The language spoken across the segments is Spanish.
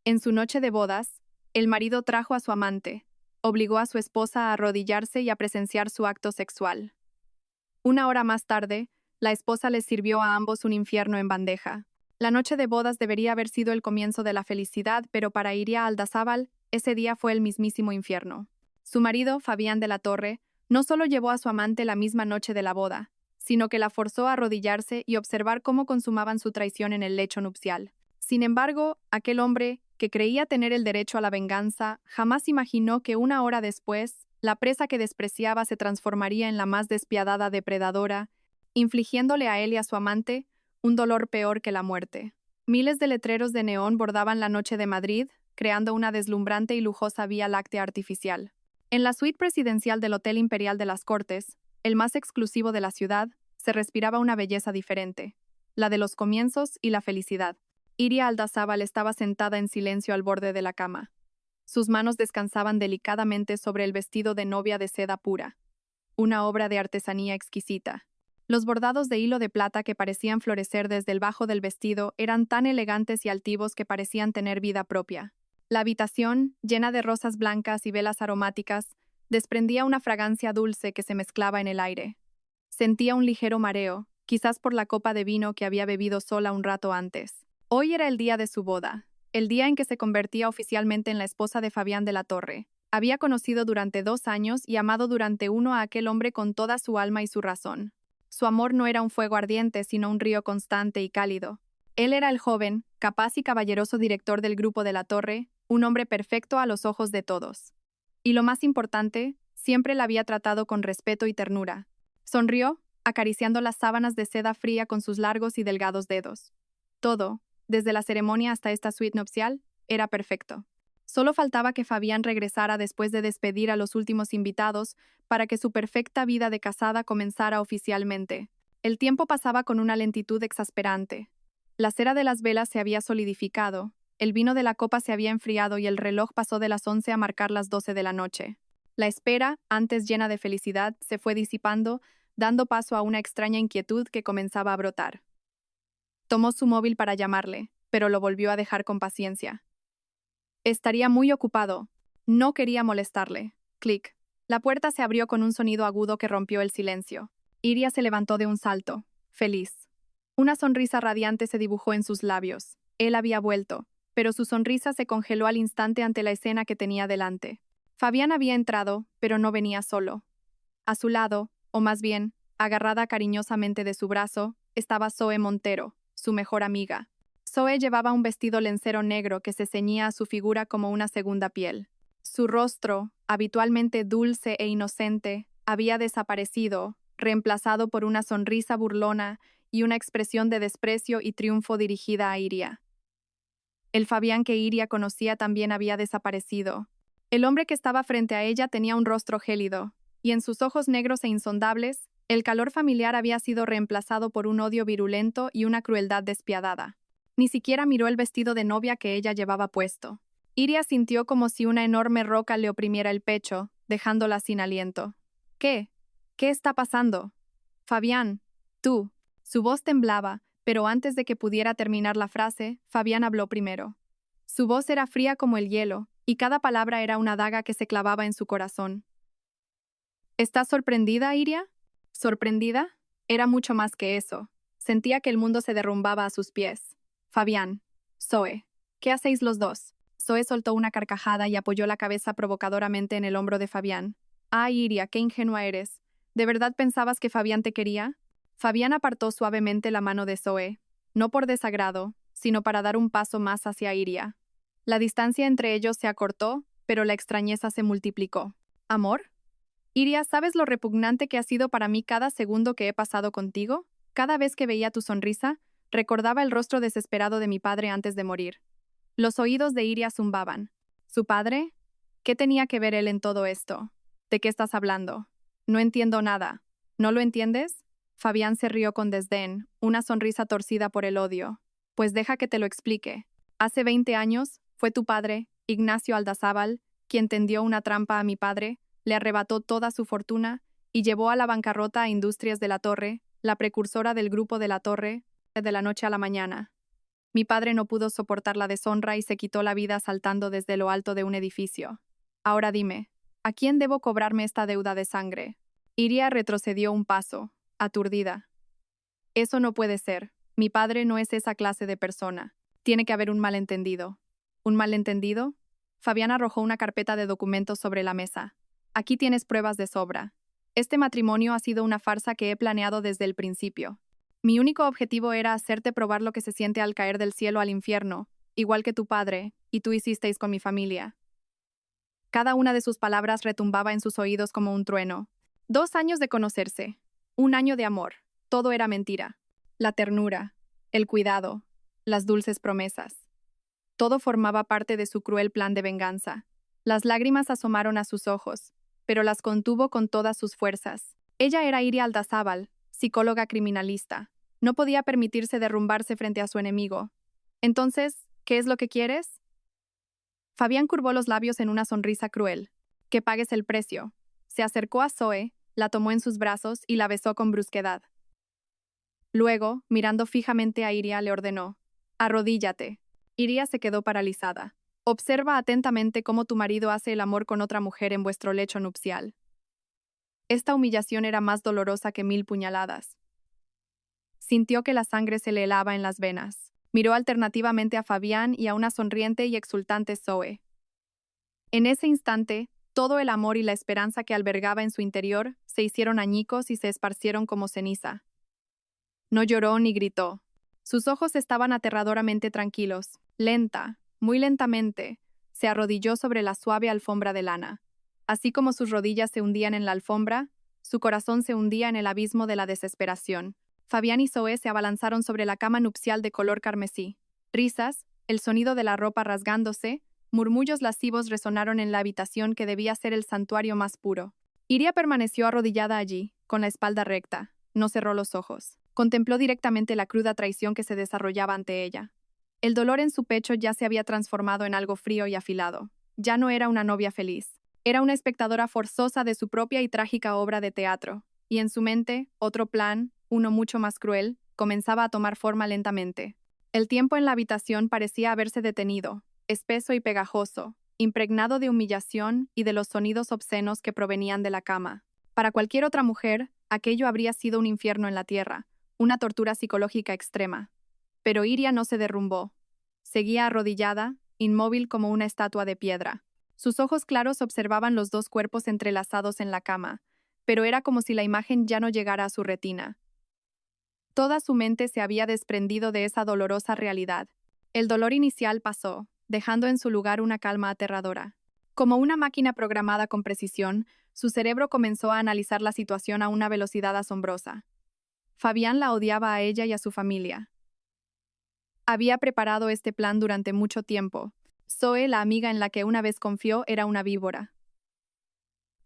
En su noche de bodas, el marido trajo a su amante, obligó a su esposa a arrodillarse y a presenciar su acto sexual. Una hora más tarde, la esposa les sirvió a ambos un infierno en bandeja. La noche de bodas debería haber sido el comienzo de la felicidad, pero para Iria Aldazábal, ese día fue el mismísimo infierno. Su marido, Fabián de la Torre, no solo llevó a su amante la misma noche de la boda, sino que la forzó a arrodillarse y observar cómo consumaban su traición en el lecho nupcial. Sin embargo, aquel hombre, que creía tener el derecho a la venganza, jamás imaginó que una hora después, la presa que despreciaba se transformaría en la más despiadada depredadora, infligiéndole a él y a su amante un dolor peor que la muerte. Miles de letreros de neón bordaban la noche de Madrid, creando una deslumbrante y lujosa vía láctea artificial. En la suite presidencial del Hotel Imperial de las Cortes, el más exclusivo de la ciudad, se respiraba una belleza diferente, la de los comienzos y la felicidad. Iria Aldazábal estaba sentada en silencio al borde de la cama. Sus manos descansaban delicadamente sobre el vestido de novia de seda pura, una obra de artesanía exquisita. Los bordados de hilo de plata que parecían florecer desde el bajo del vestido eran tan elegantes y altivos que parecían tener vida propia. La habitación, llena de rosas blancas y velas aromáticas, desprendía una fragancia dulce que se mezclaba en el aire. Sentía un ligero mareo, quizás por la copa de vino que había bebido sola un rato antes. Hoy era el día de su boda, el día en que se convertía oficialmente en la esposa de Fabián de la Torre. Había conocido durante 2 años y amado durante uno a aquel hombre con toda su alma y su razón. Su amor no era un fuego ardiente, sino un río constante y cálido. Él era el joven, capaz y caballeroso director del Grupo de la Torre, un hombre perfecto a los ojos de todos. Y lo más importante, siempre la había tratado con respeto y ternura. Sonrió, acariciando las sábanas de seda fría con sus largos y delgados dedos. Todo, desde la ceremonia hasta esta suite nupcial, era perfecto. Solo faltaba que Fabián regresara después de despedir a los últimos invitados para que su perfecta vida de casada comenzara oficialmente. El tiempo pasaba con una lentitud exasperante. La cera de las velas se había solidificado, el vino de la copa se había enfriado y el reloj pasó de las 11 a marcar las 12 de la noche. La espera, antes llena de felicidad, se fue disipando, dando paso a una extraña inquietud que comenzaba a brotar. Tomó su móvil para llamarle, pero lo volvió a dejar con paciencia. Estaría muy ocupado. No quería molestarle. Clic. La puerta se abrió con un sonido agudo que rompió el silencio. Iria se levantó de un salto, feliz. Una sonrisa radiante se dibujó en sus labios. Él había vuelto, pero su sonrisa se congeló al instante ante la escena que tenía delante. Fabián había entrado, pero no venía solo. A su lado, o más bien, agarrada cariñosamente de su brazo, estaba Zoe Montero, su mejor amiga. Zoe llevaba un vestido lencero negro que se ceñía a su figura como una segunda piel. Su rostro, habitualmente dulce e inocente, había desaparecido, reemplazado por una sonrisa burlona y una expresión de desprecio y triunfo dirigida a Iria. El Fabián que Iria conocía también había desaparecido. El hombre que estaba frente a ella tenía un rostro gélido, y en sus ojos negros e insondables, el calor familiar había sido reemplazado por un odio virulento y una crueldad despiadada. Ni siquiera miró el vestido de novia que ella llevaba puesto. Iria sintió como si una enorme roca le oprimiera el pecho, dejándola sin aliento. ¿Qué? ¿Qué está pasando? Fabián, tú. Su voz temblaba, pero antes de que pudiera terminar la frase, Fabián habló primero. Su voz era fría como el hielo, y cada palabra era una daga que se clavaba en su corazón. ¿Estás sorprendida, Iria? ¿Sorprendida? Era mucho más que eso. Sentía que el mundo se derrumbaba a sus pies. Fabián, Zoe, ¿qué hacéis los dos? Zoe soltó una carcajada y apoyó la cabeza provocadoramente en el hombro de Fabián. Ay, Iria, qué ingenua eres. ¿De verdad pensabas que Fabián te quería? Fabián apartó suavemente la mano de Zoe, no por desagrado, sino para dar un paso más hacia Iria. La distancia entre ellos se acortó, pero la extrañeza se multiplicó. ¿Amor? Iria, ¿sabes lo repugnante que ha sido para mí cada segundo que he pasado contigo? Cada vez que veía tu sonrisa, recordaba el rostro desesperado de mi padre antes de morir. Los oídos de Iria zumbaban. ¿Su padre? ¿Qué tenía que ver él en todo esto? ¿De qué estás hablando? No entiendo nada. ¿No lo entiendes? Fabián se rió con desdén, una sonrisa torcida por el odio. Pues deja que te lo explique. Hace 20 años, fue tu padre, Ignacio Aldazábal, quien tendió una trampa a mi padre, le arrebató toda su fortuna y llevó a la bancarrota a Industrias de la Torre, la precursora del Grupo de la Torre, de la noche a la mañana. Mi padre no pudo soportar la deshonra y se quitó la vida saltando desde lo alto de un edificio. Ahora dime, ¿a quién debo cobrarme esta deuda de sangre? Iria retrocedió un paso, aturdida. Eso no puede ser. Mi padre no es esa clase de persona. Tiene que haber un malentendido. ¿Un malentendido? Fabián arrojó una carpeta de documentos sobre la mesa. Aquí tienes pruebas de sobra. Este matrimonio ha sido una farsa que he planeado desde el principio. Mi único objetivo era hacerte probar lo que se siente al caer del cielo al infierno, igual que tu padre, y tú hicisteis con mi familia. Cada una de sus palabras retumbaba en sus oídos como un trueno. 2 años de conocerse. 1 año de amor. Todo era mentira. La ternura, el cuidado, las dulces promesas. Todo formaba parte de su cruel plan de venganza. Las lágrimas asomaron a sus ojos, pero las contuvo con todas sus fuerzas. Ella era Iria Aldazábal, psicóloga criminalista. No podía permitirse derrumbarse frente a su enemigo. Entonces, ¿qué es lo que quieres? Fabián curvó los labios en una sonrisa cruel. Que pagues el precio. Se acercó a Zoe, la tomó en sus brazos y la besó con brusquedad. Luego, mirando fijamente a Iria, le ordenó: arrodíllate. Iria se quedó paralizada. Observa atentamente cómo tu marido hace el amor con otra mujer en vuestro lecho nupcial. Esta humillación era más dolorosa que 1000 puñaladas. Sintió que la sangre se le helaba en las venas. Miró alternativamente a Fabián y a una sonriente y exultante Zoe. En ese instante, todo el amor y la esperanza que albergaba en su interior se hicieron añicos y se esparcieron como ceniza. No lloró ni gritó. Sus ojos estaban aterradoramente tranquilos. Lenta, muy lentamente, se arrodilló sobre la suave alfombra de lana. Así como sus rodillas se hundían en la alfombra, su corazón se hundía en el abismo de la desesperación. Fabián y Zoe se abalanzaron sobre la cama nupcial de color carmesí. Risas, el sonido de la ropa rasgándose, murmullos lascivos resonaron en la habitación que debía ser el santuario más puro. Iria permaneció arrodillada allí, con la espalda recta. No cerró los ojos. Contempló directamente la cruda traición que se desarrollaba ante ella. El dolor en su pecho ya se había transformado en algo frío y afilado. Ya no era una novia feliz. Era una espectadora forzosa de su propia y trágica obra de teatro. Y en su mente, otro plan, uno mucho más cruel, comenzaba a tomar forma lentamente. El tiempo en la habitación parecía haberse detenido, espeso y pegajoso, impregnado de humillación y de los sonidos obscenos que provenían de la cama. Para cualquier otra mujer, aquello habría sido un infierno en la tierra, una tortura psicológica extrema. Pero Iria no se derrumbó. Seguía arrodillada, inmóvil como una estatua de piedra. Sus ojos claros observaban los dos cuerpos entrelazados en la cama, pero era como si la imagen ya no llegara a su retina. Toda su mente se había desprendido de esa dolorosa realidad. El dolor inicial pasó, dejando en su lugar una calma aterradora. Como una máquina programada con precisión, su cerebro comenzó a analizar la situación a una velocidad asombrosa. Fabián la odiaba a ella y a su familia. Había preparado este plan durante mucho tiempo. Zoe, la amiga en la que una vez confió, era una víbora.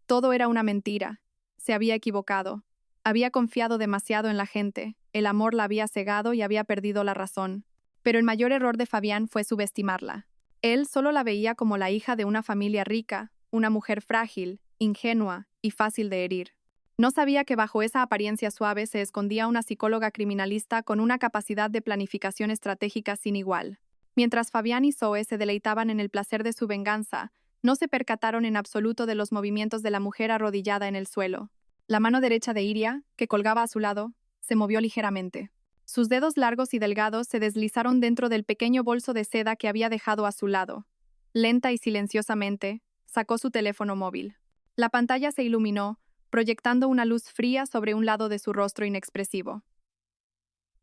Todo era una mentira. Se había equivocado. Había confiado demasiado en la gente. El amor la había cegado y había perdido la razón. Pero el mayor error de Fabián fue subestimarla. Él solo la veía como la hija de una familia rica, una mujer frágil, ingenua y fácil de herir. No sabía que bajo esa apariencia suave se escondía una psicóloga criminalista con una capacidad de planificación estratégica sin igual. Mientras Fabián y Zoe se deleitaban en el placer de su venganza, no se percataron en absoluto de los movimientos de la mujer arrodillada en el suelo. La mano derecha de Iria, que colgaba a su lado, se movió ligeramente. Sus dedos largos y delgados se deslizaron dentro del pequeño bolso de seda que había dejado a su lado. Lenta y silenciosamente, sacó su teléfono móvil. La pantalla se iluminó, proyectando una luz fría sobre un lado de su rostro inexpresivo.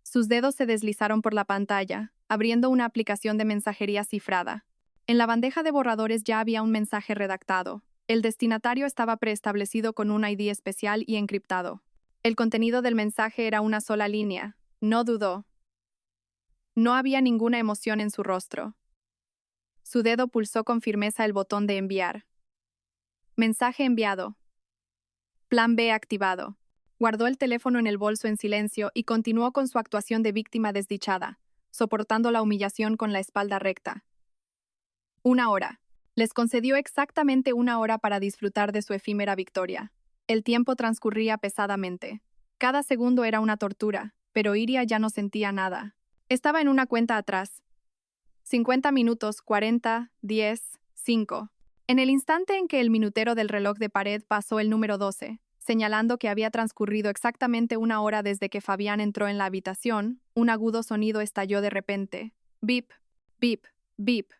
Sus dedos se deslizaron por la pantalla, abriendo una aplicación de mensajería cifrada. En la bandeja de borradores ya había un mensaje redactado. El destinatario estaba preestablecido con un ID especial y encriptado. El contenido del mensaje era una sola línea. No dudó. No había ninguna emoción en su rostro. Su dedo pulsó con firmeza el botón de enviar. Mensaje enviado. Plan B activado. Guardó el teléfono en el bolso en silencio y continuó con su actuación de víctima desdichada, soportando la humillación con la espalda recta. 1 hora. Les concedió exactamente 1 hora para disfrutar de su efímera victoria. El tiempo transcurría pesadamente. Cada segundo era una tortura, pero Iria ya no sentía nada. Estaba en una cuenta atrás. 50 minutos, 40, 10, 5. En el instante en que el minutero del reloj de pared pasó el número 12, señalando que había transcurrido exactamente una hora desde que Fabián entró en la habitación, un agudo sonido estalló de repente. Bip, bip, bip.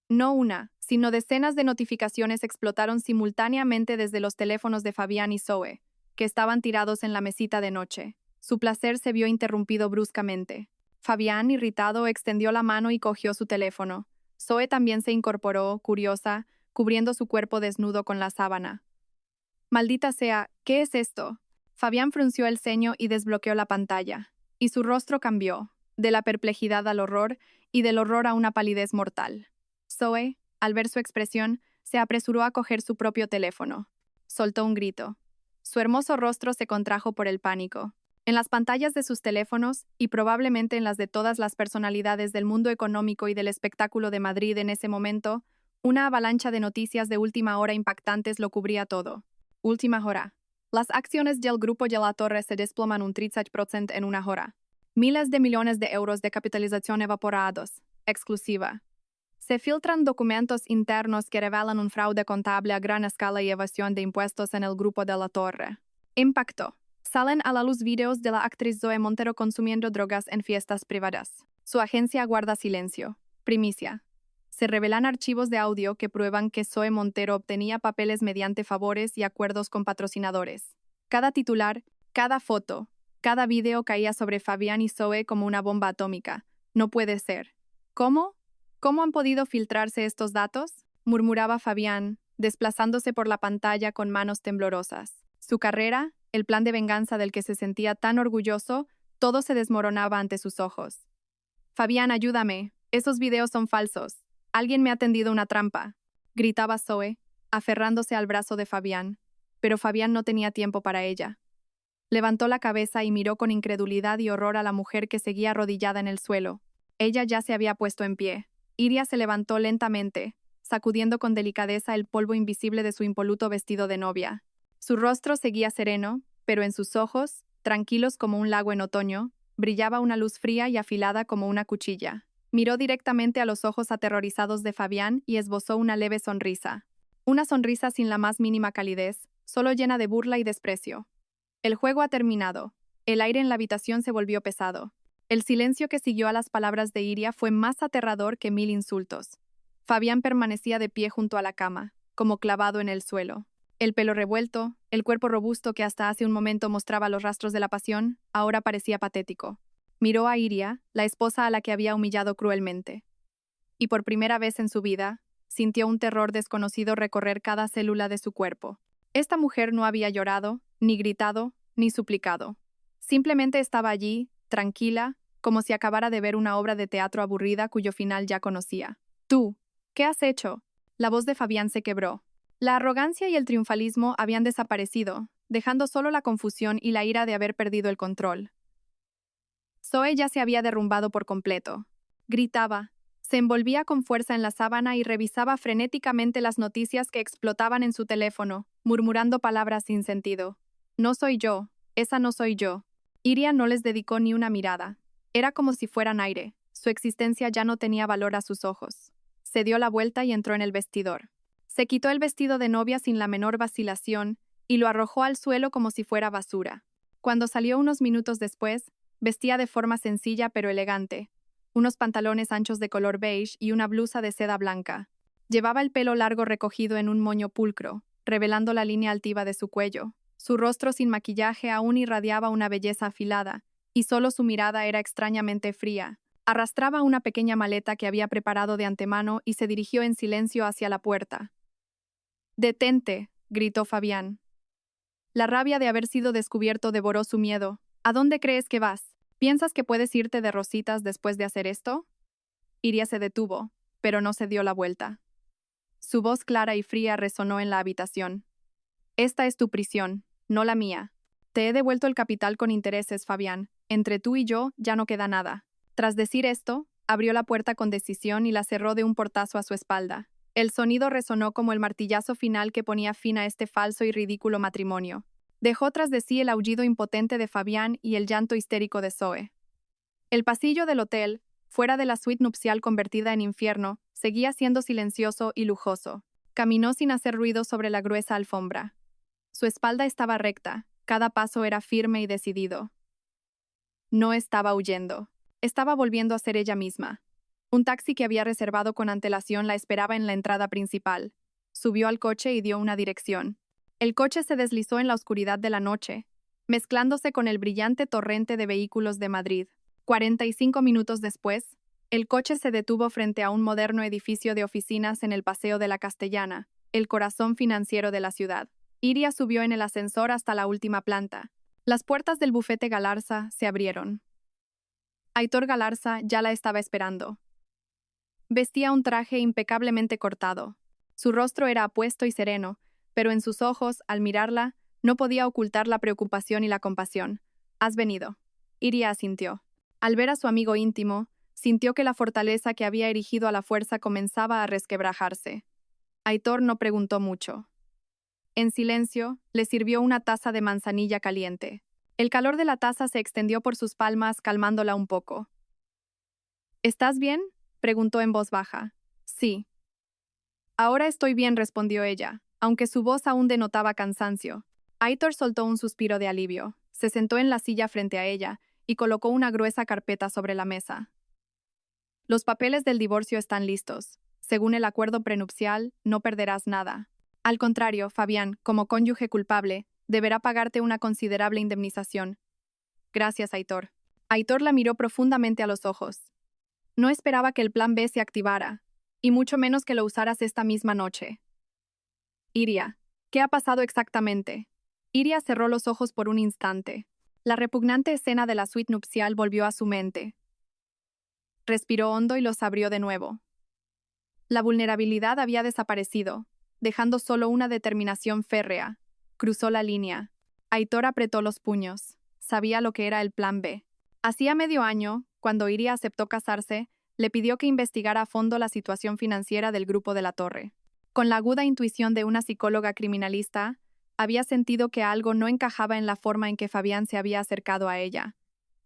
No una, sino decenas de notificaciones explotaron simultáneamente desde los teléfonos de Fabián y Zoe, que estaban tirados en la mesita de noche. Su placer se vio interrumpido bruscamente. Fabián, irritado, extendió la mano y cogió su teléfono. Zoe también se incorporó, curiosa, cubriendo su cuerpo desnudo con la sábana. Maldita sea, ¿qué es esto? Fabián frunció el ceño y desbloqueó la pantalla. Y su rostro cambió, de la perplejidad al horror y del horror a una palidez mortal. Zoe, al ver su expresión, se apresuró a coger su propio teléfono. Soltó un grito. Su hermoso rostro se contrajo por el pánico. En las pantallas de sus teléfonos, y probablemente en las de todas las personalidades del mundo económico y del espectáculo de Madrid en ese momento, una avalancha de noticias de última hora impactantes lo cubría todo. Última hora. Las acciones del Grupo de la Torre se desploman un 30% en una hora. Miles de millones de euros de capitalización evaporados. Exclusiva. Se filtran documentos internos que revelan un fraude contable a gran escala y evasión de impuestos en el Grupo de la Torre. Impacto. Salen a la luz videos de la actriz Zoe Montero consumiendo drogas en fiestas privadas. Su agencia guarda silencio. Primicia. Se revelan archivos de audio que prueban que Zoe Montero obtenía papeles mediante favores y acuerdos con patrocinadores. Cada titular, cada foto, cada video caía sobre Fabián y Zoe como una bomba atómica. No puede ser. ¿Cómo? ¿Cómo han podido filtrarse estos datos? Murmuraba Fabián, desplazándose por la pantalla con manos temblorosas. Su carrera, el plan de venganza del que se sentía tan orgulloso, todo se desmoronaba ante sus ojos. Fabián, ayúdame. Esos videos son falsos. Alguien me ha tendido una trampa, gritaba Zoe, aferrándose al brazo de Fabián, pero Fabián no tenía tiempo para ella. Levantó la cabeza y miró con incredulidad y horror a la mujer que seguía arrodillada en el suelo. Ella ya se había puesto en pie. Iria se levantó lentamente, sacudiendo con delicadeza el polvo invisible de su impoluto vestido de novia. Su rostro seguía sereno, pero en sus ojos, tranquilos como un lago en otoño, brillaba una luz fría y afilada como una cuchilla. Miró directamente a los ojos aterrorizados de Fabián y esbozó una leve sonrisa. Una sonrisa sin la más mínima calidez, solo llena de burla y desprecio. El juego ha terminado. El aire en la habitación se volvió pesado. El silencio que siguió a las palabras de Iria fue más aterrador que 1000 insultos. Fabián permanecía de pie junto a la cama, como clavado en el suelo. El pelo revuelto, el cuerpo robusto que hasta hace un momento mostraba los rastros de la pasión, ahora parecía patético. Miró a Iria, la esposa a la que había humillado cruelmente. Y por primera vez en su vida, sintió un terror desconocido recorrer cada célula de su cuerpo. Esta mujer no había llorado, ni gritado, ni suplicado. Simplemente estaba allí, tranquila, como si acabara de ver una obra de teatro aburrida cuyo final ya conocía. «Tú, ¿qué has hecho?» La voz de Fabián se quebró. La arrogancia y el triunfalismo habían desaparecido, dejando solo la confusión y la ira de haber perdido el control. Zoe ya se había derrumbado por completo. Gritaba, se envolvía con fuerza en la sábana y revisaba frenéticamente las noticias que explotaban en su teléfono, murmurando palabras sin sentido. «No soy yo, esa no soy yo». Iria no les dedicó ni una mirada. Era como si fueran aire. Su existencia ya no tenía valor a sus ojos. Se dio la vuelta y entró en el vestidor. Se quitó el vestido de novia sin la menor vacilación y lo arrojó al suelo como si fuera basura. Cuando salió unos minutos después, vestía de forma sencilla pero elegante, unos pantalones anchos de color beige y una blusa de seda blanca. Llevaba el pelo largo recogido en un moño pulcro, revelando la línea altiva de su cuello. Su rostro sin maquillaje aún irradiaba una belleza afilada, y solo su mirada era extrañamente fría. Arrastraba una pequeña maleta que había preparado de antemano y se dirigió en silencio hacia la puerta. «Detente», gritó Fabián. La rabia de haber sido descubierto devoró su miedo. «¿A dónde crees que vas? ¿Piensas que puedes irte de rositas después de hacer esto?» Iria se detuvo, pero no se dio la vuelta. Su voz clara y fría resonó en la habitación. «Esta es tu prisión, no la mía. Te he devuelto el capital con intereses, Fabián. Entre tú y yo ya no queda nada». Tras decir esto, abrió la puerta con decisión y la cerró de un portazo a su espalda. El sonido resonó como el martillazo final que ponía fin a este falso y ridículo matrimonio. Dejó tras de sí el aullido impotente de Fabián y el llanto histérico de Zoe. El pasillo del hotel, fuera de la suite nupcial convertida en infierno, seguía siendo silencioso y lujoso. Caminó sin hacer ruido sobre la gruesa alfombra. Su espalda estaba recta, cada paso era firme y decidido. No estaba huyendo. Estaba volviendo a ser ella misma. Un taxi que había reservado con antelación la esperaba en la entrada principal. Subió al coche y dio una dirección. El coche se deslizó en la oscuridad de la noche, mezclándose con el brillante torrente de vehículos de Madrid. 45 minutos después, el coche se detuvo frente a un moderno edificio de oficinas en el Paseo de la Castellana, el corazón financiero de la ciudad. Iria subió en el ascensor hasta la última planta. Las puertas del bufete Galarza se abrieron. Aitor Galarza ya la estaba esperando. Vestía un traje impecablemente cortado. Su rostro era apuesto y sereno, pero en sus ojos, al mirarla, no podía ocultar la preocupación y la compasión. «¿Has venido?» Iria asintió. Al ver a su amigo íntimo, sintió que la fortaleza que había erigido a la fuerza comenzaba a resquebrajarse. Aitor no preguntó mucho. En silencio, le sirvió una taza de manzanilla caliente. El calor de la taza se extendió por sus palmas, calmándola un poco. «¿Estás bien?», preguntó en voz baja. «Sí». «Ahora estoy bien», respondió ella, aunque su voz aún denotaba cansancio. Aitor soltó un suspiro de alivio, se sentó en la silla frente a ella y colocó una gruesa carpeta sobre la mesa. «Los papeles del divorcio están listos. Según el acuerdo prenupcial, no perderás nada. Al contrario, Fabián, como cónyuge culpable, deberá pagarte una considerable indemnización». «Gracias, Aitor». Aitor la miró profundamente a los ojos. «No esperaba que el plan B se activara, y mucho menos que lo usaras esta misma noche». «Iria, ¿qué ha pasado exactamente?» Iria cerró los ojos por un instante. La repugnante escena de la suite nupcial volvió a su mente. Respiró hondo y los abrió de nuevo. La vulnerabilidad había desaparecido, dejando solo una determinación férrea. Cruzó la línea. Aitor apretó los puños. Sabía lo que era el plan B. Hacía medio año, cuando Iria aceptó casarse, le pidió que investigara a fondo la situación financiera del Grupo de la Torre. Con la aguda intuición de una psicóloga criminalista, había sentido que algo no encajaba en la forma en que Fabián se había acercado a ella.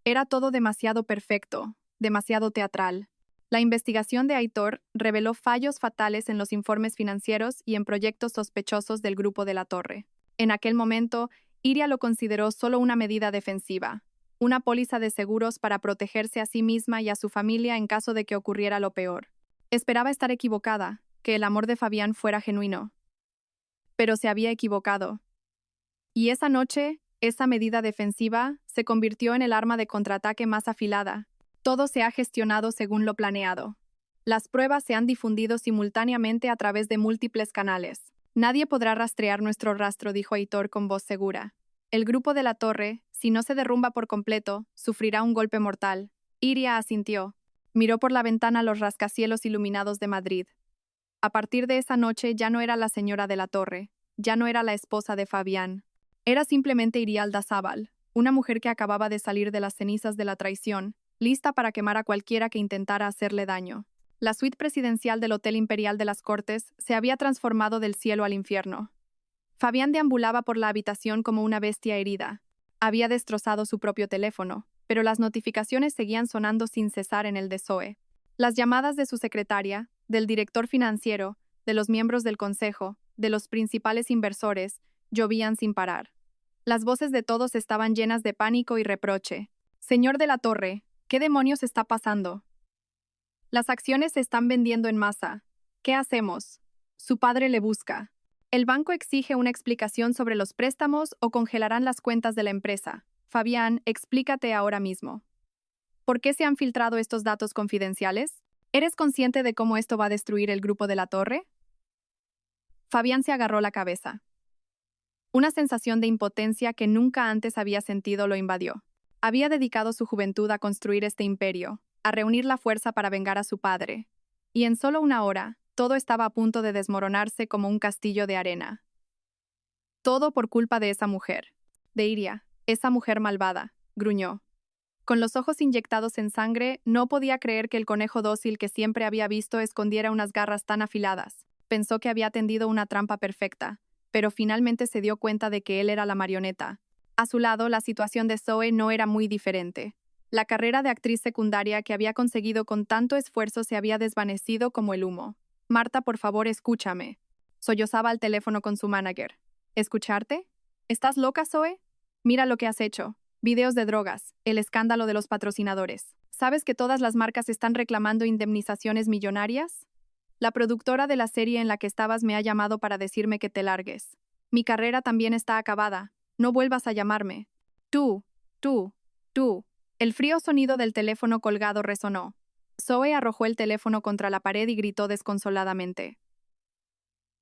Era todo demasiado perfecto, demasiado teatral. La investigación de Aitor reveló fallos fatales en los informes financieros y en proyectos sospechosos del Grupo de la Torre. En aquel momento, Iria lo consideró solo una medida defensiva, una póliza de seguros para protegerse a sí misma y a su familia en caso de que ocurriera lo peor. Esperaba estar equivocada, que el amor de Fabián fuera genuino. Pero se había equivocado. Y esa noche, esa medida defensiva se convirtió en el arma de contraataque más afilada. Todo se ha gestionado según lo planeado. Las pruebas se han difundido simultáneamente a través de múltiples canales. Nadie podrá rastrear nuestro rastro, dijo Aitor con voz segura. El Grupo de la Torre, si no se derrumba por completo, sufrirá un golpe mortal. Iria asintió. Miró por la ventana los rascacielos iluminados de Madrid. A partir de esa noche ya no era la señora de la Torre, ya no era la esposa de Fabián. Era simplemente Irialda Zabal, una mujer que acababa de salir de las cenizas de la traición, lista para quemar a cualquiera que intentara hacerle daño. La suite presidencial del Hotel Imperial de las Cortes se había transformado del cielo al infierno. Fabián deambulaba por la habitación como una bestia herida. Había destrozado su propio teléfono, pero las notificaciones seguían sonando sin cesar en el de Zoe. Las llamadas de su secretaria, del director financiero, de los miembros del consejo, de los principales inversores, llovían sin parar. Las voces de todos estaban llenas de pánico y reproche. «Señor de la Torre, ¿qué demonios está pasando? Las acciones se están vendiendo en masa. ¿Qué hacemos? Su padre le busca. El banco exige una explicación sobre los préstamos o congelarán las cuentas de la empresa. Fabián, explícate ahora mismo. ¿Por qué se han filtrado estos datos confidenciales? ¿Eres consciente de cómo esto va a destruir el Grupo de la Torre?» Fabián se agarró la cabeza. Una sensación de impotencia que nunca antes había sentido lo invadió. Había dedicado su juventud a construir este imperio, a reunir la fuerza para vengar a su padre. Y en solo una hora, todo estaba a punto de desmoronarse como un castillo de arena. Todo por culpa de esa mujer. De Iria, esa mujer malvada, gruñó. Con los ojos inyectados en sangre, no podía creer que el conejo dócil que siempre había visto escondiera unas garras tan afiladas. Pensó que había tendido una trampa perfecta, pero finalmente se dio cuenta de que él era la marioneta. A su lado, la situación de Zoe no era muy diferente. La carrera de actriz secundaria que había conseguido con tanto esfuerzo se había desvanecido como el humo. Marta, por favor, escúchame. Sollozaba al teléfono con su manager. ¿Escucharte? ¿Estás loca, Zoe? Mira lo que has hecho. Videos de drogas, el escándalo de los patrocinadores. ¿Sabes que todas las marcas están reclamando indemnizaciones millonarias? La productora de la serie en la que estabas me ha llamado para decirme que te largues. Mi carrera también está acabada. No vuelvas a llamarme. Tú, tú, tú. El frío sonido del teléfono colgado resonó. Zoe arrojó el teléfono contra la pared y gritó desconsoladamente.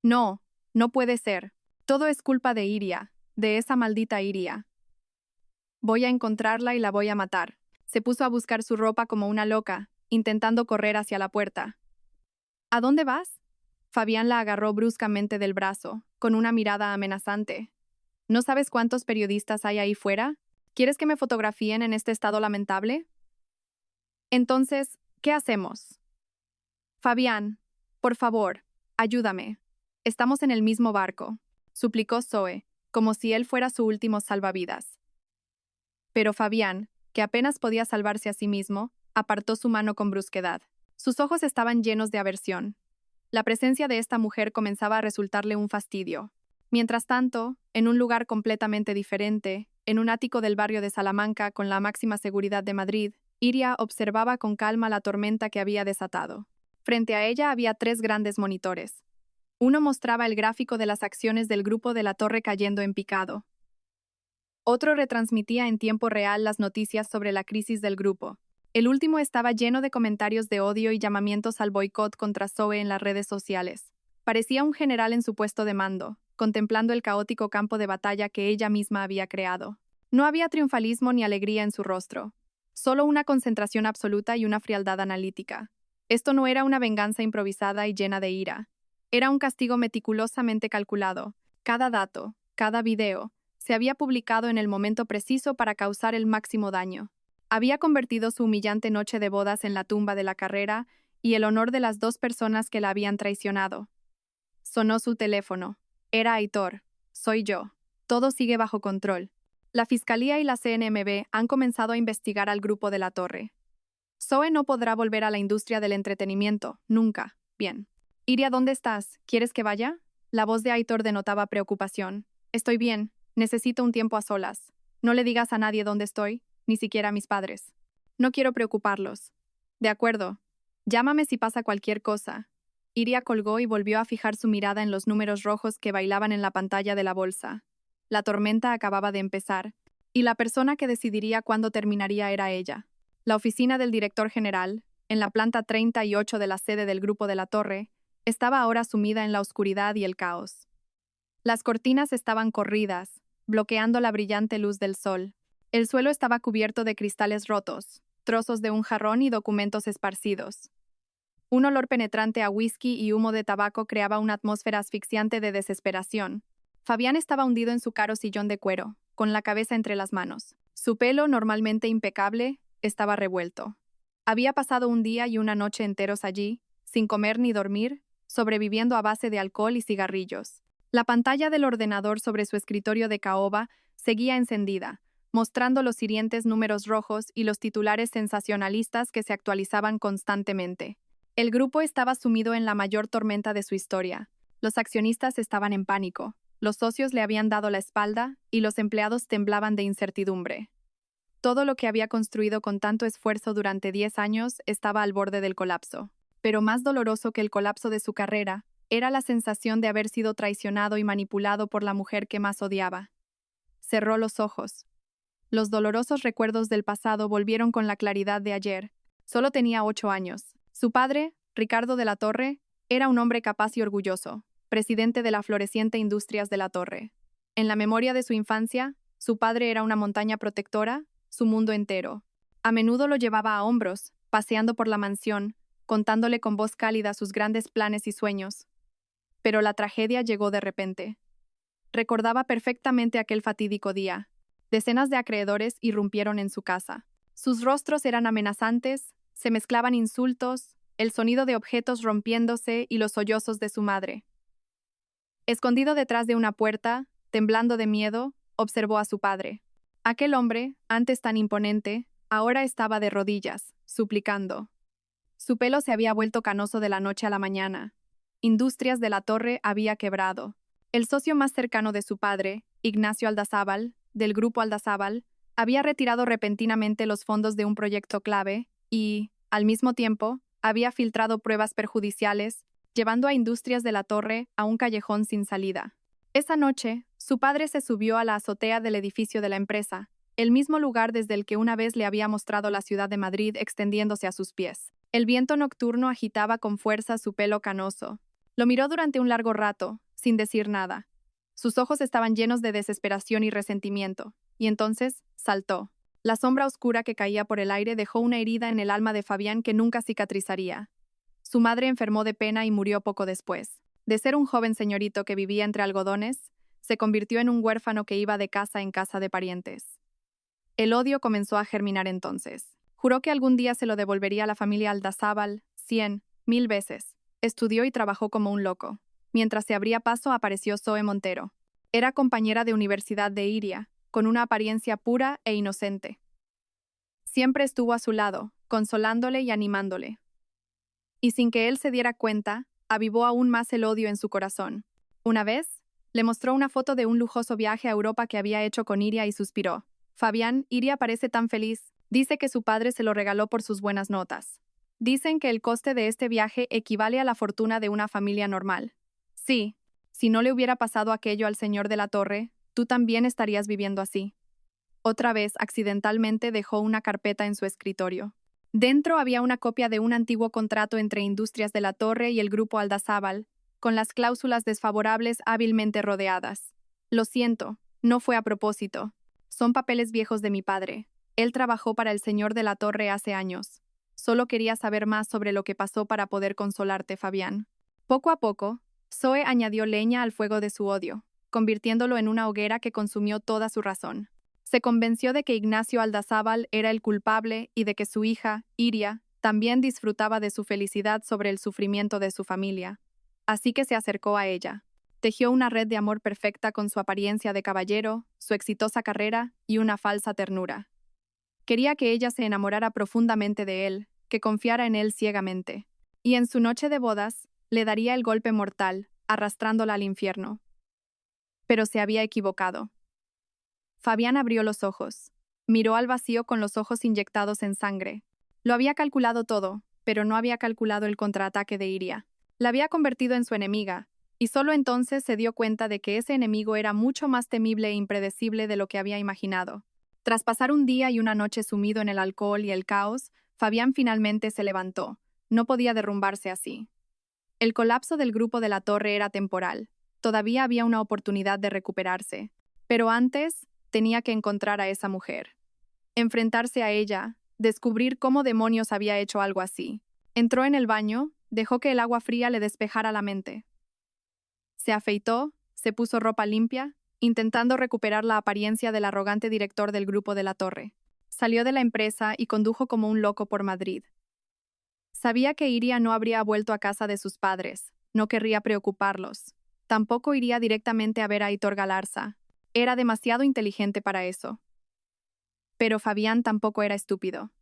No, no puede ser. Todo es culpa de Iria, de esa maldita Iria. Voy a encontrarla y la voy a matar. Se puso a buscar su ropa como una loca, intentando correr hacia la puerta. ¿A dónde vas? Fabián la agarró bruscamente del brazo, con una mirada amenazante. ¿No sabes cuántos periodistas hay ahí fuera? ¿Quieres que me fotografíen en este estado lamentable? Entonces, ¿qué hacemos? Fabián, por favor, ayúdame. Estamos en el mismo barco, suplicó Zoe, como si él fuera su último salvavidas. Pero Fabián, que apenas podía salvarse a sí mismo, apartó su mano con brusquedad. Sus ojos estaban llenos de aversión. La presencia de esta mujer comenzaba a resultarle un fastidio. Mientras tanto, en un lugar completamente diferente, en un ático del barrio de Salamanca con la máxima seguridad de Madrid, Iria observaba con calma la tormenta que había desatado. Frente a ella había 3 grandes monitores. Uno mostraba el gráfico de las acciones del grupo de la Torre cayendo en picado. Otro retransmitía en tiempo real las noticias sobre la crisis del grupo. El último estaba lleno de comentarios de odio y llamamientos al boicot contra Zoe en las redes sociales. Parecía un general en su puesto de mando, contemplando el caótico campo de batalla que ella misma había creado. No había triunfalismo ni alegría en su rostro, solo una concentración absoluta y una frialdad analítica. Esto no era una venganza improvisada y llena de ira. Era un castigo meticulosamente calculado. Cada dato, cada video, se había publicado en el momento preciso para causar el máximo daño. Había convertido su humillante noche de bodas en la tumba de la carrera y el honor de las 2 personas que la habían traicionado. Sonó su teléfono. Era Aitor. Soy yo. Todo sigue bajo control. La Fiscalía y la CNMV han comenzado a investigar al grupo de la Torre. Zoe no podrá volver a la industria del entretenimiento, nunca. Bien. Iria, ¿dónde estás? ¿Quieres que vaya? La voz de Aitor denotaba preocupación. Estoy bien. Necesito un tiempo a solas. No le digas a nadie dónde estoy, ni siquiera a mis padres. No quiero preocuparlos. De acuerdo. Llámame si pasa cualquier cosa. Iria colgó y volvió a fijar su mirada en los números rojos que bailaban en la pantalla de la bolsa. La tormenta acababa de empezar, y la persona que decidiría cuándo terminaría era ella. La oficina del director general, en la planta 38 de la sede del Grupo de la Torre, estaba ahora sumida en la oscuridad y el caos. Las cortinas estaban corridas, bloqueando la brillante luz del sol. El suelo estaba cubierto de cristales rotos, trozos de un jarrón y documentos esparcidos. Un olor penetrante a whisky y humo de tabaco creaba una atmósfera asfixiante de desesperación. Fabián estaba hundido en su caro sillón de cuero, con la cabeza entre las manos. Su pelo, normalmente impecable, estaba revuelto. Había pasado un día y una noche enteros allí, sin comer ni dormir, sobreviviendo a base de alcohol y cigarrillos. La pantalla del ordenador sobre su escritorio de caoba seguía encendida, mostrando los hirientes números rojos y los titulares sensacionalistas que se actualizaban constantemente. El grupo estaba sumido en la mayor tormenta de su historia. Los accionistas estaban en pánico, los socios le habían dado la espalda y los empleados temblaban de incertidumbre. Todo lo que había construido con tanto esfuerzo durante 10 años estaba al borde del colapso. Pero más doloroso que el colapso de su carrera, era la sensación de haber sido traicionado y manipulado por la mujer que más odiaba. Cerró los ojos. Los dolorosos recuerdos del pasado volvieron con la claridad de ayer. Solo tenía 8 años. Su padre, Ricardo de la Torre, era un hombre capaz y orgulloso, presidente de la floreciente Industrias de la Torre. En la memoria de su infancia, su padre era una montaña protectora, su mundo entero. A menudo lo llevaba a hombros, paseando por la mansión, contándole con voz cálida sus grandes planes y sueños. Pero la tragedia llegó de repente. Recordaba perfectamente aquel fatídico día. Decenas de acreedores irrumpieron en su casa. Sus rostros eran amenazantes, se mezclaban insultos, el sonido de objetos rompiéndose y los sollozos de su madre. Escondido detrás de una puerta, temblando de miedo, observó a su padre. Aquel hombre, antes tan imponente, Ahora estaba de rodillas, suplicando. Su pelo se había vuelto canoso de la noche a la mañana. Industrias de la Torre había quebrado. El socio más cercano de su padre, Ignacio Aldazábal, del grupo Aldazábal, había retirado repentinamente los fondos de un proyecto clave y, al mismo tiempo, había filtrado pruebas perjudiciales, llevando a Industrias de la Torre a un callejón sin salida. Esa noche, su padre se subió a la azotea del edificio de la empresa, el mismo lugar desde el que una vez le había mostrado la ciudad de Madrid extendiéndose a sus pies. El viento nocturno agitaba con fuerza su pelo canoso. Lo miró durante un largo rato, sin decir nada. Sus ojos estaban llenos de desesperación y resentimiento, y entonces saltó. La sombra oscura que caía por el aire dejó una herida en el alma de Fabián que nunca cicatrizaría. Su madre enfermó de pena y murió poco después. De ser un joven señorito que vivía entre algodones, se convirtió en un huérfano que iba de casa en casa de parientes. El odio comenzó a germinar entonces. Juró que algún día se lo devolvería a la familia Aldazábal, 100, 1000 veces. Estudió y trabajó como un loco. Mientras se abría paso apareció Zoe Montero. Era compañera de universidad de Iria, con una apariencia pura e inocente. Siempre estuvo a su lado, consolándole y animándole. Y sin que él se diera cuenta, avivó aún más el odio en su corazón. Una vez, le mostró una foto de un lujoso viaje a Europa que había hecho con Iria y suspiró. Fabián, Iria parece tan feliz. Dice que su padre se lo regaló por sus buenas notas. Dicen que el coste de este viaje equivale a la fortuna de una familia normal. Sí, si no le hubiera pasado aquello al señor de la Torre, tú también estarías viviendo así. Otra vez, accidentalmente, dejó una carpeta en su escritorio. Dentro había una copia de un antiguo contrato entre Industrias de la Torre y el grupo Aldazábal, con las cláusulas desfavorables hábilmente rodeadas. Lo siento, no fue a propósito. Son papeles viejos de mi padre. Él trabajó para el señor de la Torre hace años. Solo quería saber más sobre lo que pasó para poder consolarte, Fabián. Poco a poco, Zoe añadió leña al fuego de su odio, convirtiéndolo en una hoguera que consumió toda su razón. Se convenció de que Ignacio Aldazábal era el culpable y de que su hija, Iria, también disfrutaba de su felicidad sobre el sufrimiento de su familia. Así que se acercó a ella. Tejió una red de amor perfecta con su apariencia de caballero, su exitosa carrera y una falsa ternura. Quería que ella se enamorara profundamente de él, que confiara en él ciegamente. Y en su noche de bodas, le daría el golpe mortal, arrastrándola al infierno. Pero se había equivocado. Fabián abrió los ojos. Miró al vacío con los ojos inyectados en sangre. Lo había calculado todo, pero no había calculado el contraataque de Iria. La había convertido en su enemiga, y solo entonces se dio cuenta de que ese enemigo era mucho más temible e impredecible de lo que había imaginado. Tras pasar un día y una noche sumido en el alcohol y el caos, Fabián finalmente se levantó. No podía derrumbarse así. El colapso del grupo de la Torre era temporal. Todavía había una oportunidad de recuperarse. Pero antes, tenía que encontrar a esa mujer. Enfrentarse a ella, descubrir cómo demonios había hecho algo así. Entró en el baño, dejó que el agua fría le despejara la mente. Se afeitó, se puso ropa limpia, intentando recuperar la apariencia del arrogante director del grupo de la Torre. Salió de la empresa y condujo como un loco por Madrid. Sabía que Iria no habría vuelto a casa de sus padres, no querría preocuparlos. Tampoco iría directamente a ver a Aitor Galarza. Era demasiado inteligente para eso. Pero Fabián tampoco era estúpido.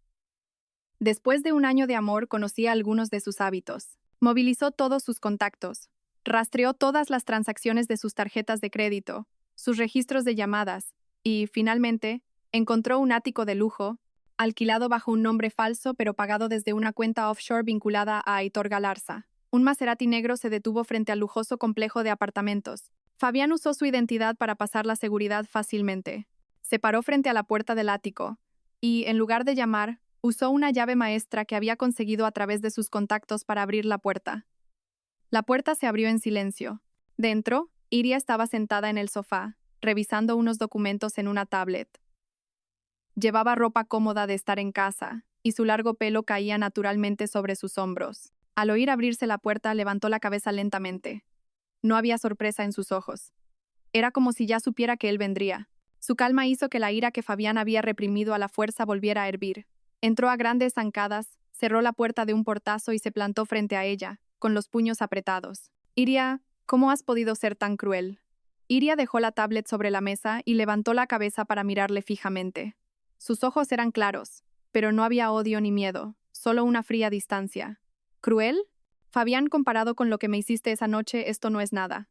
Después de un año de amor conocía algunos de sus hábitos. Movilizó todos sus contactos. Rastreó todas las transacciones de sus tarjetas de crédito, sus registros de llamadas, y, finalmente, encontró un ático de lujo, alquilado bajo un nombre falso pero pagado desde una cuenta offshore vinculada a Aitor Galarza. Un Maserati negro se detuvo frente al lujoso complejo de apartamentos. Fabián usó su identidad para pasar la seguridad fácilmente. Se paró frente a la puerta del ático y, en lugar de llamar, usó una llave maestra que había conseguido a través de sus contactos para abrir la puerta. La puerta se abrió en silencio. Dentro, Iria estaba sentada en el sofá, revisando unos documentos en una tablet. Llevaba ropa cómoda de estar en casa, y su largo pelo caía naturalmente sobre sus hombros. Al oír abrirse la puerta, levantó la cabeza lentamente. No había sorpresa en sus ojos. Era como si ya supiera que él vendría. Su calma hizo que la ira que Fabián había reprimido a la fuerza volviera a hervir. Entró a grandes zancadas, cerró la puerta de un portazo y se plantó frente a ella, con los puños apretados. Iria, ¿cómo has podido ser tan cruel? Iria dejó la tablet sobre la mesa y levantó la cabeza para mirarle fijamente. Sus ojos eran claros, pero no había odio ni miedo, solo una fría distancia. ¿Cruel? Fabián, comparado con lo que me hiciste esa noche, esto no es nada.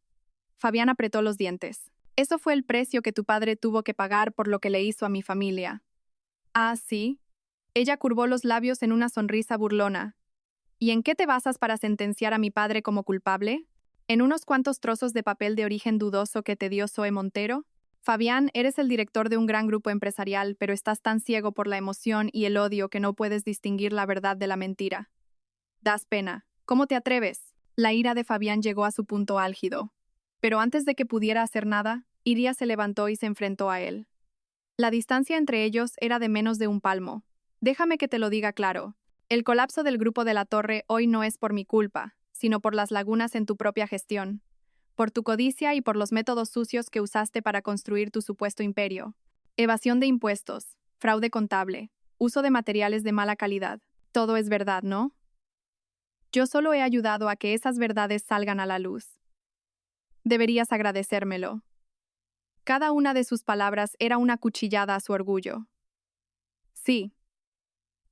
Fabián apretó los dientes. Eso fue el precio que tu padre tuvo que pagar por lo que le hizo a mi familia. Ah, sí. Ella curvó los labios en una sonrisa burlona. ¿Y en qué te basas para sentenciar a mi padre como culpable? ¿En unos cuantos trozos de papel de origen dudoso que te dio Zoe Montero? Fabián, eres el director de un gran grupo empresarial, pero estás tan ciego por la emoción y el odio que no puedes distinguir la verdad de la mentira. Das pena. ¿Cómo te atreves? La ira de Fabián llegó a su punto álgido. Pero antes de que pudiera hacer nada, Iria se levantó y se enfrentó a él. La distancia entre ellos era de menos de un palmo. Déjame que te lo diga claro. El colapso del grupo de la Torre hoy no es por mi culpa, sino por las lagunas en tu propia gestión. Por tu codicia y por los métodos sucios que usaste para construir tu supuesto imperio. Evasión de impuestos, fraude contable, uso de materiales de mala calidad. Todo es verdad, ¿no? Yo solo he ayudado a que esas verdades salgan a la luz. Deberías agradecérmelo. Cada una de sus palabras era una cuchillada a su orgullo. Sí,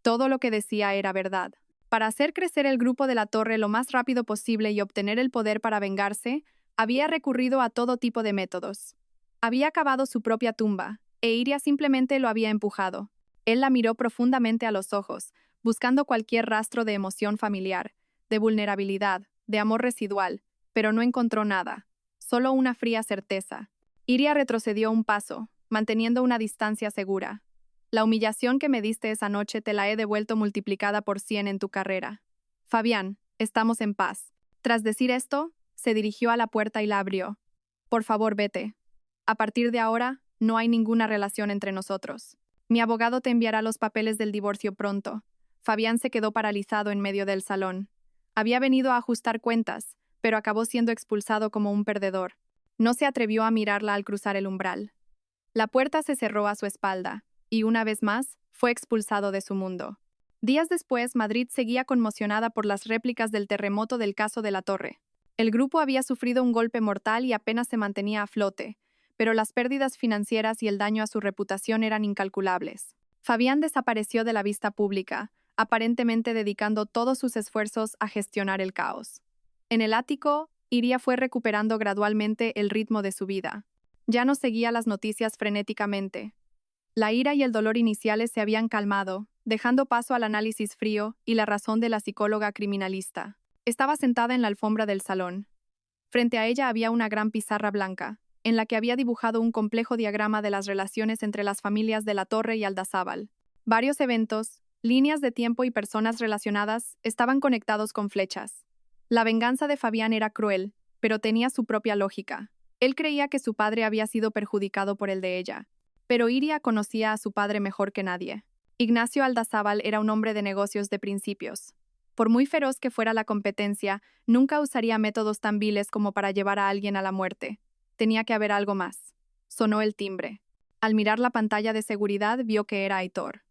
todo lo que decía era verdad. Para hacer crecer el grupo de la Torre lo más rápido posible y obtener el poder para vengarse, había recurrido a todo tipo de métodos. Había cavado su propia tumba, e Iria simplemente lo había empujado. Él la miró profundamente a los ojos, buscando cualquier rastro de emoción familiar, de vulnerabilidad, de amor residual, pero no encontró nada, solo una fría certeza. Iria retrocedió un paso, manteniendo una distancia segura. La humillación que me diste esa noche te la he devuelto multiplicada por 100 en tu carrera. Fabián, estamos en paz. Tras decir esto, se dirigió a la puerta y la abrió. Por favor, vete. A partir de ahora, no hay ninguna relación entre nosotros. Mi abogado te enviará los papeles del divorcio pronto. Fabián se quedó paralizado en medio del salón. Había venido a ajustar cuentas, pero acabó siendo expulsado como un perdedor. No se atrevió a mirarla al cruzar el umbral. La puerta se cerró a su espalda, y una vez más, fue expulsado de su mundo. Días después, Madrid seguía conmocionada por las réplicas del terremoto del caso de la Torre. El grupo había sufrido un golpe mortal y apenas se mantenía a flote, pero las pérdidas financieras y el daño a su reputación eran incalculables. Fabián desapareció de la vista pública, aparentemente dedicando todos sus esfuerzos a gestionar el caos. En el ático, Iria fue recuperando gradualmente el ritmo de su vida. Ya no seguía las noticias frenéticamente. La ira y el dolor iniciales se habían calmado, dejando paso al análisis frío y la razón de la psicóloga criminalista. Estaba sentada en la alfombra del salón. Frente a ella había una gran pizarra blanca, en la que había dibujado un complejo diagrama de las relaciones entre las familias de la Torre y Aldazábal. Varios eventos, líneas de tiempo y personas relacionadas estaban conectados con flechas. La venganza de Fabián era cruel, pero tenía su propia lógica. Él creía que su padre había sido perjudicado por el de ella. Pero Iria conocía a su padre mejor que nadie. Ignacio Aldazábal era un hombre de negocios de principios. Por muy feroz que fuera la competencia, nunca usaría métodos tan viles como para llevar a alguien a la muerte. Tenía que haber algo más. Sonó el timbre. Al mirar la pantalla de seguridad, vio que era Aitor.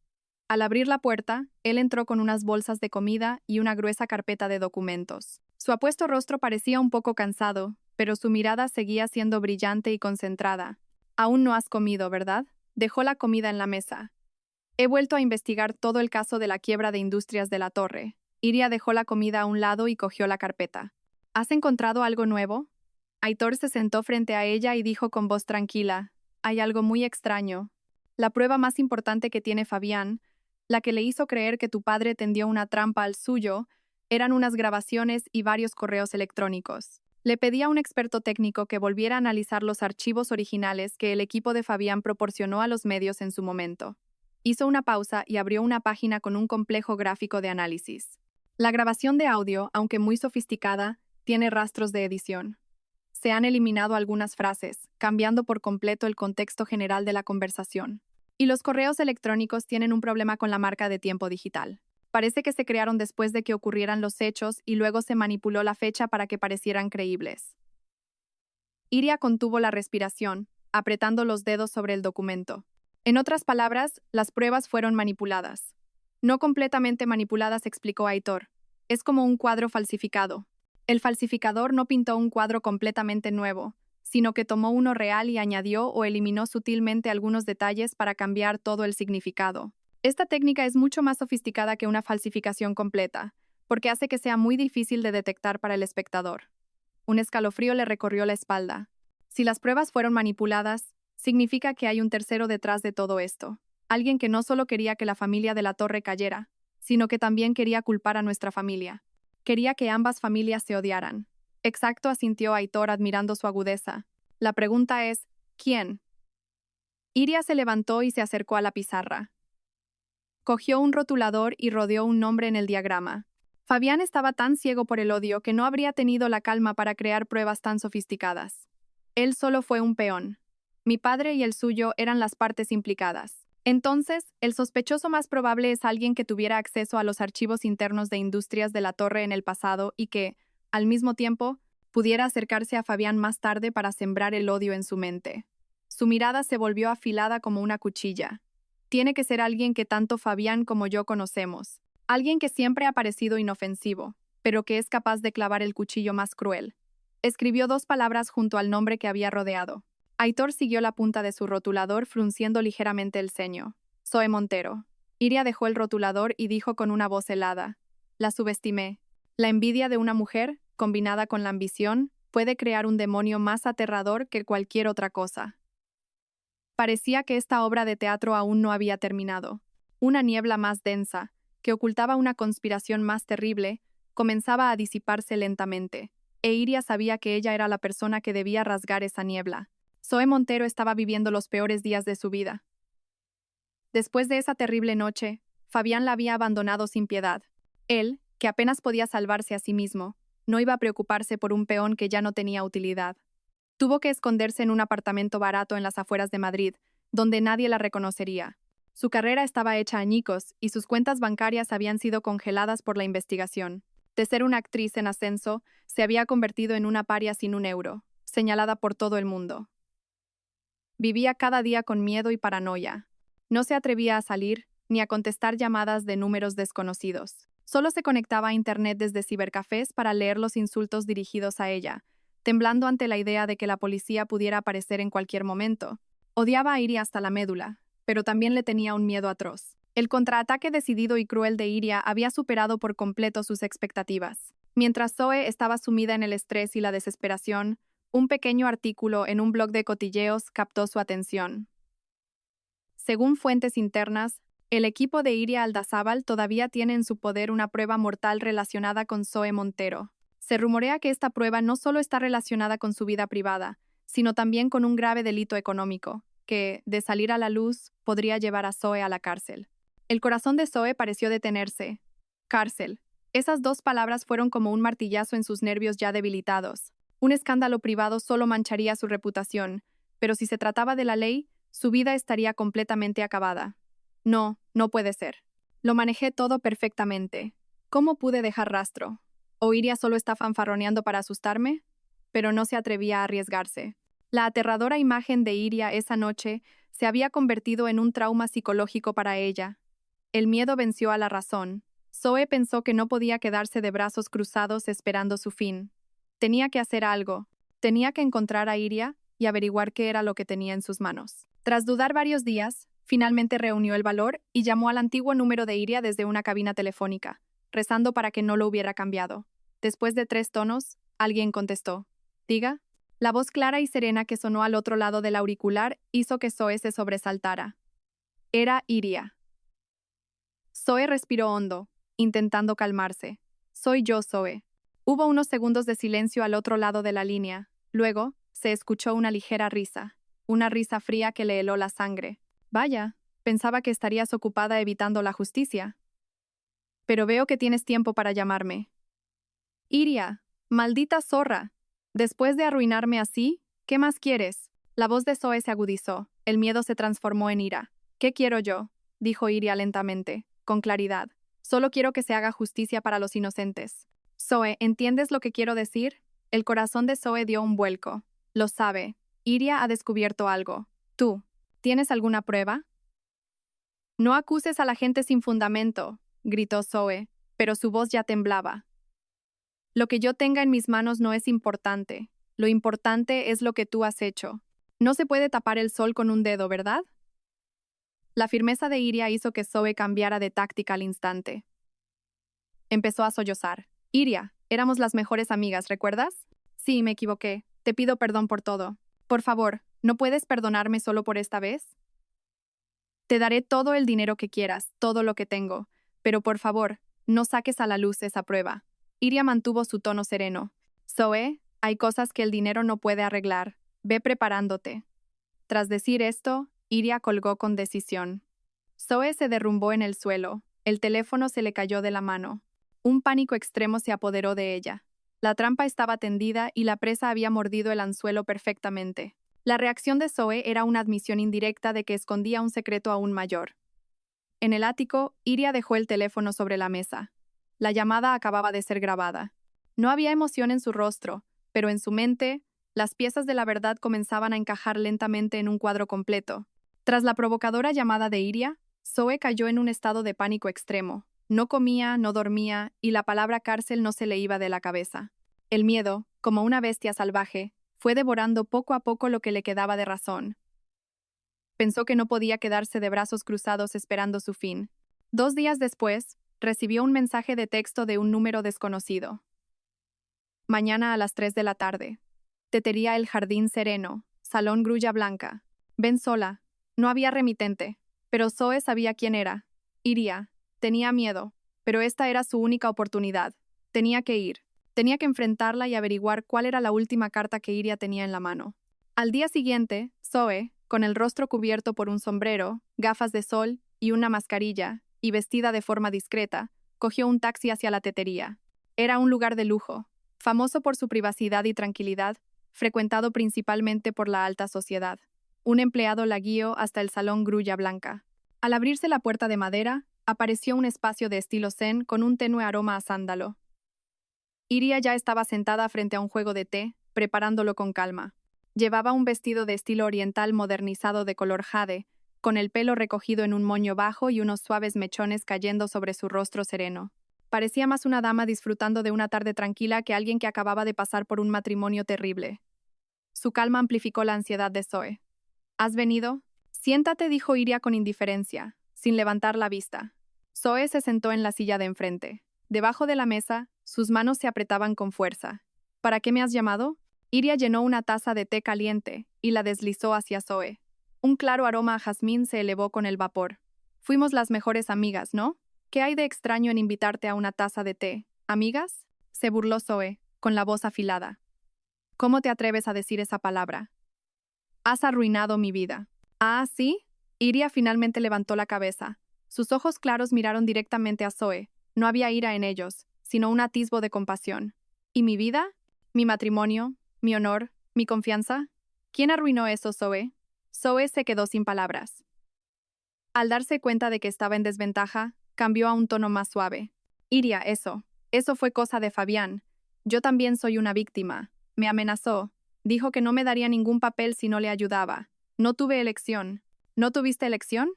Al abrir la puerta, él entró con unas bolsas de comida y una gruesa carpeta de documentos. Su apuesto rostro parecía un poco cansado, pero su mirada seguía siendo brillante y concentrada. Aún no has comido, ¿verdad? Dejó la comida en la mesa. He vuelto a investigar todo el caso de la quiebra de Industrias de la Torre. Iria dejó la comida a un lado y cogió la carpeta. ¿Has encontrado algo nuevo? Aitor se sentó frente a ella y dijo con voz tranquila: hay algo muy extraño. La prueba más importante que tiene Fabián, la que le hizo creer que tu padre tendió una trampa al suyo, eran unas grabaciones y varios correos electrónicos. Le pedí a un experto técnico que volviera a analizar los archivos originales que el equipo de Fabián proporcionó a los medios en su momento. Hizo una pausa y abrió una página con un complejo gráfico de análisis. La grabación de audio, aunque muy sofisticada, tiene rastros de edición. Se han eliminado algunas frases, cambiando por completo el contexto general de la conversación. Y los correos electrónicos tienen un problema con la marca de tiempo digital. Parece que se crearon después de que ocurrieran los hechos y luego se manipuló la fecha para que parecieran creíbles. Iria contuvo la respiración, apretando los dedos sobre el documento. En otras palabras, las pruebas fueron manipuladas. No completamente manipuladas, explicó Aitor. Es como un cuadro falsificado. El falsificador no pintó un cuadro completamente nuevo, sino que tomó uno real y añadió o eliminó sutilmente algunos detalles para cambiar todo el significado. Esta técnica es mucho más sofisticada que una falsificación completa, porque hace que sea muy difícil de detectar para el espectador. Un escalofrío le recorrió la espalda. Si las pruebas fueron manipuladas, significa que hay un tercero detrás de todo esto. Alguien que no solo quería que la familia de la Torre cayera, sino que también quería culpar a nuestra familia. Quería que ambas familias se odiaran. Exacto, asintió Aitor admirando su agudeza. La pregunta es, ¿quién? Iria se levantó y se acercó a la pizarra. Cogió un rotulador y rodeó un nombre en el diagrama. Fabián estaba tan ciego por el odio que no habría tenido la calma para crear pruebas tan sofisticadas. Él solo fue un peón. Mi padre y el suyo eran las partes implicadas. Entonces, el sospechoso más probable es alguien que tuviera acceso a los archivos internos de Industrias de la Torre en el pasado y que, al mismo tiempo, pudiera acercarse a Fabián más tarde para sembrar el odio en su mente. Su mirada se volvió afilada como una cuchilla. Tiene que ser alguien que tanto Fabián como yo conocemos. Alguien que siempre ha parecido inofensivo, pero que es capaz de clavar el cuchillo más cruel. Escribió 2 palabras junto al nombre que había rodeado. Aitor siguió la punta de su rotulador frunciendo ligeramente el ceño. Zoe Montero. Iria dejó el rotulador y dijo con una voz helada. La subestimé. La envidia de una mujer, combinada con la ambición, puede crear un demonio más aterrador que cualquier otra cosa. Parecía que esta obra de teatro aún no había terminado. Una niebla más densa, que ocultaba una conspiración más terrible, comenzaba a disiparse lentamente, e Iria sabía que ella era la persona que debía rasgar esa niebla. Zoe Montero estaba viviendo los peores días de su vida. Después de esa terrible noche, Fabián la había abandonado sin piedad. Él, que apenas podía salvarse a sí mismo, no iba a preocuparse por un peón que ya no tenía utilidad. Tuvo que esconderse en un apartamento barato en las afueras de Madrid, donde nadie la reconocería. Su carrera estaba hecha añicos y sus cuentas bancarias habían sido congeladas por la investigación. De ser una actriz en ascenso, se había convertido en una paria sin un euro, señalada por todo el mundo. Vivía cada día con miedo y paranoia. No se atrevía a salir ni a contestar llamadas de números desconocidos. Solo se conectaba a Internet desde cibercafés para leer los insultos dirigidos a ella, temblando ante la idea de que la policía pudiera aparecer en cualquier momento. Odiaba a Iria hasta la médula, pero también le tenía un miedo atroz. El contraataque decidido y cruel de Iria había superado por completo sus expectativas. Mientras Zoe estaba sumida en el estrés y la desesperación, un pequeño artículo en un blog de cotilleos captó su atención. Según fuentes internas, el equipo de Iria Aldazábal todavía tiene en su poder una prueba mortal relacionada con Zoe Montero. Se rumorea que esta prueba no solo está relacionada con su vida privada, sino también con un grave delito económico, que, de salir a la luz, podría llevar a Zoe a la cárcel. El corazón de Zoe pareció detenerse. Cárcel. Esas 2 palabras fueron como un martillazo en sus nervios ya debilitados. Un escándalo privado solo mancharía su reputación, pero si se trataba de la ley, su vida estaría completamente acabada. No, no puede ser. Lo manejé todo perfectamente. ¿Cómo pude dejar rastro? ¿O Iria solo está fanfarroneando para asustarme? Pero no se atrevía a arriesgarse. La aterradora imagen de Iria esa noche se había convertido en un trauma psicológico para ella. El miedo venció a la razón. Zoe pensó que no podía quedarse de brazos cruzados esperando su fin. Tenía que hacer algo. Tenía que encontrar a Iria y averiguar qué era lo que tenía en sus manos. Tras dudar varios días, finalmente reunió el valor y llamó al antiguo número de Iria desde una cabina telefónica, rezando para que no lo hubiera cambiado. Después de 3 tonos, alguien contestó. ¿Diga? La voz clara y serena que sonó al otro lado del auricular hizo que Zoe se sobresaltara. Era Iria. Zoe respiró hondo, intentando calmarse. Soy yo, Zoe. Hubo unos segundos de silencio al otro lado de la línea. Luego, se escuchó una ligera risa. Una risa fría que le heló la sangre. Vaya, pensaba que estarías ocupada evitando la justicia. Pero veo que tienes tiempo para llamarme. Iria, maldita zorra. Después de arruinarme así, ¿qué más quieres? La voz de Zoe se agudizó. El miedo se transformó en ira. ¿Qué quiero yo? Dijo Iria lentamente, con claridad. Solo quiero que se haga justicia para los inocentes. Zoe, ¿entiendes lo que quiero decir? El corazón de Zoe dio un vuelco. Lo sabe. Iria ha descubierto algo. Tú, ¿tienes alguna prueba? No acuses a la gente sin fundamento, gritó Zoe, pero su voz ya temblaba. Lo que yo tenga en mis manos no es importante. Lo importante es lo que tú has hecho. No se puede tapar el sol con un dedo, ¿verdad? La firmeza de Iria hizo que Zoe cambiara de táctica al instante. Empezó a sollozar. Iria, éramos las mejores amigas, ¿recuerdas? Sí, me equivoqué. Te pido perdón por todo. Por favor, ¿no puedes perdonarme solo por esta vez? Te daré todo el dinero que quieras, todo lo que tengo, pero por favor, no saques a la luz esa prueba. Iria mantuvo su tono sereno. Zoe, hay cosas que el dinero no puede arreglar. Ve preparándote. Tras decir esto, Iria colgó con decisión. Zoe se derrumbó en el suelo. El teléfono se le cayó de la mano. Un pánico extremo se apoderó de ella. La trampa estaba tendida y la presa había mordido el anzuelo perfectamente. La reacción de Zoe era una admisión indirecta de que escondía un secreto aún mayor. En el ático, Iria dejó el teléfono sobre la mesa. La llamada acababa de ser grabada. No había emoción en su rostro, pero en su mente, las piezas de la verdad comenzaban a encajar lentamente en un cuadro completo. Tras la provocadora llamada de Iria, Zoe cayó en un estado de pánico extremo. No comía, no dormía, y la palabra cárcel no se le iba de la cabeza. El miedo, como una bestia salvaje, fue devorando poco a poco lo que le quedaba de razón. Pensó que no podía quedarse de brazos cruzados esperando su fin. 2 días después, recibió un mensaje de texto de un número desconocido. Mañana a las 3 de la tarde. Tetería El Jardín Sereno, Salón Grulla Blanca. Ven sola. No había remitente, pero Zoe sabía quién era. Iría. Tenía miedo, pero esta era su única oportunidad. Tenía que ir. Tenía que enfrentarla y averiguar cuál era la última carta que Iria tenía en la mano. Al día siguiente, Zoe, con el rostro cubierto por un sombrero, gafas de sol y una mascarilla, y vestida de forma discreta, cogió un taxi hacia la tetería. Era un lugar de lujo, famoso por su privacidad y tranquilidad, frecuentado principalmente por la alta sociedad. Un empleado la guió hasta el salón Grulla Blanca. Al abrirse la puerta de madera, apareció un espacio de estilo zen con un tenue aroma a sándalo. Iria ya estaba sentada frente a un juego de té, preparándolo con calma. Llevaba un vestido de estilo oriental modernizado de color jade, con el pelo recogido en un moño bajo y unos suaves mechones cayendo sobre su rostro sereno. Parecía más una dama disfrutando de una tarde tranquila que alguien que acababa de pasar por un matrimonio terrible. Su calma amplificó la ansiedad de Zoe. ¿Has venido? Siéntate, dijo Iria con indiferencia, sin levantar la vista. Zoe se sentó en la silla de enfrente. Debajo de la mesa, sus manos se apretaban con fuerza. ¿Para qué me has llamado? Iria llenó una taza de té caliente y la deslizó hacia Zoe. Un claro aroma a jazmín se elevó con el vapor. Fuimos las mejores amigas, ¿no? ¿Qué hay de extraño en invitarte a una taza de té? ¿Amigas? Se burló Zoe, con la voz afilada. ¿Cómo te atreves a decir esa palabra? Has arruinado mi vida. ¿Ah, sí? Iria finalmente levantó la cabeza. Sus ojos claros miraron directamente a Zoe. No había ira en ellos, sino un atisbo de compasión. ¿Y mi vida? ¿Mi matrimonio? ¿Mi honor? ¿Mi confianza? ¿Quién arruinó eso, Zoe? Zoe se quedó sin palabras. Al darse cuenta de que estaba en desventaja, cambió a un tono más suave. Iria, eso fue cosa de Fabián. Yo también soy una víctima. Me amenazó. Dijo que no me daría ningún papel si no le ayudaba. No tuve elección. ¿No tuviste elección?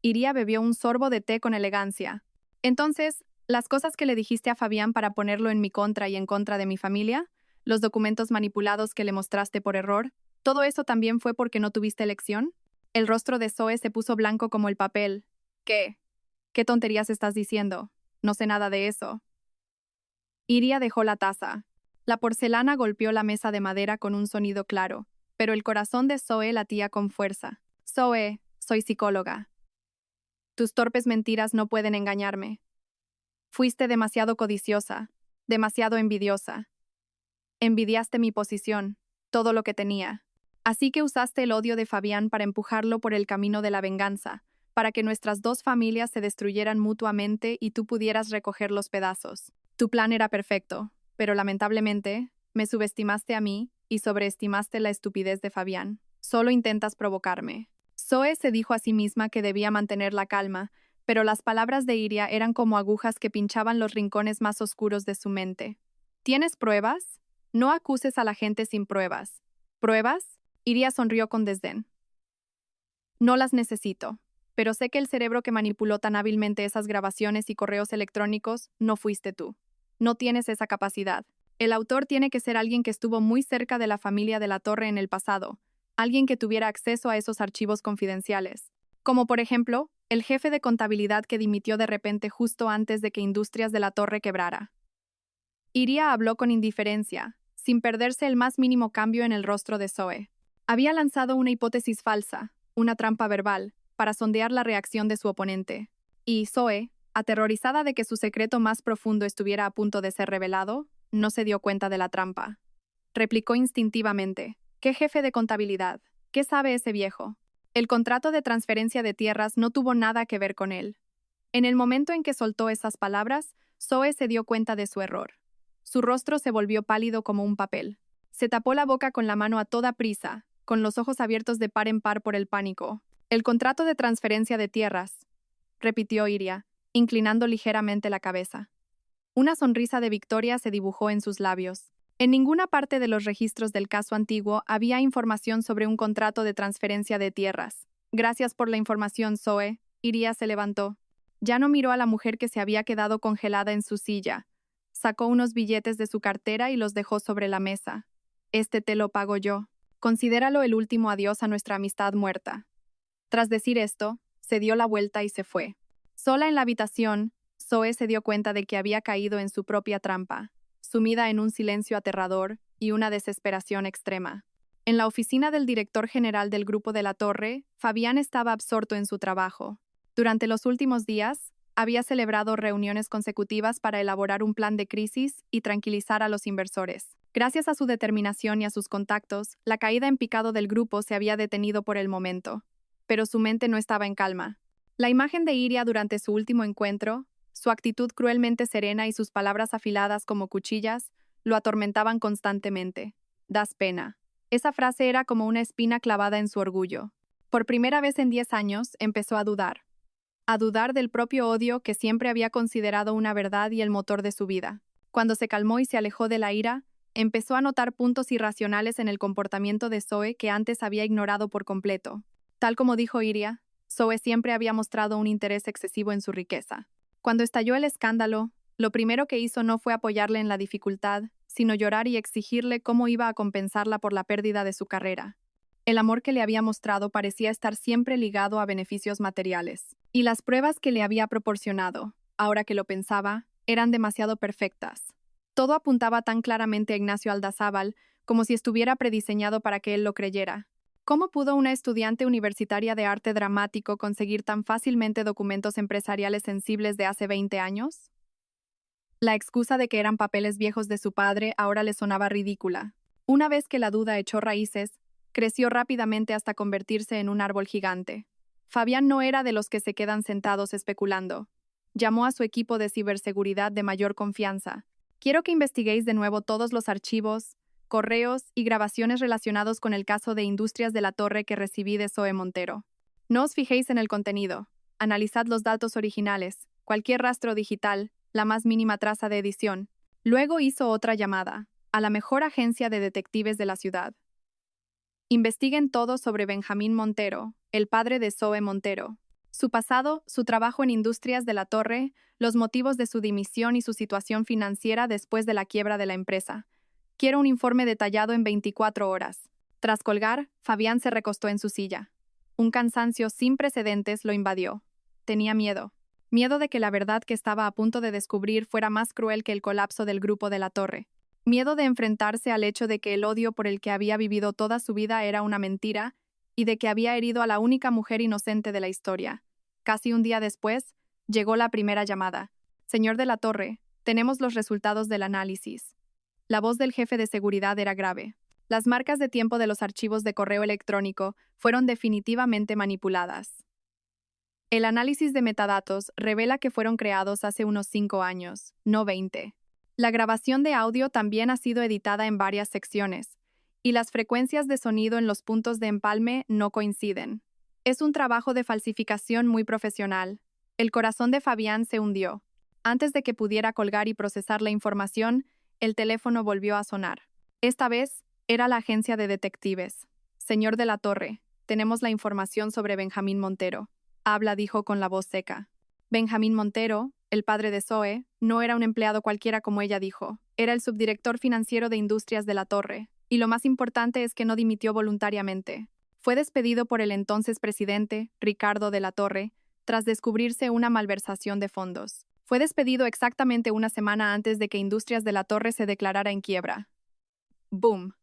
Iria bebió un sorbo de té con elegancia. Entonces, ¿las cosas que le dijiste a Fabián para ponerlo en mi contra y en contra de mi familia? ¿Los documentos manipulados que le mostraste por error? ¿Todo eso también fue porque no tuviste elección? El rostro de Zoe se puso blanco como el papel. ¿Qué? ¿Qué tonterías estás diciendo? No sé nada de eso. Iria dejó la taza. La porcelana golpeó la mesa de madera con un sonido claro, pero el corazón de Zoe latía con fuerza. Zoe, soy psicóloga. Tus torpes mentiras no pueden engañarme. Fuiste demasiado codiciosa, demasiado envidiosa. Envidiaste mi posición, todo lo que tenía. Así que usaste el odio de Fabián para empujarlo por el camino de la venganza, para que nuestras dos familias se destruyeran mutuamente y tú pudieras recoger los pedazos. Tu plan era perfecto, pero lamentablemente, me subestimaste a mí y sobreestimaste la estupidez de Fabián. Solo intentas provocarme. Zoe se dijo a sí misma que debía mantener la calma, pero las palabras de Iria eran como agujas que pinchaban los rincones más oscuros de su mente. ¿Tienes pruebas? No acuses a la gente sin pruebas. ¿Pruebas? Iria sonrió con desdén. No las necesito, pero sé que el cerebro que manipuló tan hábilmente esas grabaciones y correos electrónicos no fuiste tú. No tienes esa capacidad. El autor tiene que ser alguien que estuvo muy cerca de la familia de la Torre en el pasado, alguien que tuviera acceso a esos archivos confidenciales. como por ejemplo, el jefe de contabilidad que dimitió de repente justo antes de que Industrias de la Torre quebrara. Iria habló con indiferencia, sin perderse el más mínimo cambio en el rostro de Zoe. Había lanzado una hipótesis falsa, una trampa verbal, para sondear la reacción de su oponente. Y Zoe, aterrorizada de que su secreto más profundo estuviera a punto de ser revelado, no se dio cuenta de la trampa. Replicó instintivamente: ¿Qué jefe de contabilidad? ¿Qué sabe ese viejo? El contrato de transferencia de tierras no tuvo nada que ver con él. En el momento en que soltó esas palabras, Zoe se dio cuenta de su error. Su rostro se volvió pálido como un papel. Se tapó la boca con la mano a toda prisa, con los ojos abiertos de par en par por el pánico. El contrato de transferencia de tierras, repitió Iria, inclinando ligeramente la cabeza. Una sonrisa de victoria se dibujó en sus labios. En ninguna parte de los registros del caso antiguo había información sobre un contrato de transferencia de tierras. Gracias por la información, Zoe. Iria se levantó. Ya no miró a la mujer que se había quedado congelada en su silla. Sacó unos billetes de su cartera y los dejó sobre la mesa. Este te lo pago yo. Considéralo el último adiós a nuestra amistad muerta. Tras decir esto, se dio la vuelta y se fue. Sola en la habitación, Zoe se dio cuenta de que había caído en su propia trampa, sumida en un silencio aterrador y una desesperación extrema. En la oficina del director general del Grupo de la Torre, Fabián estaba absorto en su trabajo. Durante los últimos días, había celebrado reuniones consecutivas para elaborar un plan de crisis y tranquilizar a los inversores. Gracias a su determinación y a sus contactos, la caída en picado del grupo se había detenido por el momento. Pero su mente no estaba en calma. La imagen de Iria durante su último encuentro, su actitud cruelmente serena y sus palabras afiladas como cuchillas, lo atormentaban constantemente. Das pena. Esa frase era como una espina clavada en su orgullo. Por primera vez en 10 años, empezó a dudar. A dudar del propio odio que siempre había considerado una verdad y el motor de su vida. Cuando se calmó y se alejó de la ira, empezó a notar puntos irracionales en el comportamiento de Zoe que antes había ignorado por completo. Tal como dijo Iria, Zoe siempre había mostrado un interés excesivo en su riqueza. Cuando estalló el escándalo, lo primero que hizo no fue apoyarle en la dificultad, sino llorar y exigirle cómo iba a compensarla por la pérdida de su carrera. El amor que le había mostrado parecía estar siempre ligado a beneficios materiales, y las pruebas que le había proporcionado, ahora que lo pensaba, eran demasiado perfectas. Todo apuntaba tan claramente a Ignacio Aldazábal como si estuviera prediseñado para que él lo creyera. ¿Cómo pudo una estudiante universitaria de arte dramático conseguir tan fácilmente documentos empresariales sensibles de hace 20 años? La excusa de que eran papeles viejos de su padre ahora le sonaba ridícula. Una vez que la duda echó raíces, creció rápidamente hasta convertirse en un árbol gigante. Fabián no era de los que se quedan sentados especulando. Llamó a su equipo de ciberseguridad de mayor confianza. Quiero que investiguéis de nuevo todos los archivos, correos y grabaciones relacionados con el caso de Industrias de la Torre que recibí de Zoe Montero. No os fijéis en el contenido. Analizad los datos originales, cualquier rastro digital, la más mínima traza de edición. Luego hizo otra llamada, a la mejor agencia de detectives de la ciudad. Investiguen todo sobre Benjamín Montero, el padre de Zoe Montero. Su pasado, su trabajo en Industrias de la Torre, los motivos de su dimisión y su situación financiera después de la quiebra de la empresa. Quiero un informe detallado en 24 horas. Tras colgar, Fabián se recostó en su silla. Un cansancio sin precedentes lo invadió. Tenía miedo. Miedo de que la verdad que estaba a punto de descubrir fuera más cruel que el colapso del Grupo de la Torre. Miedo de enfrentarse al hecho de que el odio por el que había vivido toda su vida era una mentira y de que había herido a la única mujer inocente de la historia. Casi un día después, llegó la primera llamada. Señor de la Torre, tenemos los resultados del análisis. La voz del jefe de seguridad era grave. Las marcas de tiempo de los archivos de correo electrónico fueron definitivamente manipuladas. El análisis de metadatos revela que fueron creados hace unos 5 años, no 20. La grabación de audio también ha sido editada en varias secciones, y las frecuencias de sonido en los puntos de empalme no coinciden. Es un trabajo de falsificación muy profesional. El corazón de Fabián se hundió. Antes de que pudiera colgar y procesar la información, el teléfono volvió a sonar. Esta vez, era la agencia de detectives. Señor de la Torre, tenemos la información sobre Benjamín Montero. Habla, dijo con la voz seca. Benjamín Montero, el padre de Zoe, no era un empleado cualquiera como ella dijo. Era el subdirector financiero de Industrias de la Torre. Y lo más importante es que no dimitió voluntariamente. Fue despedido por el entonces presidente, Ricardo de la Torre, tras descubrirse una malversación de fondos. Fue despedido exactamente una semana antes de que Industrias de la Torre se declarara en quiebra. ¡Boom!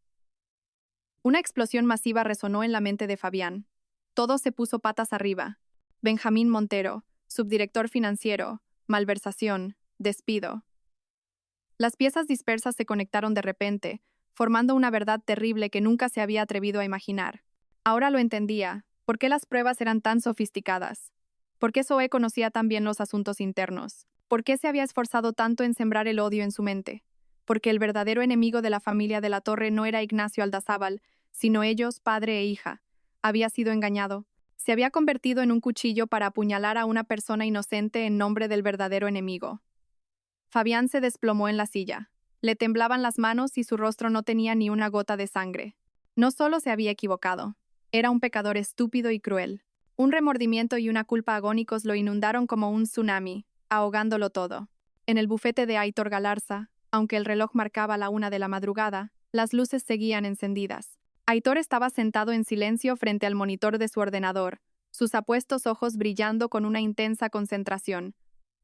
Una explosión masiva resonó en la mente de Fabián. Todo se puso patas arriba. Benjamín Montero, subdirector financiero, malversación, despido. Las piezas dispersas se conectaron de repente, formando una verdad terrible que nunca se había atrevido a imaginar. Ahora lo entendía. ¿Por qué las pruebas eran tan sofisticadas? ¿Por qué Zoe conocía tan bien los asuntos internos? ¿Por qué se había esforzado tanto en sembrar el odio en su mente? Porque el verdadero enemigo de la familia de la Torre no era Ignacio Aldazábal, sino ellos, padre e hija. Había sido engañado. Se había convertido en un cuchillo para apuñalar a una persona inocente en nombre del verdadero enemigo. Fabián se desplomó en la silla. Le temblaban las manos y su rostro no tenía ni una gota de sangre. No solo se había equivocado. Era un pecador estúpido y cruel. Un remordimiento y una culpa agónicos lo inundaron como un tsunami, ahogándolo todo. En el bufete de Aitor Galarza, aunque el reloj marcaba la 1 de la madrugada, las luces seguían encendidas. Aitor estaba sentado en silencio frente al monitor de su ordenador, sus apuestos ojos brillando con una intensa concentración.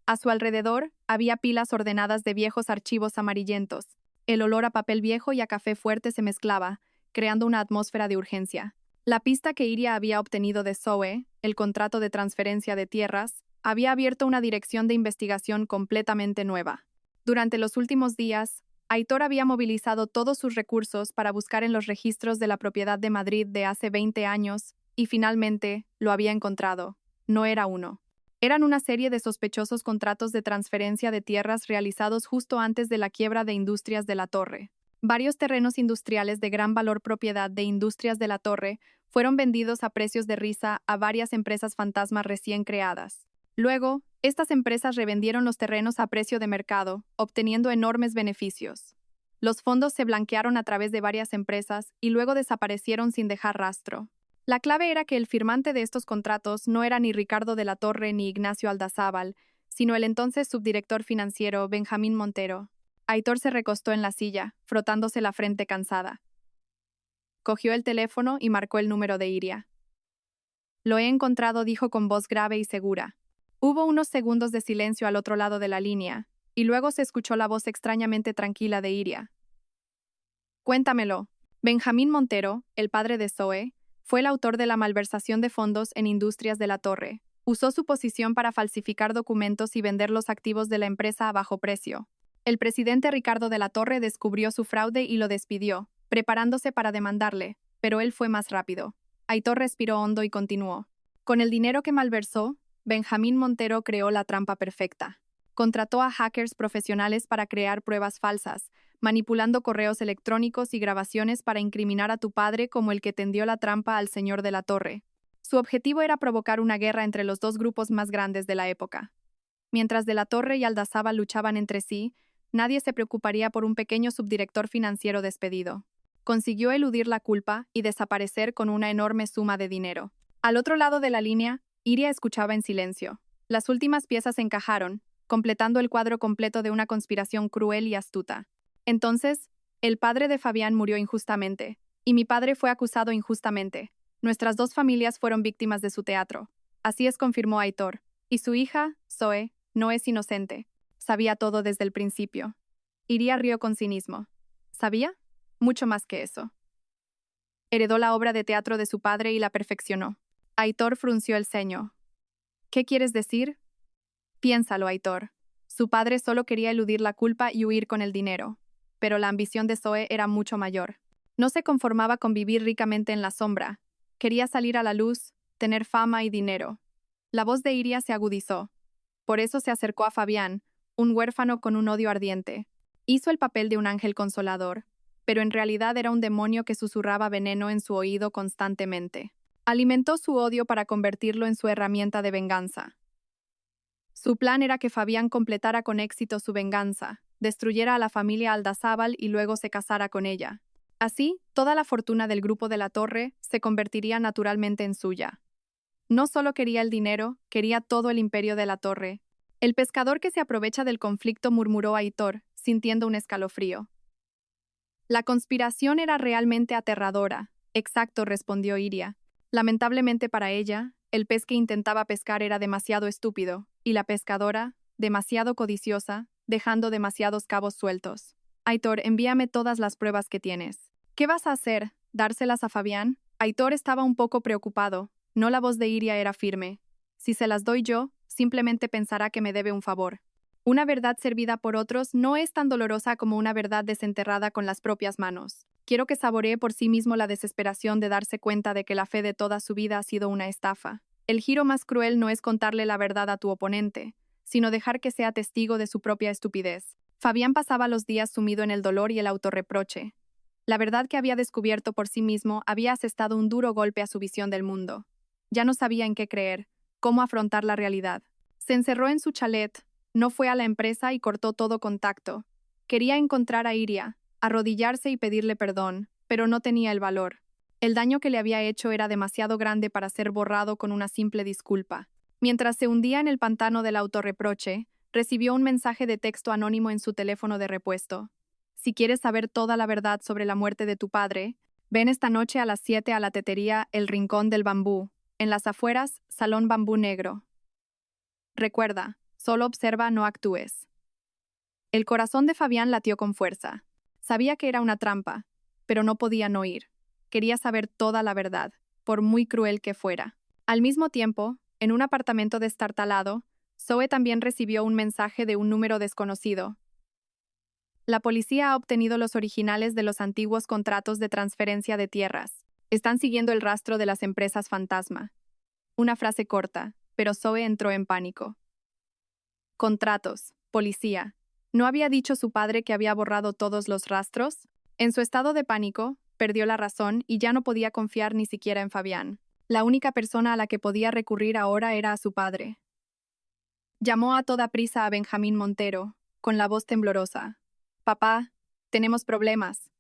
A su alrededor había pilas ordenadas de viejos archivos amarillentos. El olor a papel viejo y a café fuerte se mezclaba, creando una atmósfera de urgencia. La pista que Iria había obtenido de Zoe, el contrato de transferencia de tierras, había abierto una dirección de investigación completamente nueva. Durante los últimos días, Aitor había movilizado todos sus recursos para buscar en los registros de la propiedad de Madrid de hace 20 años y finalmente lo había encontrado. No era uno. Eran una serie de sospechosos contratos de transferencia de tierras realizados justo antes de la quiebra de Industrias de la Torre. Varios terrenos industriales de gran valor propiedad de Industrias de la Torre fueron vendidos a precios de risa a varias empresas fantasmas recién creadas. Luego, estas empresas revendieron los terrenos a precio de mercado, obteniendo enormes beneficios. Los fondos se blanquearon a través de varias empresas y luego desaparecieron sin dejar rastro. La clave era que el firmante de estos contratos no era ni Ricardo de la Torre ni Ignacio Aldazábal, sino el entonces subdirector financiero Benjamín Montero. Aitor se recostó en la silla, frotándose la frente cansada. Cogió el teléfono y marcó el número de Iria. Lo he encontrado, dijo con voz grave y segura. Hubo unos segundos de silencio al otro lado de la línea, y luego se escuchó la voz extrañamente tranquila de Iria. Cuéntamelo. Benjamín Montero, el padre de Zoe, fue el autor de la malversación de fondos en Industrias de la Torre. Usó su posición para falsificar documentos y vender los activos de la empresa a bajo precio. El presidente Ricardo de la Torre descubrió su fraude y lo despidió, preparándose para demandarle, pero él fue más rápido. Aitor respiró hondo y continuó. Con el dinero que malversó, Benjamín Montero creó la trampa perfecta. Contrató a hackers profesionales para crear pruebas falsas, manipulando correos electrónicos y grabaciones para incriminar a tu padre como el que tendió la trampa al señor de la Torre. Su objetivo era provocar una guerra entre los dos grupos más grandes de la época. Mientras de la Torre y Aldazábal luchaban entre sí, nadie se preocuparía por un pequeño subdirector financiero despedido. Consiguió eludir la culpa y desaparecer con una enorme suma de dinero. Al otro lado de la línea, Iria escuchaba en silencio. Las últimas piezas encajaron, completando el cuadro completo de una conspiración cruel y astuta. Entonces, el padre de Fabián murió injustamente, y mi padre fue acusado injustamente. Nuestras dos familias fueron víctimas de su teatro. Así es, confirmó Aitor. Y su hija, Zoe, no es inocente. Sabía todo desde el principio. Iria rió con cinismo. ¿Sabía? Mucho más que eso. Heredó la obra de teatro de su padre y la perfeccionó. Aitor frunció el ceño. ¿Qué quieres decir? Piénsalo, Aitor. Su padre solo quería eludir la culpa y huir con el dinero. Pero la ambición de Zoe era mucho mayor. No se conformaba con vivir ricamente en la sombra. Quería salir a la luz, tener fama y dinero. La voz de Iria se agudizó. Por eso se acercó a Fabián, un huérfano con un odio ardiente. Hizo el papel de un ángel consolador, pero en realidad era un demonio que susurraba veneno en su oído constantemente. Alimentó su odio para convertirlo en su herramienta de venganza. Su plan era que Fabián completara con éxito su venganza, destruyera a la familia Aldazábal y luego se casara con ella. Así, toda la fortuna del grupo de la Torre se convertiría naturalmente en suya. No solo quería el dinero, quería todo el imperio de la Torre. El pescador que se aprovecha del conflicto, murmuró Aitor, sintiendo un escalofrío. La conspiración era realmente aterradora. Exacto, respondió Iria. Lamentablemente para ella, el pez que intentaba pescar era demasiado estúpido, y la pescadora, demasiado codiciosa, dejando demasiados cabos sueltos. Aitor, envíame todas las pruebas que tienes. ¿Qué vas a hacer? ¿Dárselas a Fabián? Aitor estaba un poco preocupado. No, la voz de Iria era firme. Si se las doy yo, simplemente pensará que me debe un favor. Una verdad servida por otros no es tan dolorosa como una verdad desenterrada con las propias manos. Quiero que saboree por sí mismo la desesperación de darse cuenta de que la fe de toda su vida ha sido una estafa. El giro más cruel no es contarle la verdad a tu oponente, sino dejar que sea testigo de su propia estupidez. Fabián pasaba los días sumido en el dolor y el autorreproche. La verdad que había descubierto por sí mismo había asestado un duro golpe a su visión del mundo. Ya no sabía en qué creer, cómo afrontar la realidad. Se encerró en su chalet, no fue a la empresa y cortó todo contacto. Quería encontrar a Iria, arrodillarse y pedirle perdón, pero no tenía el valor. El daño que le había hecho era demasiado grande para ser borrado con una simple disculpa. Mientras se hundía en el pantano del autorreproche, recibió un mensaje de texto anónimo en su teléfono de repuesto. Si quieres saber toda la verdad sobre la muerte de tu padre, ven esta noche a las 7 a la tetería El Rincón del Bambú, en las afueras, Salón Bambú Negro. Recuerda, solo observa, no actúes. El corazón de Fabián latió con fuerza. Sabía que era una trampa, pero no podía no ir. Quería saber toda la verdad, por muy cruel que fuera. Al mismo tiempo, en un apartamento destartalado, Zoe también recibió un mensaje de un número desconocido. La policía ha obtenido los originales de los antiguos contratos de transferencia de tierras. Están siguiendo el rastro de las empresas fantasma. Una frase corta, pero Zoe entró en pánico. Contratos, policía. ¿No había dicho su padre que había borrado todos los rastros? En su estado de pánico, perdió la razón y ya no podía confiar ni siquiera en Fabián. La única persona a la que podía recurrir ahora era a su padre. Llamó a toda prisa a Benjamín Montero, con la voz temblorosa. Papá, tenemos problemas.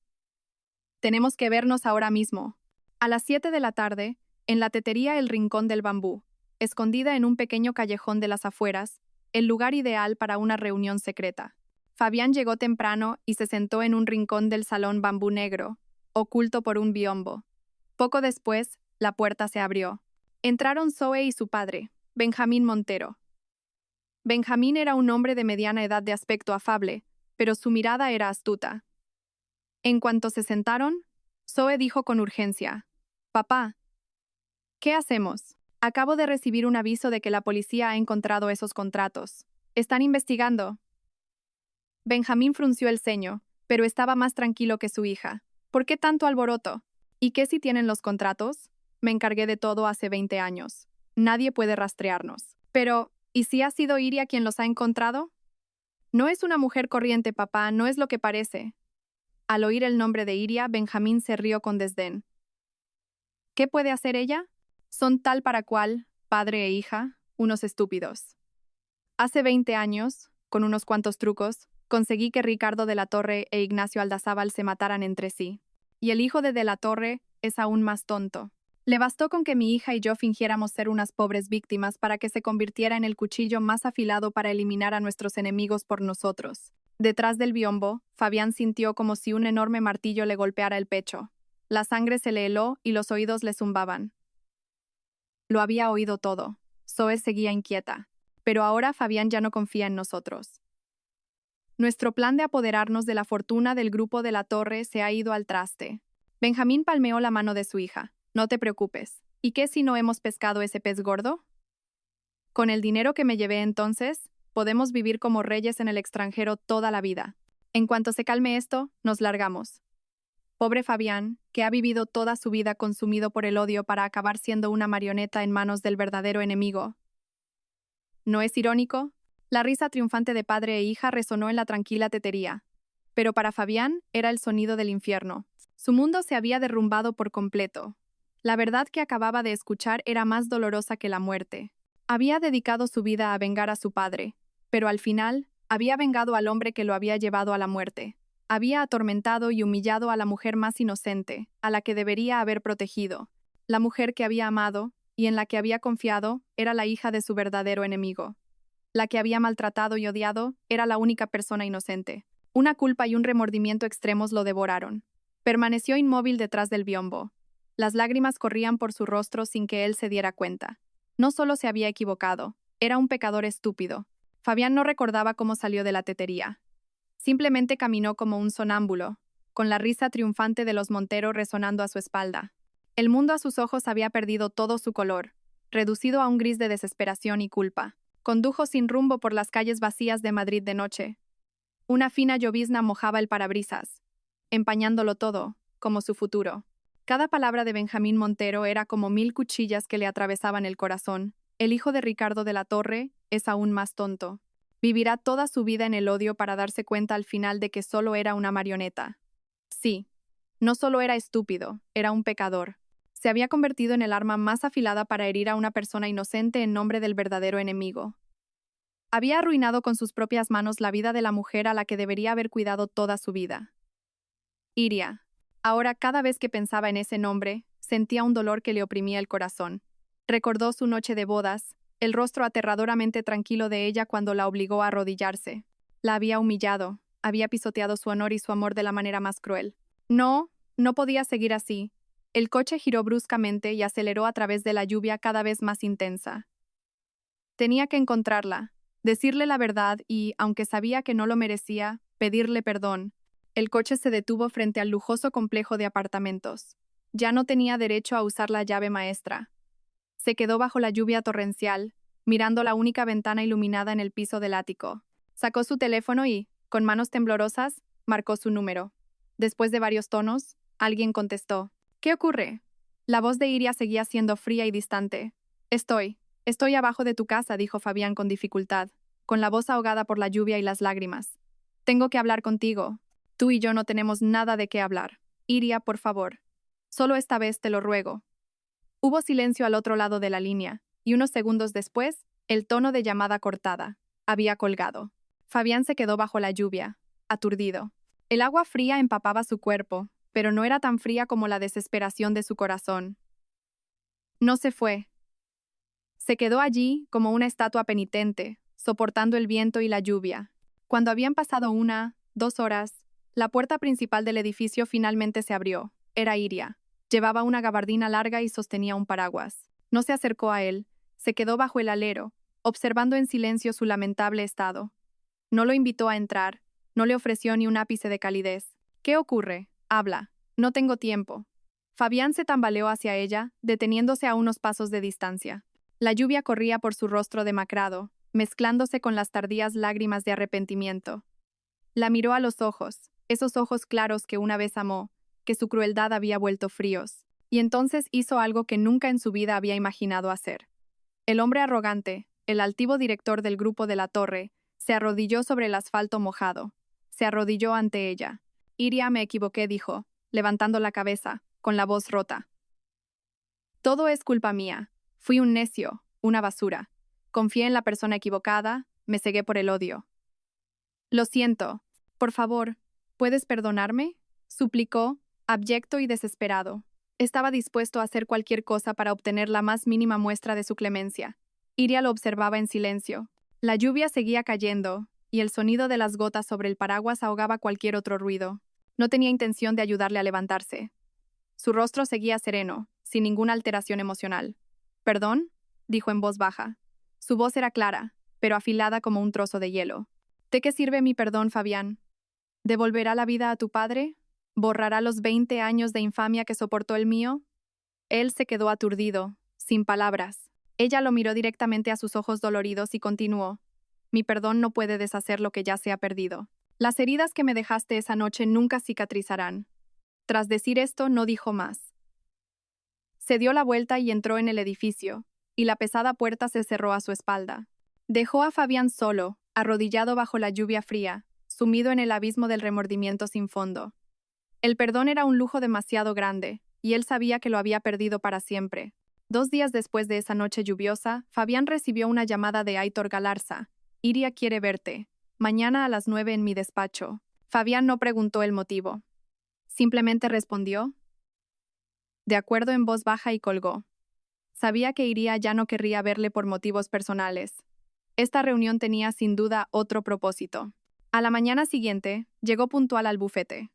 Tenemos que vernos ahora mismo. A las 7 de la tarde, en la tetería El Rincón del Bambú, escondida en un pequeño callejón de las afueras, el lugar ideal para una reunión secreta. Fabián llegó temprano y se sentó en un rincón del salón Bambú Negro, oculto por un biombo. Poco después, la puerta se abrió. Entraron Zoe y su padre, Benjamín Montero. Benjamín era un hombre de mediana edad de aspecto afable, pero su mirada era astuta. En cuanto se sentaron, Zoe dijo con urgencia: «Papá, ¿qué hacemos? Acabo de recibir un aviso de que la policía ha encontrado esos contratos. Están investigando». Benjamín frunció el ceño, pero estaba más tranquilo que su hija. ¿Por qué tanto alboroto? ¿Y qué si tienen los contratos? Me encargué de todo hace 20 años. Nadie puede rastrearnos. Pero, ¿y si ha sido Iria quien los ha encontrado? No es una mujer corriente, papá, no es lo que parece. Al oír el nombre de Iria, Benjamín se rió con desdén. ¿Qué puede hacer ella? Son tal para cual, padre e hija, unos estúpidos. Hace 20 años, con unos cuantos trucos, conseguí que Ricardo de la Torre e Ignacio Aldazábal se mataran entre sí. Y el hijo de la Torre es aún más tonto. Le bastó con que mi hija y yo fingiéramos ser unas pobres víctimas para que se convirtiera en el cuchillo más afilado para eliminar a nuestros enemigos por nosotros. Detrás del biombo, Fabián sintió como si un enorme martillo le golpeara el pecho. La sangre se le heló y los oídos le zumbaban. Lo había oído todo. Zoe seguía inquieta. Pero ahora Fabián ya no confía en nosotros. Nuestro plan de apoderarnos de la fortuna del grupo de la Torre se ha ido al traste. Benjamín palmeó la mano de su hija. No te preocupes. ¿Y qué si no hemos pescado ese pez gordo? Con el dinero que me llevé entonces, podemos vivir como reyes en el extranjero toda la vida. En cuanto se calme esto, nos largamos. Pobre Fabián, que ha vivido toda su vida consumido por el odio para acabar siendo una marioneta en manos del verdadero enemigo. ¿No es irónico? La risa triunfante de padre e hija resonó en la tranquila tetería. Pero para Fabián era el sonido del infierno. Su mundo se había derrumbado por completo. La verdad que acababa de escuchar era más dolorosa que la muerte. Había dedicado su vida a vengar a su padre, pero al final, había vengado al hombre que lo había llevado a la muerte. Había atormentado y humillado a la mujer más inocente, a la que debería haber protegido. La mujer que había amado, y en la que había confiado, era la hija de su verdadero enemigo. La que había maltratado y odiado era la única persona inocente. Una culpa y un remordimiento extremos lo devoraron. Permaneció inmóvil detrás del biombo. Las lágrimas corrían por su rostro sin que él se diera cuenta. No solo se había equivocado, era un pecador estúpido. Fabián no recordaba cómo salió de la tetería. Simplemente caminó como un sonámbulo, con la risa triunfante de los Montero resonando a su espalda. El mundo a sus ojos había perdido todo su color, reducido a un gris de desesperación y culpa. Condujo sin rumbo por las calles vacías de Madrid de noche. Una fina llovizna mojaba el parabrisas, empañándolo todo, como su futuro. Cada palabra de Benjamín Montero era como 1000 cuchillas que le atravesaban el corazón. El hijo de Ricardo de la Torre es aún más tonto. Vivirá toda su vida en el odio para darse cuenta al final de que solo era una marioneta. Sí, no solo era estúpido, era un pecador. Se había convertido en el arma más afilada para herir a una persona inocente en nombre del verdadero enemigo. Había arruinado con sus propias manos la vida de la mujer a la que debería haber cuidado toda su vida. Iria. Ahora, cada vez que pensaba en ese nombre, sentía un dolor que le oprimía el corazón. Recordó su noche de bodas, el rostro aterradoramente tranquilo de ella cuando la obligó a arrodillarse. La había humillado, había pisoteado su honor y su amor de la manera más cruel. No podía seguir así. El coche giró bruscamente y aceleró a través de la lluvia cada vez más intensa. Tenía que encontrarla, decirle la verdad y, aunque sabía que no lo merecía, pedirle perdón. El coche se detuvo frente al lujoso complejo de apartamentos. Ya no tenía derecho a usar la llave maestra. Se quedó bajo la lluvia torrencial, mirando la única ventana iluminada en el piso del ático. Sacó su teléfono y, con manos temblorosas, marcó su número. Después de varios tonos, alguien contestó. ¿Qué ocurre? La voz de Iria seguía siendo fría y distante. Estoy abajo de tu casa, dijo Fabián con dificultad, con la voz ahogada por la lluvia y las lágrimas. Tengo que hablar contigo. Tú y yo no tenemos nada de qué hablar. Iria, por favor. Solo esta vez te lo ruego. Hubo silencio al otro lado de la línea, y unos segundos después, el tono de llamada cortada. Había colgado. Fabián se quedó bajo la lluvia, aturdido. El agua fría empapaba su cuerpo, pero no era tan fría como la desesperación de su corazón. No se fue. Se quedó allí como una estatua penitente, soportando el viento y la lluvia. Cuando habían pasado 2 horas, la puerta principal del edificio finalmente se abrió. Era Iria. Llevaba una gabardina larga y sostenía un paraguas. No se acercó a él, se quedó bajo el alero, observando en silencio su lamentable estado. No lo invitó a entrar, no le ofreció ni un ápice de calidez. ¿Qué ocurre? Habla. No tengo tiempo. Fabián se tambaleó hacia ella, deteniéndose a unos pasos de distancia. La lluvia corría por su rostro demacrado, mezclándose con las tardías lágrimas de arrepentimiento. La miró a los ojos, esos ojos claros que una vez amó, que su crueldad había vuelto fríos, y entonces hizo algo que nunca en su vida había imaginado hacer. El hombre arrogante, el altivo director del grupo de la torre, se arrodilló sobre el asfalto mojado. Se arrodilló ante ella. Iria, me equivoqué, dijo, levantando la cabeza, con la voz rota. Todo es culpa mía. Fui un necio, una basura. Confié en la persona equivocada, me cegué por el odio. Lo siento. Por favor, ¿puedes perdonarme? Suplicó, abyecto y desesperado. Estaba dispuesto a hacer cualquier cosa para obtener la más mínima muestra de su clemencia. Iria lo observaba en silencio. La lluvia seguía cayendo, y el sonido de las gotas sobre el paraguas ahogaba cualquier otro ruido. No tenía intención de ayudarle a levantarse. Su rostro seguía sereno, sin ninguna alteración emocional. ¿Perdón?, dijo en voz baja. Su voz era clara, pero afilada como un trozo de hielo. ¿De qué sirve mi perdón, Fabián? ¿Devolverá la vida a tu padre? ¿Borrará los 20 años de infamia que soportó el mío? Él se quedó aturdido, sin palabras. Ella lo miró directamente a sus ojos doloridos y continuó. Mi perdón no puede deshacer lo que ya se ha perdido. Las heridas que me dejaste esa noche nunca cicatrizarán. Tras decir esto, no dijo más. Se dio la vuelta y entró en el edificio, y la pesada puerta se cerró a su espalda. Dejó a Fabián solo, arrodillado bajo la lluvia fría, sumido en el abismo del remordimiento sin fondo. El perdón era un lujo demasiado grande, y él sabía que lo había perdido para siempre. 2 días después de esa noche lluviosa, Fabián recibió una llamada de Aitor Galarza. Iria quiere verte. Mañana a las 9 en mi despacho. Fabián no preguntó el motivo. Simplemente respondió. De acuerdo en voz baja y colgó. Sabía que Iria ya no querría verle por motivos personales. Esta reunión tenía sin duda otro propósito. A la mañana siguiente, llegó puntual al bufete.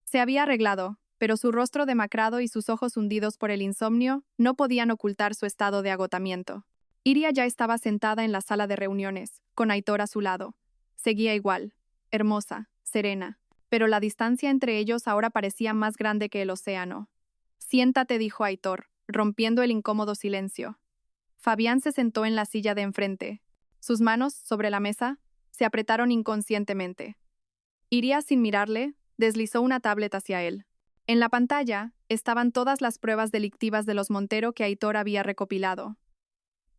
Se había arreglado, pero su rostro demacrado y sus ojos hundidos por el insomnio no podían ocultar su estado de agotamiento. Iria ya estaba sentada en la sala de reuniones, con Aitor a su lado. Seguía igual, hermosa, serena, pero la distancia entre ellos ahora parecía más grande que el océano. Siéntate, dijo Aitor, rompiendo el incómodo silencio. Fabián se sentó en la silla de enfrente. Sus manos, sobre la mesa, se apretaron inconscientemente. Iria, sin mirarle, deslizó una tablet hacia él. En la pantalla estaban todas las pruebas delictivas de los Montero que Aitor había recopilado.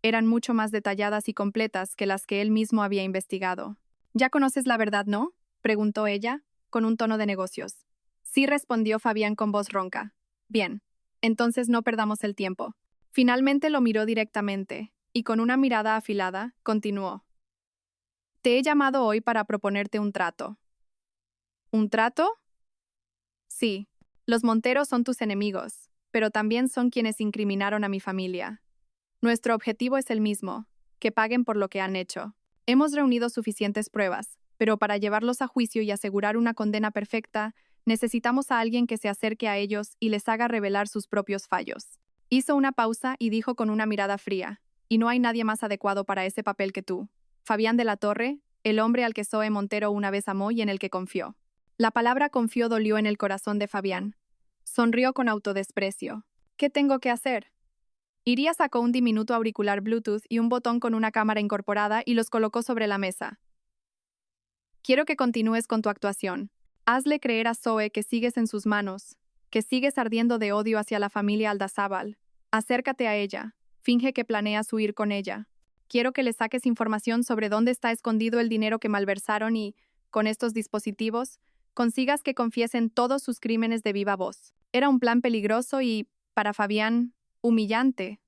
Eran mucho más detalladas y completas que las que él mismo había investigado. «¿Ya conoces la verdad, no?», preguntó ella, con un tono de negocios. «Sí», respondió Fabián con voz ronca. «Bien, entonces no perdamos el tiempo». Finalmente lo miró directamente, y con una mirada afilada, continuó. «Te he llamado hoy para proponerte un trato». ¿Un trato? Sí, los Monteros son tus enemigos, pero también son quienes incriminaron a mi familia. Nuestro objetivo es el mismo, que paguen por lo que han hecho. Hemos reunido suficientes pruebas, pero para llevarlos a juicio y asegurar una condena perfecta, necesitamos a alguien que se acerque a ellos y les haga revelar sus propios fallos. Hizo una pausa y dijo con una mirada fría, y no hay nadie más adecuado para ese papel que tú. Fabián de la Torre, el hombre al que Zoe Montero una vez amó y en el que confió. La palabra confió dolió en el corazón de Fabián. Sonrió con autodesprecio. ¿Qué tengo que hacer? Iria sacó un diminuto auricular Bluetooth y un botón con una cámara incorporada y los colocó sobre la mesa. Quiero que continúes con tu actuación. Hazle creer a Zoe que sigues en sus manos, que sigues ardiendo de odio hacia la familia Aldazábal. Acércate a ella. Finge que planeas huir con ella. Quiero que le saques información sobre dónde está escondido el dinero que malversaron y, con estos dispositivos, consigas que confiesen todos sus crímenes de viva voz. Era un plan peligroso y, para Fabián, humillante.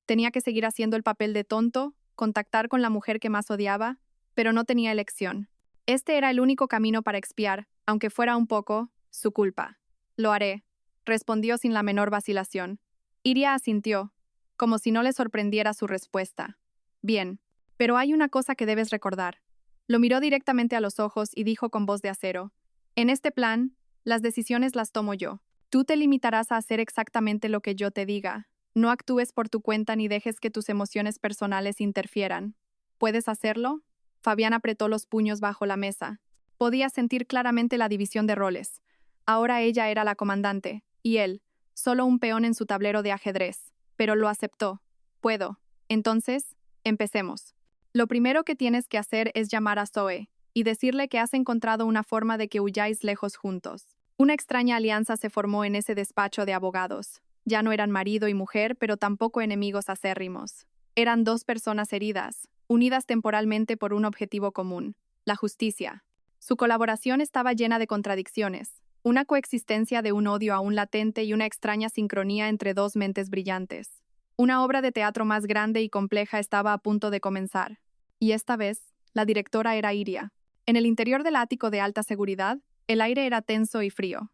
Tenía que seguir haciendo el papel de tonto, contactar con la mujer que más odiaba, pero no tenía elección. Este era el único camino para expiar, aunque fuera un poco, su culpa. Lo haré, respondió sin la menor vacilación. Iria asintió, como si no le sorprendiera su respuesta. Bien, pero hay una cosa que debes recordar. Lo miró directamente a los ojos y dijo con voz de acero. En este plan, las decisiones las tomo yo. Tú te limitarás a hacer exactamente lo que yo te diga. No actúes por tu cuenta ni dejes que tus emociones personales interfieran. ¿Puedes hacerlo? Fabián apretó los puños bajo la mesa. Podía sentir claramente la división de roles. Ahora ella era la comandante, y él, solo un peón en su tablero de ajedrez. Pero lo aceptó. Puedo. Entonces, empecemos. Lo primero que tienes que hacer es llamar a Zoe y decirle que has encontrado una forma de que huyáis lejos juntos. Una extraña alianza se formó en ese despacho de abogados. Ya no eran marido y mujer, pero tampoco enemigos acérrimos. Eran dos personas heridas, unidas temporalmente por un objetivo común, la justicia. Su colaboración estaba llena de contradicciones, una coexistencia de un odio aún latente y una extraña sincronía entre dos mentes brillantes. Una obra de teatro más grande y compleja estaba a punto de comenzar. Y esta vez, la directora era Iria. En el interior del ático de alta seguridad, el aire era tenso y frío.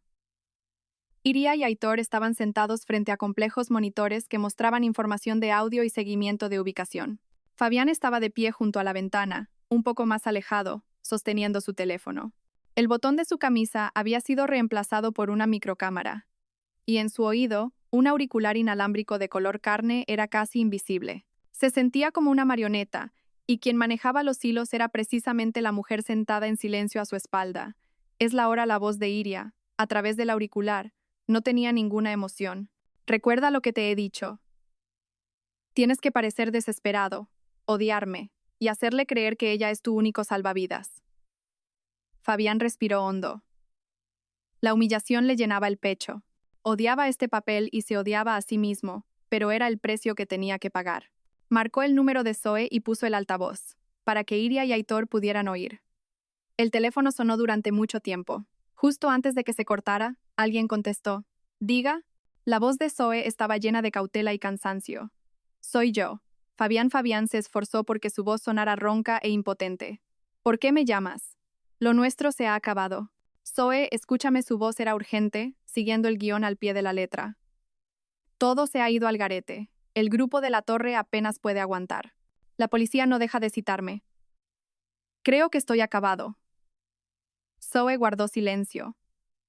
Iria y Aitor estaban sentados frente a complejos monitores que mostraban información de audio y seguimiento de ubicación. Fabián estaba de pie junto a la ventana, un poco más alejado, sosteniendo su teléfono. El botón de su camisa había sido reemplazado por una microcámara, y en su oído, un auricular inalámbrico de color carne era casi invisible. Se sentía como una marioneta, y quien manejaba los hilos era precisamente la mujer sentada en silencio a su espalda. Es la voz de Iria, a través del auricular. No tenía ninguna emoción. Recuerda lo que te he dicho. Tienes que parecer desesperado, odiarme, y hacerle creer que ella es tu único salvavidas. Fabián respiró hondo. La humillación le llenaba el pecho. Odiaba este papel y se odiaba a sí mismo, pero era el precio que tenía que pagar. Marcó el número de Zoe y puso el altavoz, para que Iria y Aitor pudieran oír. El teléfono sonó durante mucho tiempo. Justo antes de que se cortara, alguien contestó. «Diga». La voz de Zoe estaba llena de cautela y cansancio. «Soy yo». Fabián se esforzó porque su voz sonara ronca e impotente. «¿Por qué me llamas? Lo nuestro se ha acabado». «Zoe, escúchame», su voz era urgente, siguiendo el guión al pie de la letra. «Todo se ha ido al garete. El grupo de la torre apenas puede aguantar. La policía no deja de citarme. Creo que estoy acabado». Zoe guardó silencio.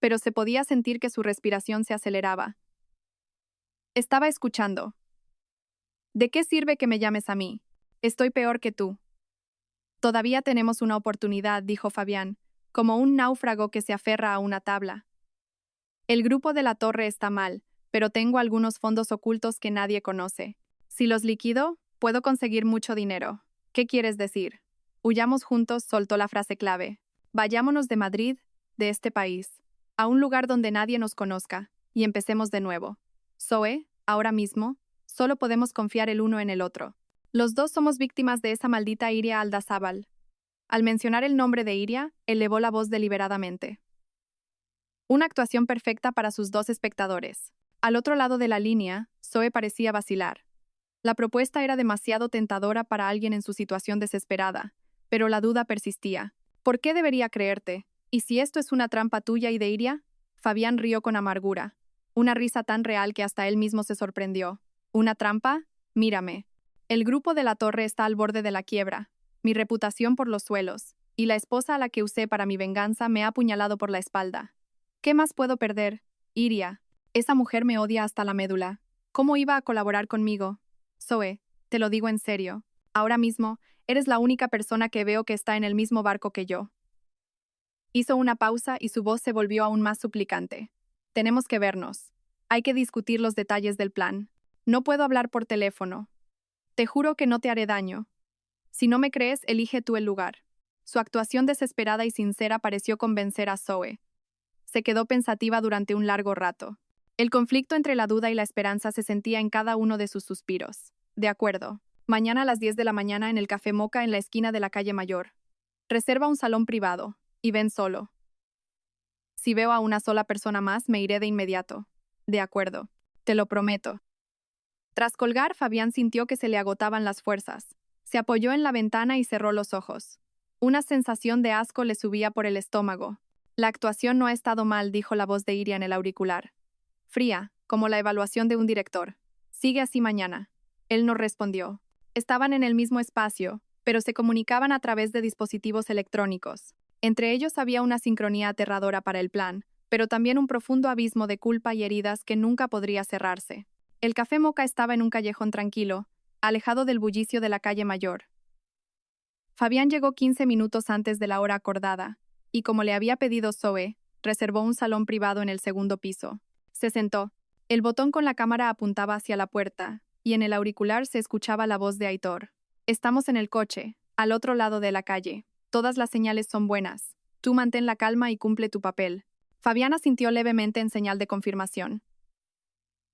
pero se podía sentir que su respiración se aceleraba. Estaba escuchando. ¿De qué sirve que me llames a mí? Estoy peor que tú. Todavía tenemos una oportunidad, dijo Fabián, como un náufrago que se aferra a una tabla. El grupo de la torre está mal, pero tengo algunos fondos ocultos que nadie conoce. Si los liquido, puedo conseguir mucho dinero. ¿Qué quieres decir? Huyamos juntos, soltó la frase clave. Vayámonos de Madrid, de este país, a un lugar donde nadie nos conozca, y empecemos de nuevo. Zoe, ahora mismo, solo podemos confiar el uno en el otro. Los dos somos víctimas de esa maldita Iria Aldazábal. Al mencionar el nombre de Iria, elevó la voz deliberadamente. Una actuación perfecta para sus dos espectadores. Al otro lado de la línea, Zoe parecía vacilar. La propuesta era demasiado tentadora para alguien en su situación desesperada, pero la duda persistía. ¿Por qué debería creerte? ¿Y si esto es una trampa tuya y de Iria? Fabián rió con amargura. Una risa tan real que hasta él mismo se sorprendió. ¿Una trampa? Mírame. El grupo de la torre está al borde de la quiebra. Mi reputación por los suelos. Y la esposa a la que usé para mi venganza me ha apuñalado por la espalda. ¿Qué más puedo perder? Iria. Esa mujer me odia hasta la médula. ¿Cómo iba a colaborar conmigo? Zoe, te lo digo en serio. Ahora mismo, eres la única persona que veo que está en el mismo barco que yo. Hizo una pausa y su voz se volvió aún más suplicante. Tenemos que vernos. Hay que discutir los detalles del plan. No puedo hablar por teléfono. Te juro que no te haré daño. Si no me crees, elige tú el lugar. Su actuación desesperada y sincera pareció convencer a Zoe. Se quedó pensativa durante un largo rato. El conflicto entre la duda y la esperanza se sentía en cada uno de sus suspiros. De acuerdo. Mañana a las 10 de la mañana en el Café Moca en la esquina de la calle Mayor. Reserva un salón privado. Y ven solo. Si veo a una sola persona más, me iré de inmediato. De acuerdo. Te lo prometo. Tras colgar, Fabián sintió que se le agotaban las fuerzas. Se apoyó en la ventana y cerró los ojos. Una sensación de asco le subía por el estómago. La actuación no ha estado mal, dijo la voz de Iria en el auricular. Fría, como la evaluación de un director. Sigue así mañana. Él no respondió. Estaban en el mismo espacio, pero se comunicaban a través de dispositivos electrónicos. Entre ellos había una sincronía aterradora para el plan, pero también un profundo abismo de culpa y heridas que nunca podría cerrarse. El Café Moca estaba en un callejón tranquilo, alejado del bullicio de la calle Mayor. Fabián llegó 15 minutos antes de la hora acordada, y como le había pedido Zoe, reservó un salón privado en el segundo piso. Se sentó. El botón con la cámara apuntaba hacia la puerta, y en el auricular se escuchaba la voz de Aitor. Estamos en el coche, al otro lado de la calle. Todas las señales son buenas. Tú mantén la calma y cumple tu papel. Fabián asintió levemente en señal de confirmación.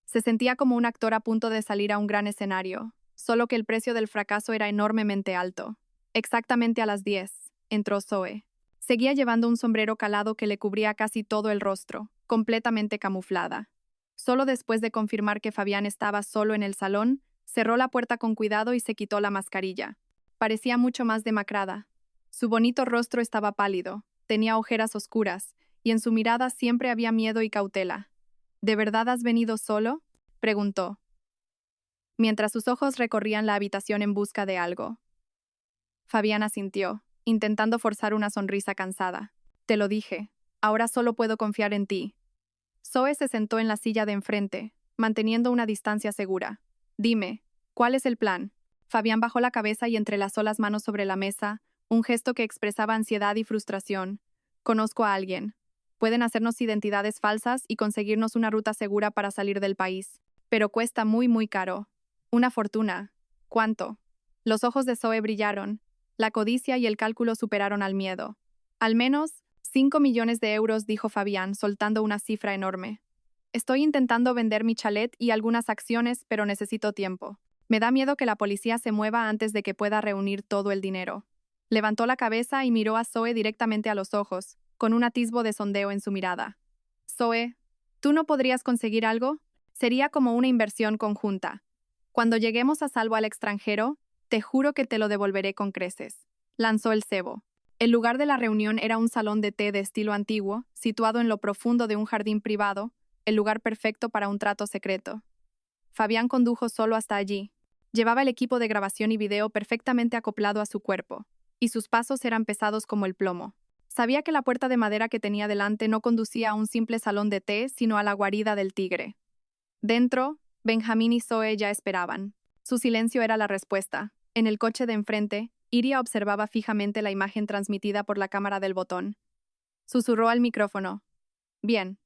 Se sentía como un actor a punto de salir a un gran escenario, solo que el precio del fracaso era enormemente alto. Exactamente a las 10, entró Zoe. Seguía llevando un sombrero calado que le cubría casi todo el rostro, completamente camuflada. Solo después de confirmar que Fabián estaba solo en el salón, cerró la puerta con cuidado y se quitó la mascarilla. Parecía mucho más demacrada. Su bonito rostro estaba pálido, tenía ojeras oscuras, y en su mirada siempre había miedo y cautela. ¿De verdad has venido solo?, preguntó, mientras sus ojos recorrían la habitación en busca de algo. Fabián asintió, intentando forzar una sonrisa cansada. Te lo dije, ahora solo puedo confiar en ti. Zoe se sentó en la silla de enfrente, manteniendo una distancia segura. Dime, ¿cuál es el plan? Fabián bajó la cabeza y entrelazó las manos sobre la mesa, un gesto que expresaba ansiedad y frustración. Conozco a alguien. Pueden hacernos identidades falsas y conseguirnos una ruta segura para salir del país. Pero cuesta muy, muy caro. Una fortuna. ¿Cuánto? Los ojos de Zoe brillaron. La codicia y el cálculo superaron al miedo. Al menos 5 millones de euros, dijo Fabián, soltando una cifra enorme. Estoy intentando vender mi chalet y algunas acciones, pero necesito tiempo. Me da miedo que la policía se mueva antes de que pueda reunir todo el dinero. Levantó la cabeza y miró a Zoe directamente a los ojos, con un atisbo de sondeo en su mirada. Zoe, ¿tú no podrías conseguir algo? Sería como una inversión conjunta. Cuando lleguemos a salvo al extranjero, te juro que te lo devolveré con creces. Lanzó el cebo. El lugar de la reunión era un salón de té de estilo antiguo, situado en lo profundo de un jardín privado, el lugar perfecto para un trato secreto. Fabián condujo solo hasta allí. Llevaba el equipo de grabación y video perfectamente acoplado a su cuerpo, y sus pasos eran pesados como el plomo. Sabía que la puerta de madera que tenía delante no conducía a un simple salón de té, sino a la guarida del tigre. Dentro, Benjamín y Zoe ya esperaban. Su silencio era la respuesta. En el coche de enfrente, Iria observaba fijamente la imagen transmitida por la cámara del botón. Susurró al micrófono. Bien.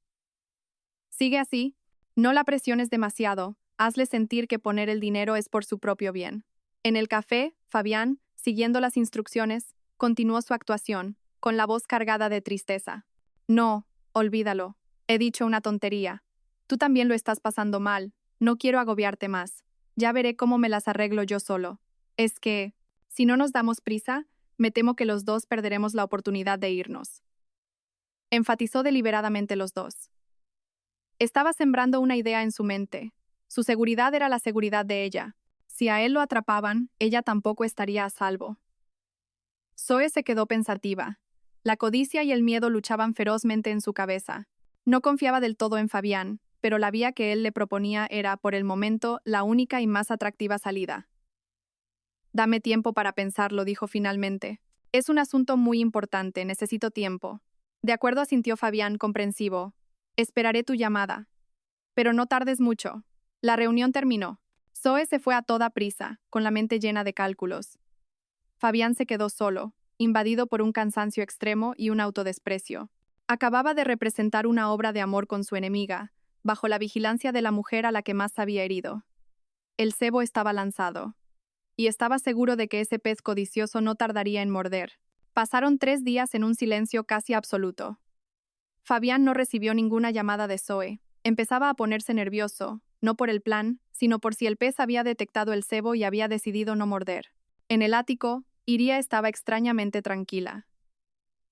Sigue así. No la presiones demasiado. Hazle sentir que poner el dinero es por su propio bien. En el café, Fabián, siguiendo las instrucciones, continuó su actuación, con la voz cargada de tristeza. No, olvídalo. He dicho una tontería. Tú también lo estás pasando mal. No quiero agobiarte más. Ya veré cómo me las arreglo yo solo. Es que, si no nos damos prisa, me temo que los dos perderemos la oportunidad de irnos. Enfatizó deliberadamente los dos. Estaba sembrando una idea en su mente. Su seguridad era la seguridad de ella. Si a él lo atrapaban, ella tampoco estaría a salvo. Zoe se quedó pensativa. La codicia y el miedo luchaban ferozmente en su cabeza. No confiaba del todo en Fabián, pero la vía que él le proponía era, por el momento, la única y más atractiva salida. Dame tiempo para pensarlo, dijo finalmente. Es un asunto muy importante, necesito tiempo. De acuerdo, asintió Fabián, comprensivo. Esperaré tu llamada. Pero no tardes mucho. La reunión terminó. Zoe se fue a toda prisa, con la mente llena de cálculos. Fabián se quedó solo, invadido por un cansancio extremo y un autodesprecio. Acababa de representar una obra de amor con su enemiga, bajo la vigilancia de la mujer a la que más había herido. El cebo estaba lanzado. Y estaba seguro de que ese pez codicioso no tardaría en morder. Pasaron 3 días en un silencio casi absoluto. Fabián no recibió ninguna llamada de Zoe. Empezaba a ponerse nervioso, no por el plan, sino por si el pez había detectado el cebo y había decidido no morder. En el ático, Iria estaba extrañamente tranquila.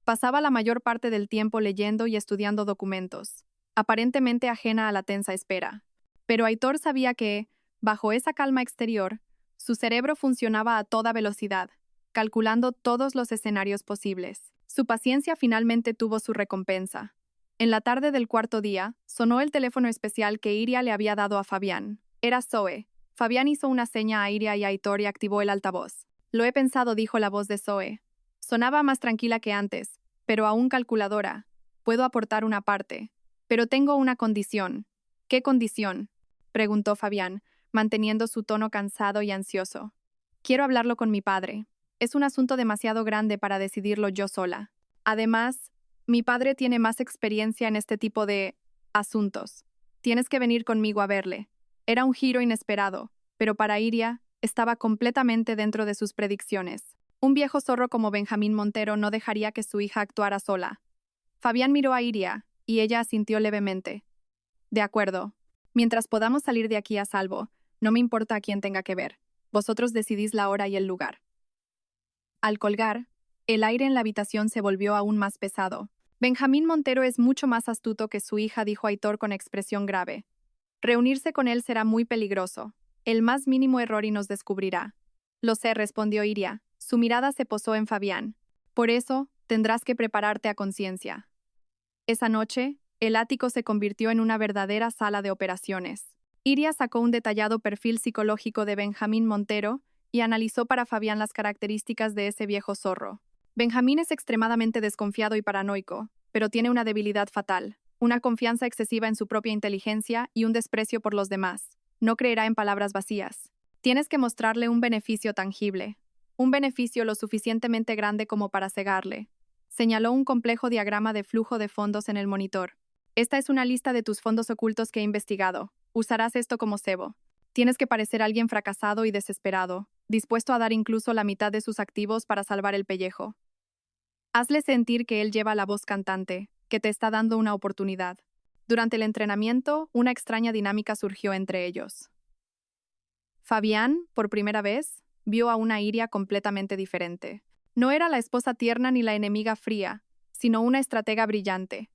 Pasaba la mayor parte del tiempo leyendo y estudiando documentos, aparentemente ajena a la tensa espera. Pero Aitor sabía que, bajo esa calma exterior, su cerebro funcionaba a toda velocidad, calculando todos los escenarios posibles. Su paciencia finalmente tuvo su recompensa. En la tarde del cuarto día, sonó el teléfono especial que Iria le había dado a Fabián. Era Zoe. Fabián hizo una seña a Iria y a Aitor y activó el altavoz. Lo he pensado, dijo la voz de Zoe. Sonaba más tranquila que antes, pero aún calculadora. Puedo aportar una parte. Pero tengo una condición. ¿Qué condición?, preguntó Fabián, manteniendo su tono cansado y ansioso. Quiero hablarlo con mi padre. Es un asunto demasiado grande para decidirlo yo sola. Además, mi padre tiene más experiencia en este tipo de asuntos. Tienes que venir conmigo a verle. Era un giro inesperado, pero para Iria estaba completamente dentro de sus predicciones. Un viejo zorro como Benjamín Montero no dejaría que su hija actuara sola. Fabián miró a Iria, y ella asintió levemente. De acuerdo. Mientras podamos salir de aquí a salvo, no me importa a quién tenga que ver. Vosotros decidís la hora y el lugar. Al colgar, el aire en la habitación se volvió aún más pesado. Benjamín Montero es mucho más astuto que su hija, dijo Aitor con expresión grave. Reunirse con él será muy peligroso. El más mínimo error y nos descubrirá. Lo sé, respondió Iria. Su mirada se posó en Fabián. Por eso, tendrás que prepararte a conciencia. Esa noche, el ático se convirtió en una verdadera sala de operaciones. Iria sacó un detallado perfil psicológico de Benjamín Montero y analizó para Fabián las características de ese viejo zorro. Benjamín es extremadamente desconfiado y paranoico, pero tiene una debilidad fatal, una confianza excesiva en su propia inteligencia y un desprecio por los demás. No creerá en palabras vacías. Tienes que mostrarle un beneficio tangible, un beneficio lo suficientemente grande como para cegarle. Señaló un complejo diagrama de flujo de fondos en el monitor. Esta es una lista de tus fondos ocultos que he investigado. Usarás esto como cebo. Tienes que parecer alguien fracasado y desesperado, dispuesto a dar incluso la mitad de sus activos para salvar el pellejo. Hazle sentir que él lleva la voz cantante, que te está dando una oportunidad. Durante el entrenamiento, una extraña dinámica surgió entre ellos. Fabián, por primera vez, vio a una Iria completamente diferente. No era la esposa tierna ni la enemiga fría, sino una estratega brillante.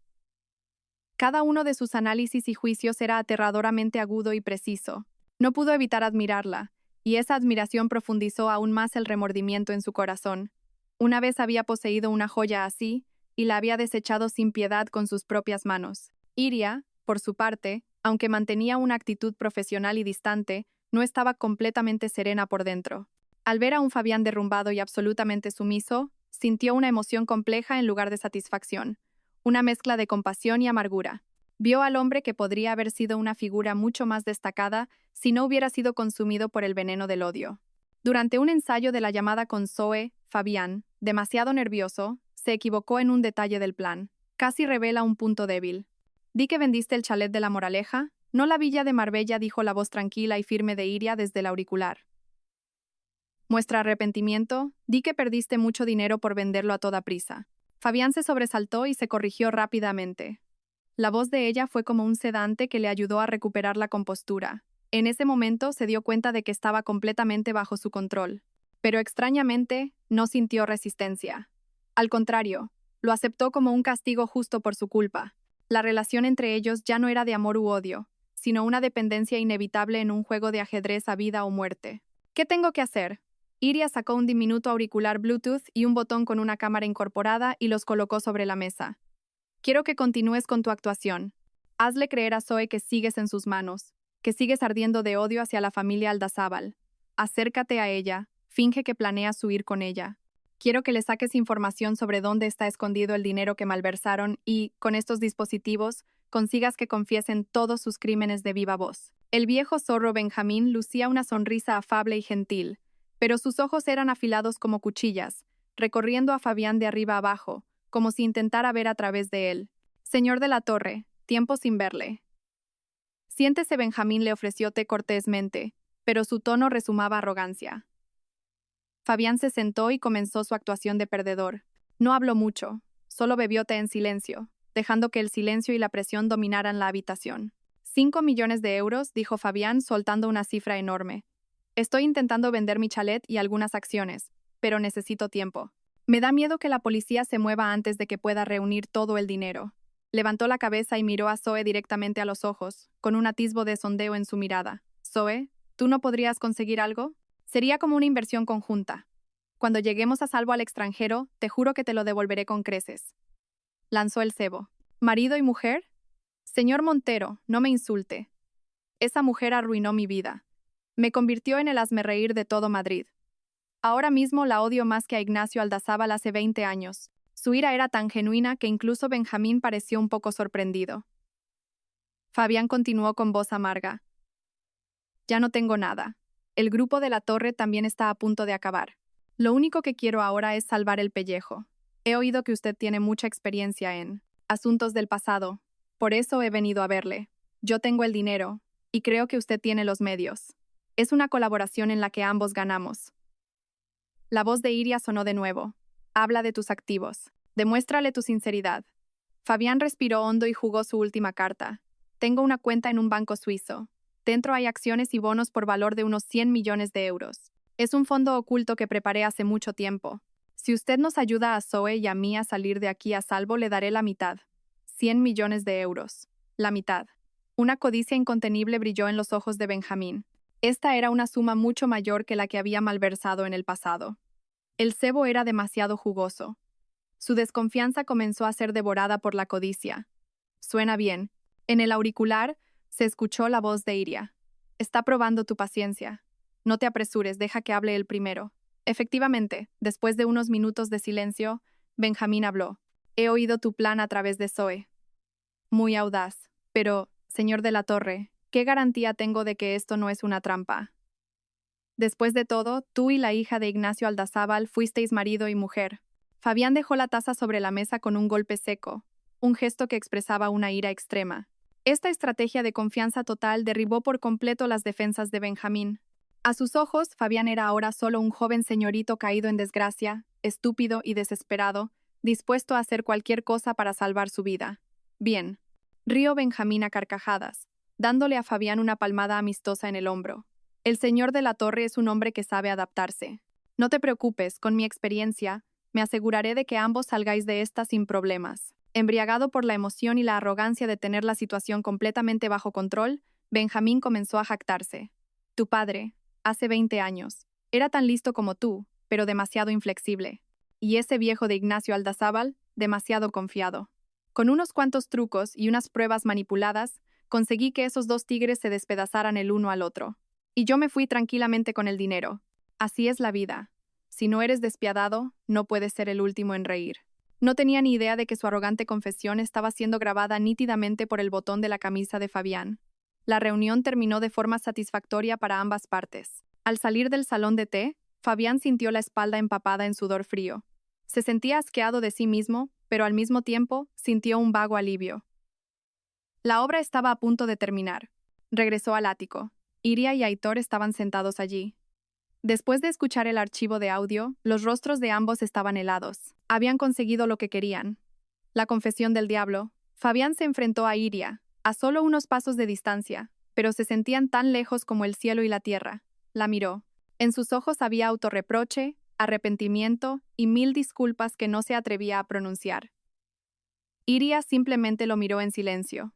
Cada uno de sus análisis y juicios era aterradoramente agudo y preciso. No pudo evitar admirarla, y esa admiración profundizó aún más el remordimiento en su corazón. Una vez había poseído una joya así, y la había desechado sin piedad con sus propias manos. Iria, por su parte, aunque mantenía una actitud profesional y distante, no estaba completamente serena por dentro. Al ver a un Fabián derrumbado y absolutamente sumiso, Sintió una emoción compleja en lugar de satisfacción, una mezcla de compasión y amargura. Vio al hombre que podría haber sido una figura mucho más destacada si no hubiera sido consumido por el veneno del odio. Durante un ensayo de la llamada con Zoe, Fabián, demasiado nervioso, se equivocó en un detalle del plan. Casi revela un punto débil. «Di que vendiste el chalet de la Moraleja, no la villa de Marbella», dijo la voz tranquila y firme de Iria desde el auricular. «Muestra arrepentimiento, di que perdiste mucho dinero por venderlo a toda prisa». Fabián se sobresaltó y se corrigió rápidamente. La voz de ella fue como un sedante que le ayudó a recuperar la compostura. En ese momento se dio cuenta de que estaba completamente bajo su control. Pero extrañamente, no sintió resistencia. Al contrario, lo aceptó como un castigo justo por su culpa. La relación entre ellos ya no era de amor u odio, sino una dependencia inevitable en un juego de ajedrez a vida o muerte. «¿Qué tengo que hacer?» Iria sacó un diminuto auricular Bluetooth y un botón con una cámara incorporada y los colocó sobre la mesa. «Quiero que continúes con tu actuación. Hazle creer a Zoe que sigues en sus manos, que sigues ardiendo de odio hacia la familia Aldazábal. Acércate a ella, finge que planeas huir con ella. Quiero que le saques información sobre dónde está escondido el dinero que malversaron y, con estos dispositivos, consigas que confiesen todos sus crímenes de viva voz». El viejo zorro Benjamín lucía una sonrisa afable y gentil, pero sus ojos eran afilados como cuchillas, recorriendo a Fabián de arriba abajo, como si intentara ver a través de él. «Señor de la Torre, tiempo sin verle». «Siéntese», Benjamín le ofreció té cortésmente, pero su tono resumaba arrogancia. Fabián se sentó y comenzó su actuación de perdedor. No habló mucho, solo bebió té en silencio, dejando que el silencio y la presión dominaran la habitación. «5 millones de euros», dijo Fabián soltando una cifra enorme. «Estoy intentando vender mi chalet y algunas acciones, pero necesito tiempo. Me da miedo que la policía se mueva antes de que pueda reunir todo el dinero». Levantó la cabeza y miró a Zoe directamente a los ojos, con un atisbo de sondeo en su mirada. «Zoe, ¿tú no podrías conseguir algo? Sería como una inversión conjunta. Cuando lleguemos a salvo al extranjero, te juro que te lo devolveré con creces». Lanzó el cebo. «¿Marido y mujer?» «Señor Montero, no me insulte. Esa mujer arruinó mi vida. Me convirtió en el hazmerreír de todo Madrid. Ahora mismo la odio más que a Ignacio Aldazábal hace 20 años. Su ira era tan genuina que incluso Benjamín pareció un poco sorprendido». Fabián continuó con voz amarga. «Ya no tengo nada. El grupo de la Torre también está a punto de acabar. Lo único que quiero ahora es salvar el pellejo. He oído que usted tiene mucha experiencia en asuntos del pasado. Por eso he venido a verle. Yo tengo el dinero, y creo que usted tiene los medios. Es una colaboración en la que ambos ganamos». La voz de Iria sonó de nuevo. «Habla de tus activos. Demuéstrale tu sinceridad». Fabián respiró hondo y jugó su última carta. «Tengo una cuenta en un banco suizo. Dentro hay acciones y bonos por valor de unos 100 millones de euros. Es un fondo oculto que preparé hace mucho tiempo. Si usted nos ayuda a Zoe y a mí a salir de aquí a salvo, le daré la mitad. 100 millones de euros. La mitad». Una codicia incontenible brilló en los ojos de Benjamín. Esta era una suma mucho mayor que la que había malversado en el pasado. El cebo era demasiado jugoso. Su desconfianza comenzó a ser devorada por la codicia. «Suena bien». En el auricular se escuchó la voz de Iria. «Está probando tu paciencia. No te apresures, deja que hable él primero». Efectivamente, después de unos minutos de silencio, Benjamín habló. «He oído tu plan a través de Zoe. Muy audaz. Pero, señor de la Torre, ¿qué garantía tengo de que esto no es una trampa? Después de todo, tú y la hija de Ignacio Aldazábal fuisteis marido y mujer». Fabián dejó la taza sobre la mesa con un golpe seco, un gesto que expresaba una ira extrema. Esta estrategia de confianza total derribó por completo las defensas de Benjamín. A sus ojos, Fabián era ahora solo un joven señorito caído en desgracia, estúpido y desesperado, dispuesto a hacer cualquier cosa para salvar su vida. «Bien», rió Benjamín a carcajadas, dándole a Fabián una palmada amistosa en el hombro. «El señor de la Torre es un hombre que sabe adaptarse. No te preocupes, con mi experiencia, me aseguraré de que ambos salgáis de esta sin problemas». Embriagado por la emoción y la arrogancia de tener la situación completamente bajo control, Benjamín comenzó a jactarse. «Tu padre, hace 20 años, era tan listo como tú, pero demasiado inflexible. Y ese viejo de Ignacio Aldazábal, demasiado confiado. Con unos cuantos trucos y unas pruebas manipuladas, conseguí que esos dos tigres se despedazaran el uno al otro. Y yo me fui tranquilamente con el dinero. Así es la vida. Si no eres despiadado, no puedes ser el último en reír. No tenía ni idea de que su arrogante confesión estaba siendo grabada nítidamente por el botón de la camisa de Fabián. La reunión terminó de forma satisfactoria para ambas partes. Al salir del salón de té, Fabián sintió la espalda empapada en sudor frío. Se sentía asqueado de sí mismo, pero al mismo tiempo sintió un vago alivio. La obra estaba a punto de terminar. Regresó al ático. Iria y Aitor estaban sentados allí. Después de escuchar el archivo de audio, los rostros de ambos estaban helados. Habían conseguido lo que querían. La confesión del diablo. Fabián se enfrentó a Iria, a solo unos pasos de distancia, pero se sentían tan lejos como el cielo y la tierra. La miró. En sus ojos había autorreproche, arrepentimiento y 1000 disculpas que no se atrevía a pronunciar. Iria simplemente lo miró en silencio.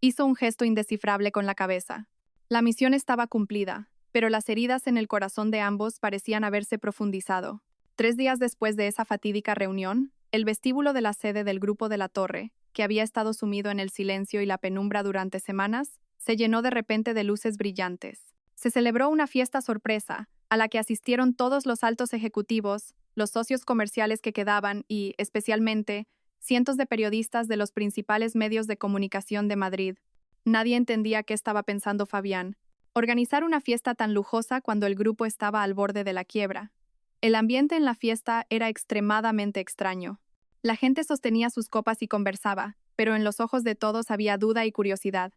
Hizo un gesto indescifrable con la cabeza. La misión estaba cumplida, pero las heridas en el corazón de ambos parecían haberse profundizado. 3 días después de esa fatídica reunión, el vestíbulo de la sede del Grupo de la Torre, que había estado sumido en el silencio y la penumbra durante semanas, se llenó de repente de luces brillantes. Se celebró una fiesta sorpresa, a la que asistieron todos los altos ejecutivos, los socios comerciales que quedaban y, especialmente, cientos de periodistas de los principales medios de comunicación de Madrid. Nadie entendía qué estaba pensando Fabián. Organizar una fiesta tan lujosa cuando el grupo estaba al borde de la quiebra. El ambiente en la fiesta era extremadamente extraño. La gente sostenía sus copas y conversaba, pero en los ojos de todos había duda y curiosidad.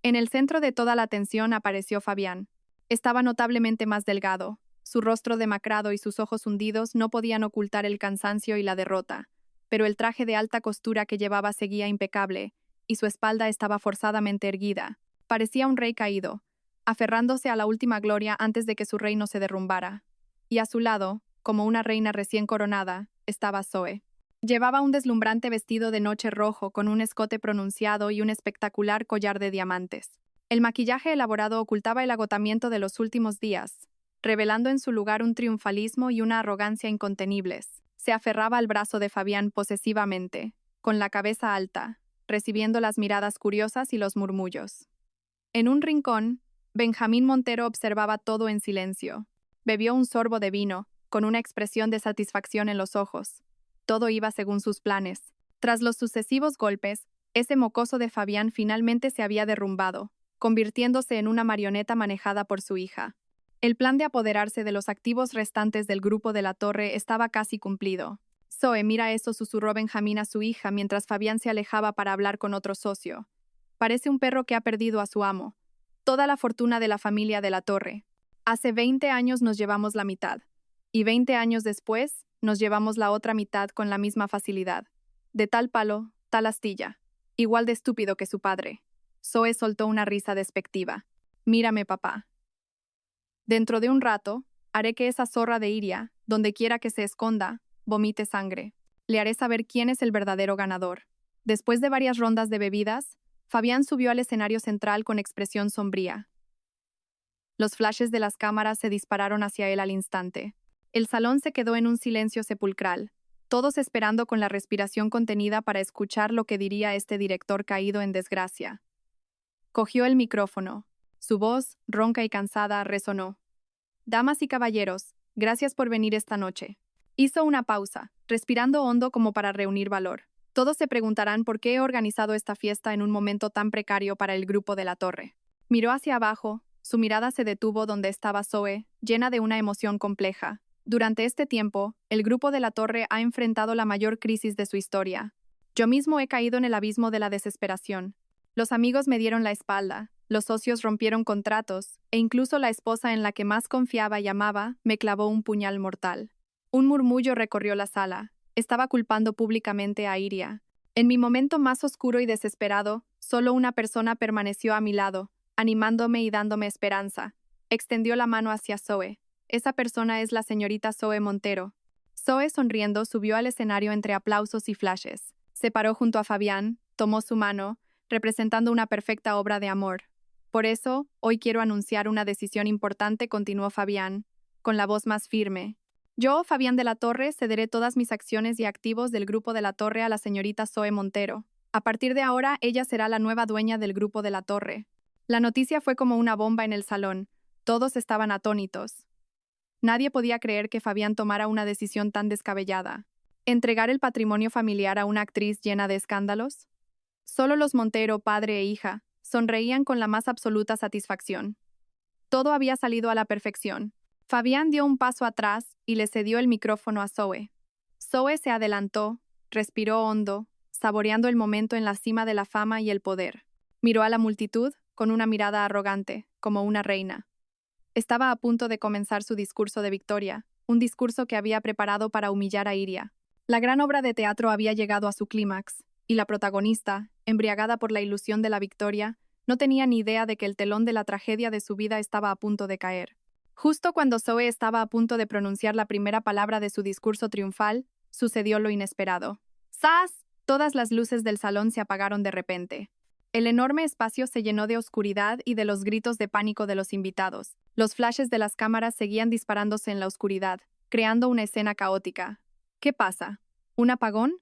En el centro de toda la atención apareció Fabián. Estaba notablemente más delgado. Su rostro demacrado y sus ojos hundidos no podían ocultar el cansancio y la derrota, pero el traje de alta costura que llevaba seguía impecable, y su espalda estaba forzadamente erguida. Parecía un rey caído, aferrándose a la última gloria antes de que su reino se derrumbara. Y a su lado, como una reina recién coronada, estaba Zoe. Llevaba un deslumbrante vestido de noche rojo con un escote pronunciado y un espectacular collar de diamantes. El maquillaje elaborado ocultaba el agotamiento de los últimos días, revelando en su lugar un triunfalismo y una arrogancia incontenibles. Se aferraba al brazo de Fabián posesivamente, con la cabeza alta, recibiendo las miradas curiosas y los murmullos. En un rincón, Benjamín Montero observaba todo en silencio. Bebió un sorbo de vino, con una expresión de satisfacción en los ojos. Todo iba según sus planes. Tras los sucesivos golpes, ese mocoso de Fabián finalmente se había derrumbado, convirtiéndose en una marioneta manejada por su hija. El plan de apoderarse de los activos restantes del Grupo de la Torre estaba casi cumplido. Zoe, mira eso, susurró Benjamín a su hija mientras Fabián se alejaba para hablar con otro socio. Parece un perro que ha perdido a su amo. Toda la fortuna de la familia de la Torre. Hace 20 años nos llevamos la mitad. Y 20 años después, nos llevamos la otra mitad con la misma facilidad. De tal palo, tal astilla. Igual de estúpido que su padre. Zoe soltó una risa despectiva. Mírame, papá. Dentro de un rato, haré que esa zorra de Iria, donde quiera que se esconda, vomite sangre. Le haré saber quién es el verdadero ganador. Después de varias rondas de bebidas, Fabián subió al escenario central con expresión sombría. Los flashes de las cámaras se dispararon hacia él al instante. El salón se quedó en un silencio sepulcral, todos esperando con la respiración contenida para escuchar lo que diría este director caído en desgracia. Cogió el micrófono. Su voz, ronca y cansada, resonó. Damas y caballeros, gracias por venir esta noche. Hizo una pausa, respirando hondo como para reunir valor. Todos se preguntarán por qué he organizado esta fiesta en un momento tan precario para el Grupo de la Torre. Miró hacia abajo, su mirada se detuvo donde estaba Zoe, llena de una emoción compleja. Durante este tiempo, el Grupo de la Torre ha enfrentado la mayor crisis de su historia. Yo mismo he caído en el abismo de la desesperación. Los amigos me dieron la espalda, los socios rompieron contratos, e incluso la esposa en la que más confiaba y amaba me clavó un puñal mortal. Un murmullo recorrió la sala. Estaba culpando públicamente a Iria. En mi momento más oscuro y desesperado, solo una persona permaneció a mi lado, animándome y dándome esperanza. Extendió la mano hacia Zoe. Esa persona es la señorita Zoe Montero. Zoe, sonriendo, subió al escenario entre aplausos y flashes. Se paró junto a Fabián, tomó su mano, representando una perfecta obra de amor. Por eso, hoy quiero anunciar una decisión importante, continuó Fabián, con la voz más firme. Yo, Fabián de la Torre, cederé todas mis acciones y activos del Grupo de la Torre a la señorita Zoe Montero. A partir de ahora, ella será la nueva dueña del Grupo de la Torre. La noticia fue como una bomba en el salón. Todos estaban atónitos. Nadie podía creer que Fabián tomara una decisión tan descabellada. ¿Entregar el patrimonio familiar a una actriz llena de escándalos? Solo los Montero, padre e hija, sonreían con la más absoluta satisfacción. Todo había salido a la perfección. Fabián dio un paso atrás y le cedió el micrófono a Zoe. Zoe se adelantó, respiró hondo, saboreando el momento en la cima de la fama y el poder. Miró a la multitud con una mirada arrogante, como una reina. Estaba a punto de comenzar su discurso de victoria, un discurso que había preparado para humillar a Iria. La gran obra de teatro había llegado a su clímax, y la protagonista, embriagada por la ilusión de la victoria, no tenía ni idea de que el telón de la tragedia de su vida estaba a punto de caer. Justo cuando Zoe estaba a punto de pronunciar la primera palabra de su discurso triunfal, sucedió lo inesperado. ¡Zas! Todas las luces del salón se apagaron de repente. El enorme espacio se llenó de oscuridad y de los gritos de pánico de los invitados. Los flashes de las cámaras seguían disparándose en la oscuridad, creando una escena caótica. ¿Qué pasa? ¿Un apagón?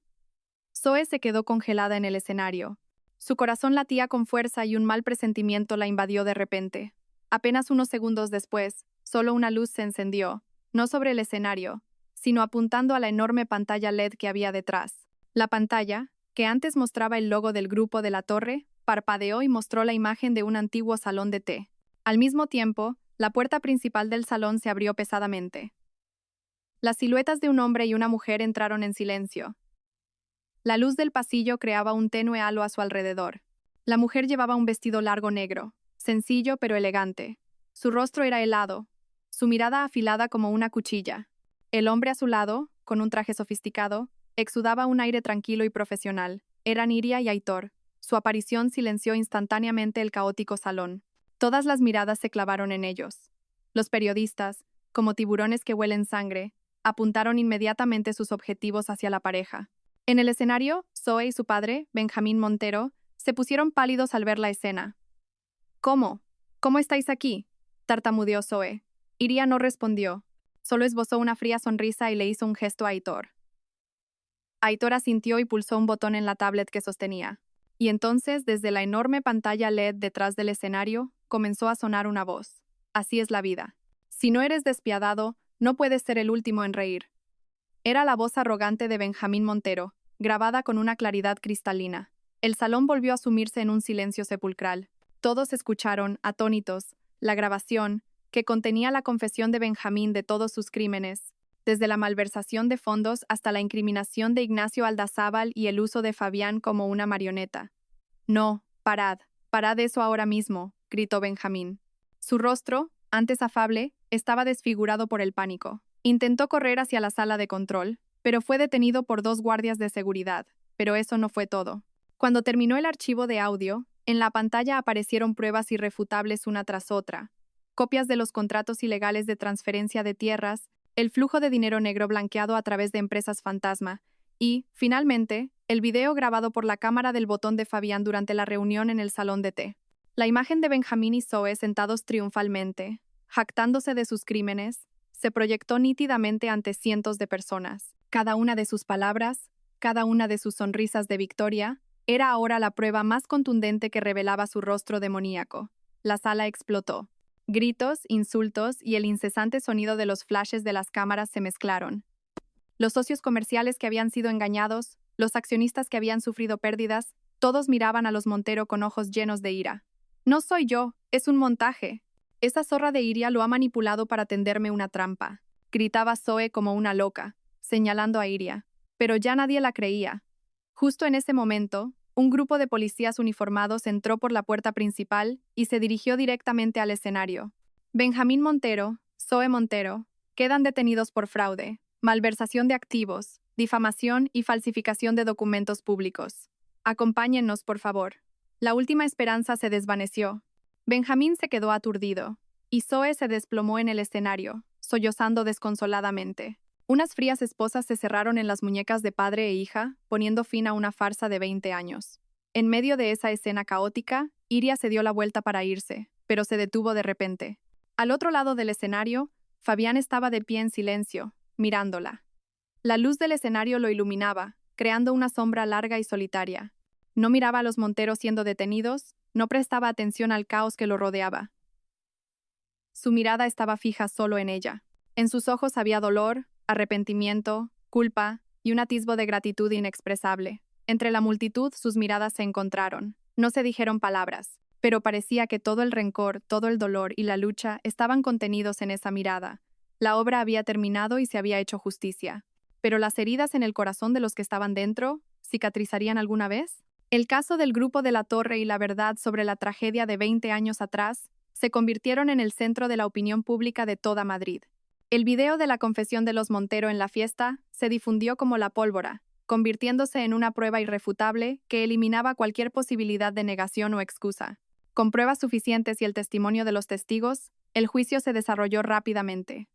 Zoe se quedó congelada en el escenario. Su corazón latía con fuerza y un mal presentimiento la invadió de repente. Apenas unos segundos después, solo una luz se encendió, no sobre el escenario, sino apuntando a la enorme pantalla LED que había detrás. La pantalla, que antes mostraba el logo del grupo de la torre, parpadeó y mostró la imagen de un antiguo salón de té. Al mismo tiempo, la puerta principal del salón se abrió pesadamente. Las siluetas de un hombre y una mujer entraron en silencio. La luz del pasillo creaba un tenue halo a su alrededor. La mujer llevaba un vestido largo negro, sencillo pero elegante. Su rostro era helado, su mirada afilada como una cuchilla. El hombre a su lado, con un traje sofisticado, exudaba un aire tranquilo y profesional. Eran Iria y Aitor. Su aparición silenció instantáneamente el caótico salón. Todas las miradas se clavaron en ellos. Los periodistas, como tiburones que huelen sangre, apuntaron inmediatamente sus objetivos hacia la pareja. En el escenario, Zoe y su padre, Benjamín Montero, se pusieron pálidos al ver la escena. ¿Cómo? ¿Cómo estáis aquí?, tartamudeó Zoe. Iria no respondió. Solo esbozó una fría sonrisa y le hizo un gesto a Aitor. Aitor asintió y pulsó un botón en la tablet que sostenía. Y entonces, desde la enorme pantalla LED detrás del escenario, comenzó a sonar una voz. Así es la vida. Si no eres despiadado, no puedes ser el último en reír. Era la voz arrogante de Benjamín Montero, grabada con una claridad cristalina. El salón volvió a sumirse en un silencio sepulcral. Todos escucharon, atónitos, la grabación, que contenía la confesión de Benjamín de todos sus crímenes, desde la malversación de fondos hasta la incriminación de Ignacio Aldazábal y el uso de Fabián como una marioneta. No, parad eso ahora mismo, gritó Benjamín. Su rostro, antes afable, estaba desfigurado por el pánico. Intentó correr hacia la sala de control, pero fue detenido por 2 guardias de seguridad. Pero eso no fue todo. Cuando terminó el archivo de audio, en la pantalla aparecieron pruebas irrefutables una tras otra. Copias de los contratos ilegales de transferencia de tierras, el flujo de dinero negro blanqueado a través de empresas fantasma y, finalmente, el video grabado por la cámara del botón de Fabián durante la reunión en el salón de té. La imagen de Benjamín y Zoe sentados triunfalmente, jactándose de sus crímenes, se proyectó nítidamente ante cientos de personas. Cada una de sus palabras, cada una de sus sonrisas de victoria, era ahora la prueba más contundente que revelaba su rostro demoníaco. La sala explotó. Gritos, insultos y el incesante sonido de los flashes de las cámaras se mezclaron. Los socios comerciales que habían sido engañados, los accionistas que habían sufrido pérdidas, todos miraban a los Montero con ojos llenos de ira. No soy yo, es un montaje. Esa zorra de Iria lo ha manipulado para tenderme una trampa, gritaba Zoe como una loca, señalando a Iria. Pero ya nadie la creía. Justo en ese momento, un grupo de policías uniformados entró por la puerta principal y se dirigió directamente al escenario. Benjamín Montero, Zoe Montero, quedan detenidos por fraude, malversación de activos, difamación y falsificación de documentos públicos. Acompáñennos, por favor. La última esperanza se desvaneció. Benjamín se quedó aturdido, y Zoe se desplomó en el escenario, sollozando desconsoladamente. Unas frías esposas se cerraron en las muñecas de padre e hija, poniendo fin a una farsa de 20 años. En medio de esa escena caótica, Iria se dio la vuelta para irse, pero se detuvo de repente. Al otro lado del escenario, Fabián estaba de pie en silencio, mirándola. La luz del escenario lo iluminaba, creando una sombra larga y solitaria. No miraba a los Monteros siendo detenidos, no prestaba atención al caos que lo rodeaba. Su mirada estaba fija solo en ella. En sus ojos había dolor, arrepentimiento, culpa y un atisbo de gratitud inexpresable. Entre la multitud sus miradas se encontraron. No se dijeron palabras, pero parecía que todo el rencor, todo el dolor y la lucha estaban contenidos en esa mirada. La obra había terminado y se había hecho justicia. Pero las heridas en el corazón de los que estaban dentro, ¿cicatrizarían alguna vez? El caso del grupo de la Torre y la verdad sobre la tragedia de 20 años atrás se convirtieron en el centro de la opinión pública de toda Madrid. El video de la confesión de los Montero en la fiesta se difundió como la pólvora, convirtiéndose en una prueba irrefutable que eliminaba cualquier posibilidad de negación o excusa. Con pruebas suficientes y el testimonio de los testigos, el juicio se desarrolló rápidamente.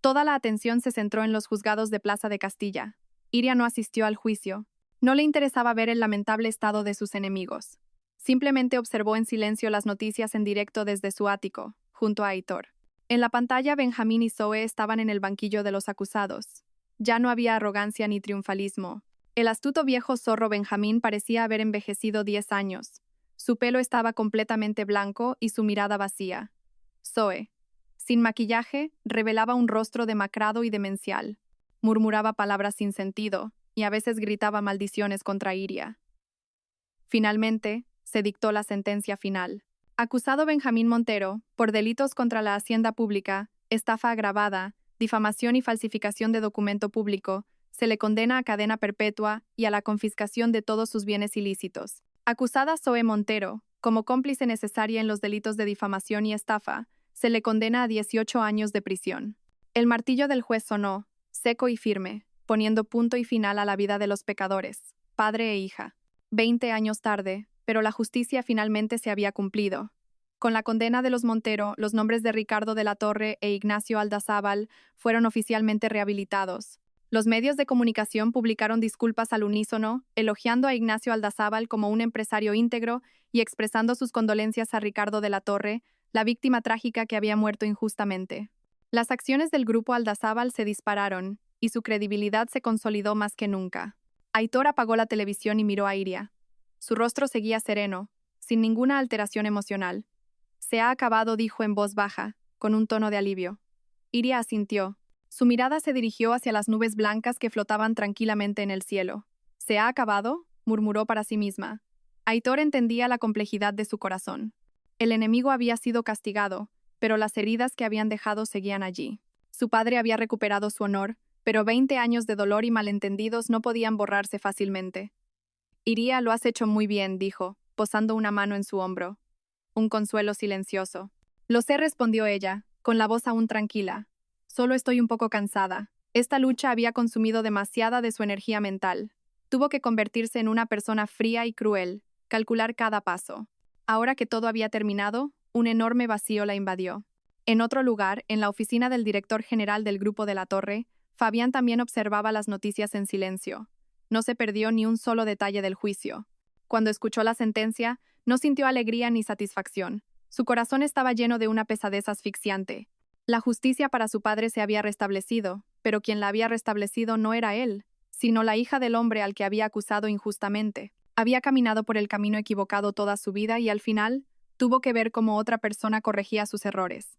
Toda la atención se centró en los juzgados de Plaza de Castilla. Iria no asistió al juicio. No le interesaba ver el lamentable estado de sus enemigos. Simplemente observó en silencio las noticias en directo desde su ático, junto a Aitor. En la pantalla, Benjamín y Zoe estaban en el banquillo de los acusados. Ya no había arrogancia ni triunfalismo. El astuto viejo zorro Benjamín parecía haber envejecido 10 años. Su pelo estaba completamente blanco y su mirada vacía. Zoe, sin maquillaje, revelaba un rostro demacrado y demencial. Murmuraba palabras sin sentido y a veces gritaba maldiciones contra Iria. Finalmente, se dictó la sentencia final. Acusado Benjamín Montero, por delitos contra la hacienda pública, estafa agravada, difamación y falsificación de documento público, se le condena a cadena perpetua y a la confiscación de todos sus bienes ilícitos. Acusada Zoe Montero, como cómplice necesaria en los delitos de difamación y estafa, se le condena a 18 años de prisión. El martillo del juez sonó, seco y firme, poniendo punto y final a la vida de los pecadores, padre e hija. 20 años tarde, pero la justicia finalmente se había cumplido. Con la condena de los Montero, los nombres de Ricardo de la Torre e Ignacio Aldazábal fueron oficialmente rehabilitados. Los medios de comunicación publicaron disculpas al unísono, elogiando a Ignacio Aldazábal como un empresario íntegro y expresando sus condolencias a Ricardo de la Torre, la víctima trágica que había muerto injustamente. Las acciones del grupo Aldazábal se dispararon, y su credibilidad se consolidó más que nunca. Aitor apagó la televisión y miró a Iria. Su rostro seguía sereno, sin ninguna alteración emocional. Se ha acabado, dijo en voz baja, con un tono de alivio. Iria asintió. Su mirada se dirigió hacia las nubes blancas que flotaban tranquilamente en el cielo. ¿Se ha acabado?, murmuró para sí misma. Aitor entendía la complejidad de su corazón. El enemigo había sido castigado, pero las heridas que habían dejado seguían allí. Su padre había recuperado su honor, pero 20 años de dolor y malentendidos no podían borrarse fácilmente. Iria, lo has hecho muy bien, dijo, posando una mano en su hombro. Un consuelo silencioso. Lo sé, respondió ella, con la voz aún tranquila. Solo estoy un poco cansada. Esta lucha había consumido demasiada de su energía mental. Tuvo que convertirse en una persona fría y cruel, calcular cada paso. Ahora que todo había terminado, un enorme vacío la invadió. En otro lugar, en la oficina del director general del Grupo de la Torre, Fabián también observaba las noticias en silencio. No se perdió ni un solo detalle del juicio. Cuando escuchó la sentencia, no sintió alegría ni satisfacción. Su corazón estaba lleno de una pesadez asfixiante. La justicia para su padre se había restablecido, pero quien la había restablecido no era él, sino la hija del hombre al que había acusado injustamente. Había caminado por el camino equivocado toda su vida y al final tuvo que ver cómo otra persona corregía sus errores.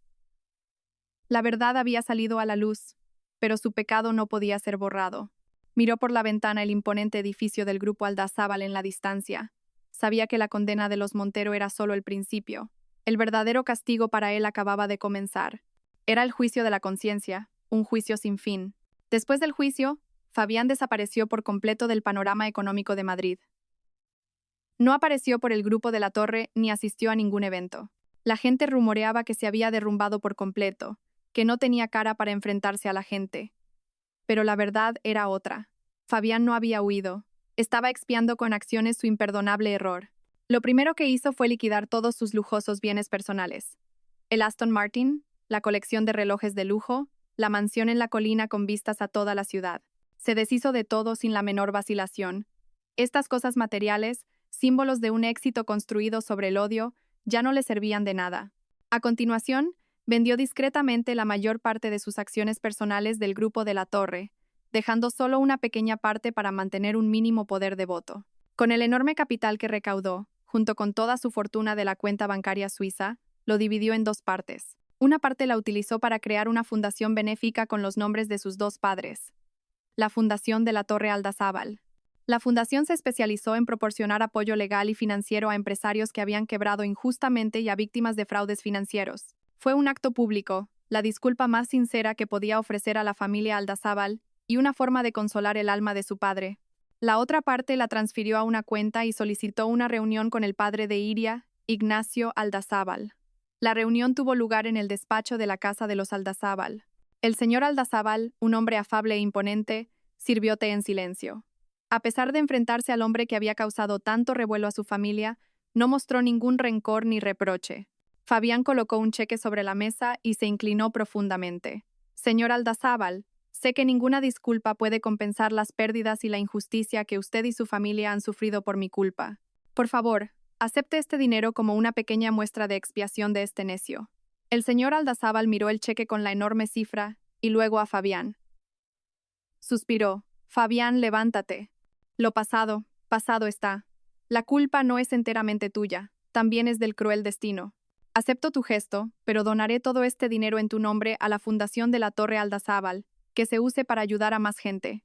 La verdad había salido a la luz, pero su pecado no podía ser borrado. Miró por la ventana el imponente edificio del grupo Aldazábal en la distancia. Sabía que la condena de los Montero era solo el principio. El verdadero castigo para él acababa de comenzar. Era el juicio de la conciencia, un juicio sin fin. Después del juicio, Fabián desapareció por completo del panorama económico de Madrid. No apareció por el Grupo de la Torre ni asistió a ningún evento. La gente rumoreaba que se había derrumbado por completo, que no tenía cara para enfrentarse a la gente. Pero la verdad era otra. Fabián no había huido. Estaba expiando con acciones su imperdonable error. Lo primero que hizo fue liquidar todos sus lujosos bienes personales. El Aston Martin, la colección de relojes de lujo, la mansión en la colina con vistas a toda la ciudad. Se deshizo de todo sin la menor vacilación. Estas cosas materiales, símbolos de un éxito construido sobre el odio, ya no le servían de nada. A continuación, vendió discretamente la mayor parte de sus acciones personales del Grupo de la Torre, dejando solo una pequeña parte para mantener un mínimo poder de voto. Con el enorme capital que recaudó, junto con toda su fortuna de la cuenta bancaria suiza, lo dividió en dos partes. Una parte la utilizó para crear una fundación benéfica con los nombres de sus dos padres, la Fundación de la Torre Aldazábal. La fundación se especializó en proporcionar apoyo legal y financiero a empresarios que habían quebrado injustamente y a víctimas de fraudes financieros. Fue un acto público, la disculpa más sincera que podía ofrecer a la familia Aldazábal y una forma de consolar el alma de su padre. La otra parte la transfirió a una cuenta y solicitó una reunión con el padre de Iria, Ignacio Aldazábal. La reunión tuvo lugar en el despacho de la casa de los Aldazábal. El señor Aldazábal, un hombre afable e imponente, sirvió té en silencio. A pesar de enfrentarse al hombre que había causado tanto revuelo a su familia, no mostró ningún rencor ni reproche. Fabián colocó un cheque sobre la mesa y se inclinó profundamente. Señor Aldazábal, sé que ninguna disculpa puede compensar las pérdidas y la injusticia que usted y su familia han sufrido por mi culpa. Por favor, acepte este dinero como una pequeña muestra de expiación de este necio. El señor Aldazábal miró el cheque con la enorme cifra y luego a Fabián. Suspiró. Fabián, levántate. Lo pasado, pasado está. La culpa no es enteramente tuya, también es del cruel destino. Acepto tu gesto, pero donaré todo este dinero en tu nombre a la Fundación de la Torre Aldazábal, que se use para ayudar a más gente.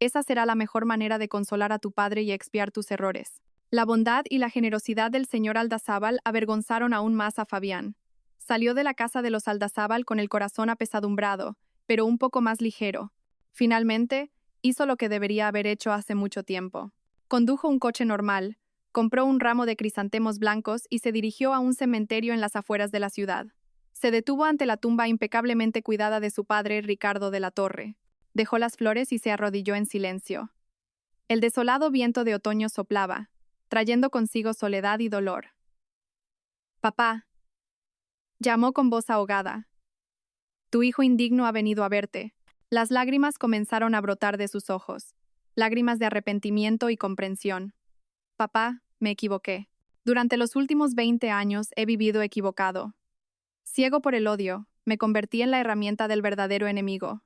Esa será la mejor manera de consolar a tu padre y expiar tus errores. La bondad y la generosidad del señor Aldazábal avergonzaron aún más a Fabián. Salió de la casa de los Aldazábal con el corazón apesadumbrado, pero un poco más ligero. Finalmente, hizo lo que debería haber hecho hace mucho tiempo. Condujo un coche normal, compró un ramo de crisantemos blancos y se dirigió a un cementerio en las afueras de la ciudad. Se detuvo ante la tumba impecablemente cuidada de su padre Ricardo de la Torre. Dejó las flores y se arrodilló en silencio. El desolado viento de otoño soplaba, trayendo consigo soledad y dolor. «Papá», llamó con voz ahogada. «Tu hijo indigno ha venido a verte». Las lágrimas comenzaron a brotar de sus ojos, lágrimas de arrepentimiento y comprensión. «Papá, me equivoqué. Durante los últimos 20 años he vivido equivocado. Ciego por el odio, me convertí en la herramienta del verdadero enemigo.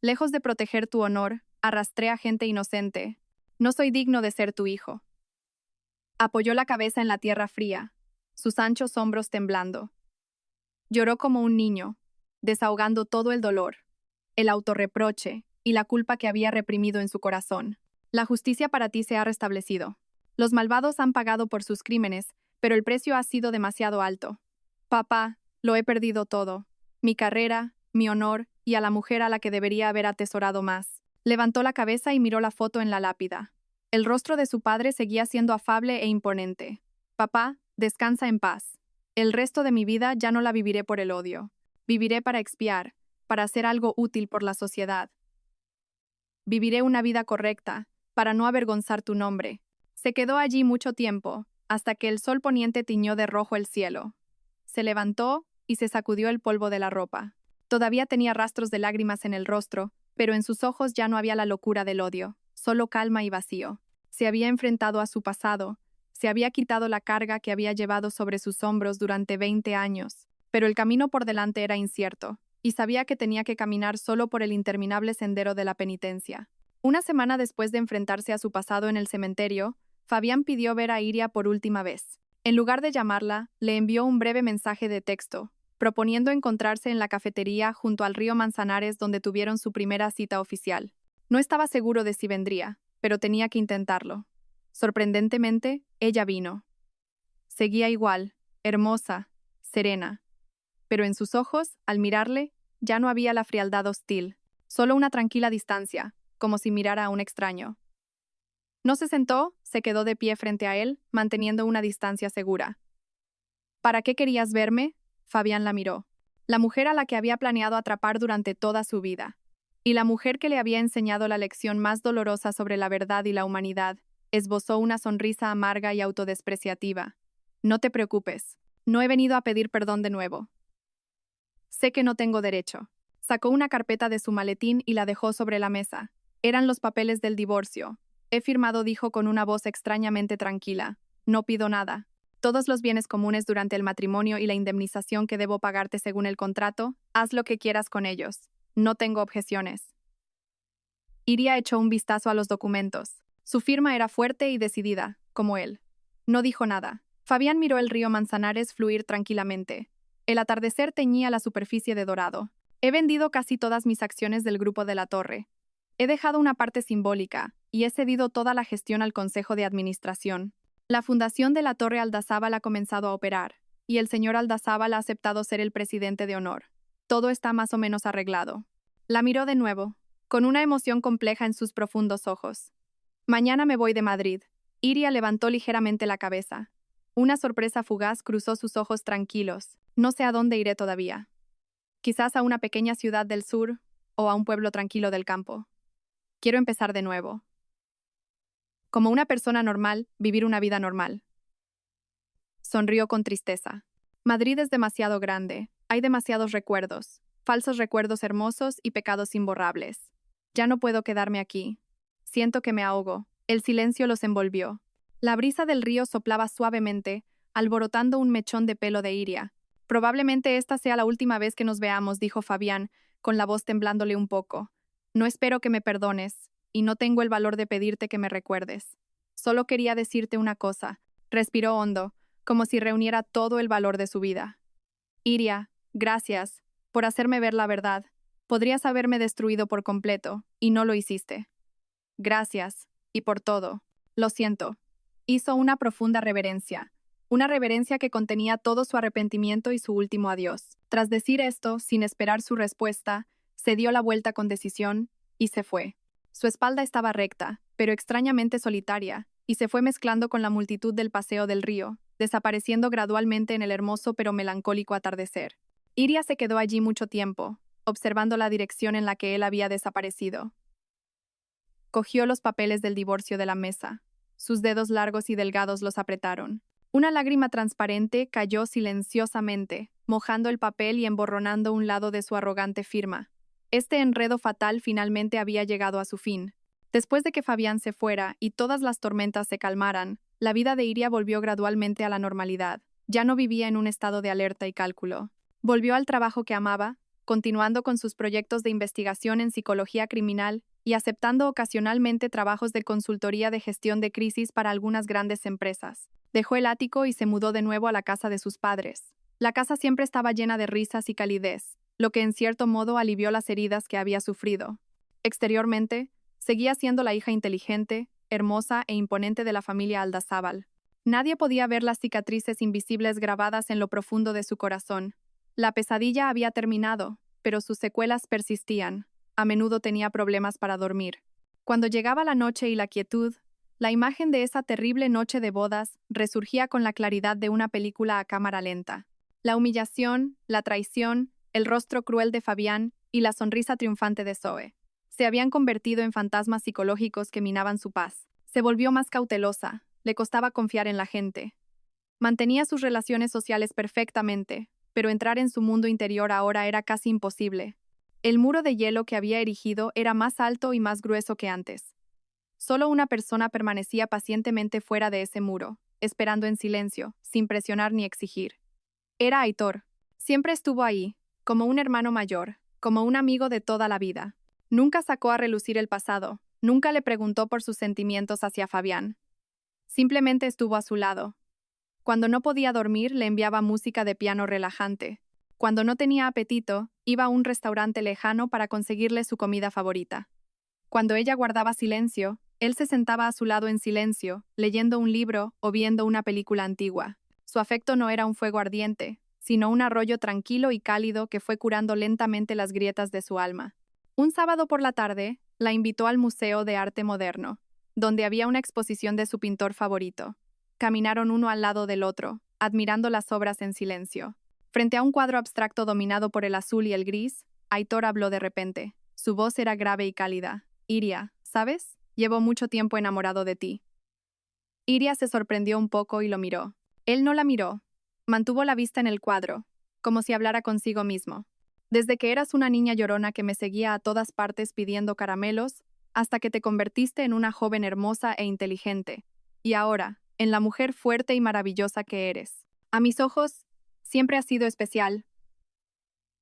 Lejos de proteger tu honor, arrastré a gente inocente. No soy digno de ser tu hijo». Apoyó la cabeza en la tierra fría, sus anchos hombros temblando. Lloró como un niño, desahogando todo el dolor, el autorreproche y la culpa que había reprimido en su corazón. «La justicia para ti se ha restablecido. Los malvados han pagado por sus crímenes, pero el precio ha sido demasiado alto. Papá, lo he perdido todo. Mi carrera, mi honor y a la mujer a la que debería haber atesorado más». Levantó la cabeza y miró la foto en la lápida. El rostro de su padre seguía siendo afable e imponente. «Papá, descansa en paz. El resto de mi vida ya no la viviré por el odio. Viviré para expiar, para hacer algo útil por la sociedad. Viviré una vida correcta, para no avergonzar tu nombre». Se quedó allí mucho tiempo, hasta que el sol poniente tiñó de rojo el cielo. Se levantó y se sacudió el polvo de la ropa. Todavía tenía rastros de lágrimas en el rostro, pero en sus ojos ya no había la locura del odio, solo calma y vacío. Se había enfrentado a su pasado, se había quitado la carga que había llevado sobre sus hombros durante 20 años, pero el camino por delante era incierto, y sabía que tenía que caminar solo por el interminable sendero de la penitencia. Una semana después de enfrentarse a su pasado en el cementerio, Fabián pidió ver a Iria por última vez. En lugar de llamarla, le envió un breve mensaje de texto, proponiendo encontrarse en la cafetería junto al río Manzanares donde tuvieron su primera cita oficial. No estaba seguro de si vendría, pero tenía que intentarlo. Sorprendentemente, ella vino. Seguía igual, hermosa, serena. Pero en sus ojos, al mirarle, ya no había la frialdad hostil, solo una tranquila distancia, como si mirara a un extraño. No se sentó, se quedó de pie frente a él, manteniendo una distancia segura. «¿Para qué querías verme?», Fabián la miró. La mujer a la que había planeado atrapar durante toda su vida. Y la mujer que le había enseñado la lección más dolorosa sobre la verdad y la humanidad, esbozó una sonrisa amarga y autodespreciativa. «No te preocupes. No he venido a pedir perdón de nuevo. Sé que no tengo derecho». Sacó una carpeta de su maletín y la dejó sobre la mesa. Eran los papeles del divorcio. «He firmado», dijo con una voz extrañamente tranquila. «No pido nada. Todos los bienes comunes durante el matrimonio y la indemnización que debo pagarte según el contrato, haz lo que quieras con ellos. No tengo objeciones». Iria echó un vistazo a los documentos. Su firma era fuerte y decidida, como él. No dijo nada. Fabián miró el río Manzanares fluir tranquilamente. El atardecer teñía la superficie de dorado. He vendido casi todas mis acciones del grupo de la Torre. He dejado una parte simbólica y he cedido toda la gestión al Consejo de Administración. La fundación de la Torre Aldazábal ha comenzado a operar y el señor Aldazábal ha aceptado ser el presidente de honor. Todo está más o menos arreglado. La miró de nuevo, con una emoción compleja en sus profundos ojos. Mañana me voy de Madrid. Iria levantó ligeramente la cabeza. Una sorpresa fugaz cruzó sus ojos tranquilos. No sé a dónde iré todavía. Quizás a una pequeña ciudad del sur o a un pueblo tranquilo del campo. Quiero empezar de nuevo. Como una persona normal, vivir una vida normal. Sonrió con tristeza. Madrid es demasiado grande. Hay demasiados recuerdos, falsos recuerdos hermosos y pecados imborrables. Ya no puedo quedarme aquí. Siento que me ahogo. El silencio los envolvió. La brisa del río soplaba suavemente, alborotando un mechón de pelo de Iria. Probablemente esta sea la última vez que nos veamos, dijo Fabián, con la voz temblándole un poco. No espero que me perdones, y no tengo el valor de pedirte que me recuerdes. Solo quería decirte una cosa. Respiró hondo, como si reuniera todo el valor de su vida. Iria, gracias por hacerme ver la verdad. Podrías haberme destruido por completo, y no lo hiciste. Gracias, y por todo. Lo siento. Hizo una profunda reverencia. Una reverencia que contenía todo su arrepentimiento y su último adiós. Tras decir esto, sin esperar su respuesta, se dio la vuelta con decisión y se fue. Su espalda estaba recta, pero extrañamente solitaria, y se fue mezclando con la multitud del paseo del río, desapareciendo gradualmente en el hermoso pero melancólico atardecer. Iria se quedó allí mucho tiempo, observando la dirección en la que él había desaparecido. Cogió los papeles del divorcio de la mesa. Sus dedos largos y delgados los apretaron. Una lágrima transparente cayó silenciosamente, mojando el papel y emborronando un lado de su arrogante firma. Este enredo fatal finalmente había llegado a su fin. Después de que Fabián se fuera y todas las tormentas se calmaran, la vida de Iria volvió gradualmente a la normalidad. Ya no vivía en un estado de alerta y cálculo. Volvió al trabajo que amaba, continuando con sus proyectos de investigación en psicología criminal y aceptando ocasionalmente trabajos de consultoría de gestión de crisis para algunas grandes empresas. Dejó el ático y se mudó de nuevo a la casa de sus padres. La casa siempre estaba llena de risas y calidez, lo que en cierto modo alivió las heridas que había sufrido. Exteriormente, seguía siendo la hija inteligente, hermosa e imponente de la familia Aldazábal. Nadie podía ver las cicatrices invisibles grabadas en lo profundo de su corazón. La pesadilla había terminado, pero sus secuelas persistían. A menudo tenía problemas para dormir. Cuando llegaba la noche y la quietud, la imagen de esa terrible noche de bodas resurgía con la claridad de una película a cámara lenta. La humillación, la traición, el rostro cruel de Fabián y la sonrisa triunfante de Zoe se habían convertido en fantasmas psicológicos que minaban su paz. Se volvió más cautelosa, le costaba confiar en la gente. Mantenía sus relaciones sociales perfectamente, pero entrar en su mundo interior ahora era casi imposible. El muro de hielo que había erigido era más alto y más grueso que antes. Solo una persona permanecía pacientemente fuera de ese muro, esperando en silencio, sin presionar ni exigir. Era Aitor. Siempre estuvo ahí, como un hermano mayor, como un amigo de toda la vida. Nunca sacó a relucir el pasado, nunca le preguntó por sus sentimientos hacia Fabián. Simplemente estuvo a su lado. Cuando no podía dormir, le enviaba música de piano relajante. Cuando no tenía apetito, iba a un restaurante lejano para conseguirle su comida favorita. Cuando ella guardaba silencio, él se sentaba a su lado en silencio, leyendo un libro o viendo una película antigua. Su afecto no era un fuego ardiente, sino un arroyo tranquilo y cálido que fue curando lentamente las grietas de su alma. Un sábado por la tarde, la invitó al Museo de Arte Moderno, donde había una exposición de su pintor favorito. Caminaron uno al lado del otro, admirando las obras en silencio. Frente a un cuadro abstracto dominado por el azul y el gris, Aitor habló de repente. Su voz era grave y cálida. Iria, ¿sabes? Llevo mucho tiempo enamorado de ti. Iria se sorprendió un poco y lo miró. Él no la miró. Mantuvo la vista en el cuadro, como si hablara consigo mismo. Desde que eras una niña llorona que me seguía a todas partes pidiendo caramelos, hasta que te convertiste en una joven hermosa e inteligente. Y ahora, en la mujer fuerte y maravillosa que eres. A mis ojos, siempre has sido especial.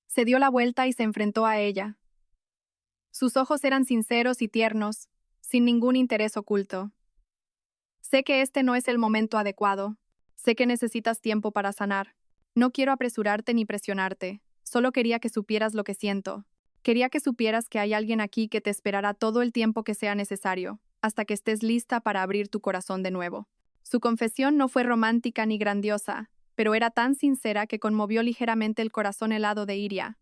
Se dio la vuelta y se enfrentó a ella. Sus ojos eran sinceros y tiernos, sin ningún interés oculto. Sé que este no es el momento adecuado. Sé que necesitas tiempo para sanar. No quiero apresurarte ni presionarte. Solo quería que supieras lo que siento. Quería que supieras que hay alguien aquí que te esperará todo el tiempo que sea necesario, hasta que estés lista para abrir tu corazón de nuevo. Su confesión no fue romántica ni grandiosa, pero era tan sincera que conmovió ligeramente el corazón helado de Iria.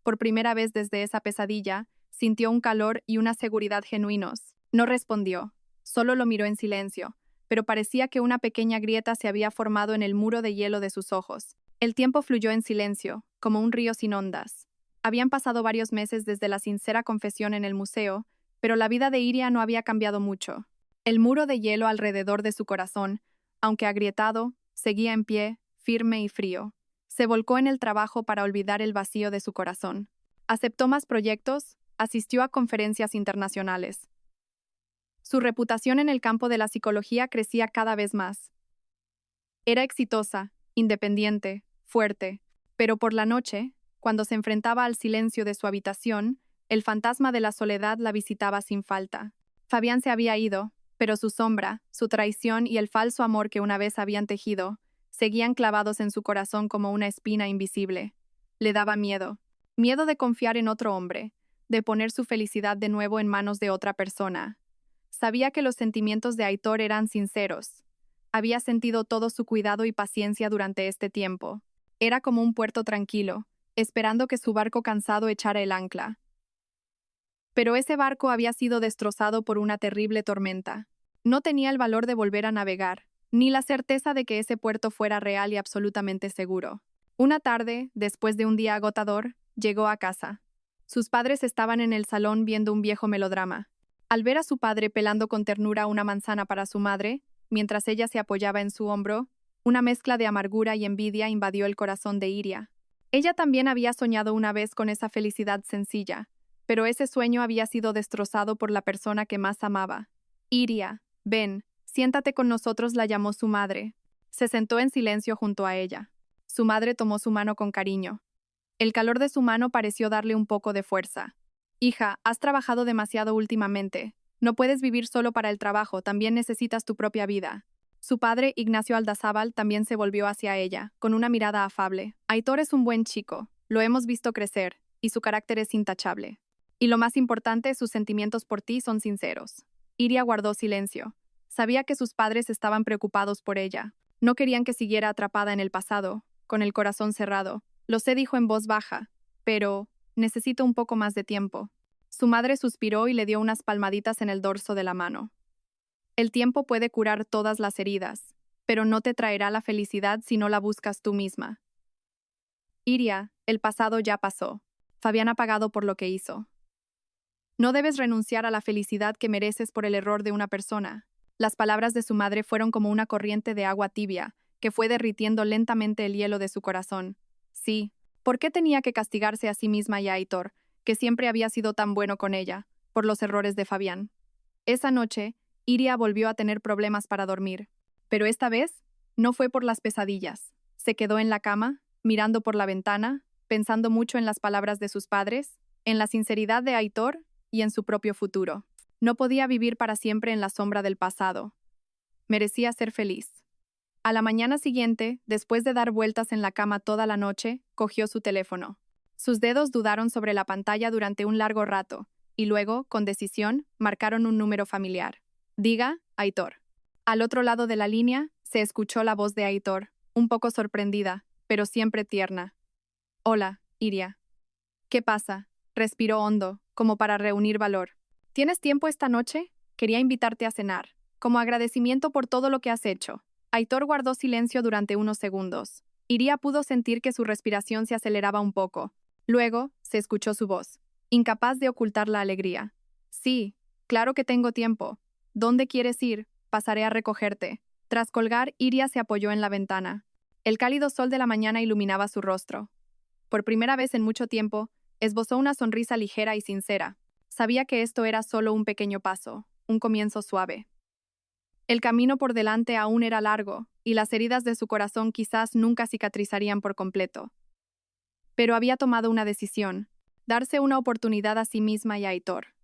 Por primera vez desde esa pesadilla, sintió un calor y una seguridad genuinos. No respondió, solo lo miró en silencio, pero parecía que una pequeña grieta se había formado en el muro de hielo de sus ojos. El tiempo fluyó en silencio, como un río sin ondas. Habían pasado varios meses desde la sincera confesión en el museo, pero la vida de Iria no había cambiado mucho. El muro de hielo alrededor de su corazón, aunque agrietado, seguía en pie, firme y frío. Se volcó en el trabajo para olvidar el vacío de su corazón. Aceptó más proyectos, asistió a conferencias internacionales. Su reputación en el campo de la psicología crecía cada vez más. Era exitosa, independiente, fuerte, pero por la noche, cuando se enfrentaba al silencio de su habitación, el fantasma de la soledad la visitaba sin falta. Fabián se había ido, pero su sombra, su traición y el falso amor que una vez habían tejido, seguían clavados en su corazón como una espina invisible. Le daba miedo. Miedo de confiar en otro hombre, de poner su felicidad de nuevo en manos de otra persona. Sabía que los sentimientos de Aitor eran sinceros. Había sentido todo su cuidado y paciencia durante este tiempo. Era como un puerto tranquilo, esperando que su barco cansado echara el ancla. Pero ese barco había sido destrozado por una terrible tormenta. No tenía el valor de volver a navegar, ni la certeza de que ese puerto fuera real y absolutamente seguro. Una tarde, después de un día agotador, llegó a casa. Sus padres estaban en el salón viendo un viejo melodrama. Al ver a su padre pelando con ternura una manzana para su madre, mientras ella se apoyaba en su hombro, una mezcla de amargura y envidia invadió el corazón de Iria. Ella también había soñado una vez con esa felicidad sencilla, pero ese sueño había sido destrozado por la persona que más amaba. Iria, ven, siéntate con nosotros, la llamó su madre. Se sentó en silencio junto a ella. Su madre tomó su mano con cariño. El calor de su mano pareció darle un poco de fuerza. Hija, has trabajado demasiado últimamente. No puedes vivir solo para el trabajo, también necesitas tu propia vida. Su padre, Ignacio Aldazábal, también se volvió hacia ella, con una mirada afable. Aitor es un buen chico, lo hemos visto crecer, y su carácter es intachable. Y lo más importante, sus sentimientos por ti son sinceros. Iria guardó silencio. Sabía que sus padres estaban preocupados por ella. No querían que siguiera atrapada en el pasado, con el corazón cerrado. Lo sé, dijo en voz baja, pero necesito un poco más de tiempo. Su madre suspiró y le dio unas palmaditas en el dorso de la mano. El tiempo puede curar todas las heridas, pero no te traerá la felicidad si no la buscas tú misma. Iria, el pasado ya pasó. Fabián ha pagado por lo que hizo. No debes renunciar a la felicidad que mereces por el error de una persona. Las palabras de su madre fueron como una corriente de agua tibia, que fue derritiendo lentamente el hielo de su corazón. Sí, ¿por qué tenía que castigarse a sí misma y a Aitor, que siempre había sido tan bueno con ella, por los errores de Fabián? Esa noche, Iria volvió a tener problemas para dormir, pero esta vez no fue por las pesadillas. Se quedó en la cama, mirando por la ventana, pensando mucho en las palabras de sus padres, en la sinceridad de Aitor y en su propio futuro. No podía vivir para siempre en la sombra del pasado. Merecía ser feliz. A la mañana siguiente, después de dar vueltas en la cama toda la noche, cogió su teléfono. Sus dedos dudaron sobre la pantalla durante un largo rato, y luego, con decisión, marcaron un número familiar. Diga, Aitor. Al otro lado de la línea, se escuchó la voz de Aitor, un poco sorprendida, pero siempre tierna. Hola, Iria. ¿Qué pasa? Respiró hondo, como para reunir valor. ¿Tienes tiempo esta noche? Quería invitarte a cenar, como agradecimiento por todo lo que has hecho. Aitor guardó silencio durante unos segundos. Iria pudo sentir que su respiración se aceleraba un poco. Luego, se escuchó su voz, incapaz de ocultar la alegría. Sí, claro que tengo tiempo. ¿Dónde quieres ir? Pasaré a recogerte. Tras colgar, Iria se apoyó en la ventana. El cálido sol de la mañana iluminaba su rostro. Por primera vez en mucho tiempo, esbozó una sonrisa ligera y sincera. Sabía que esto era solo un pequeño paso, un comienzo suave. El camino por delante aún era largo, y las heridas de su corazón quizás nunca cicatrizarían por completo. Pero había tomado una decisión, darse una oportunidad a sí misma y a Aitor.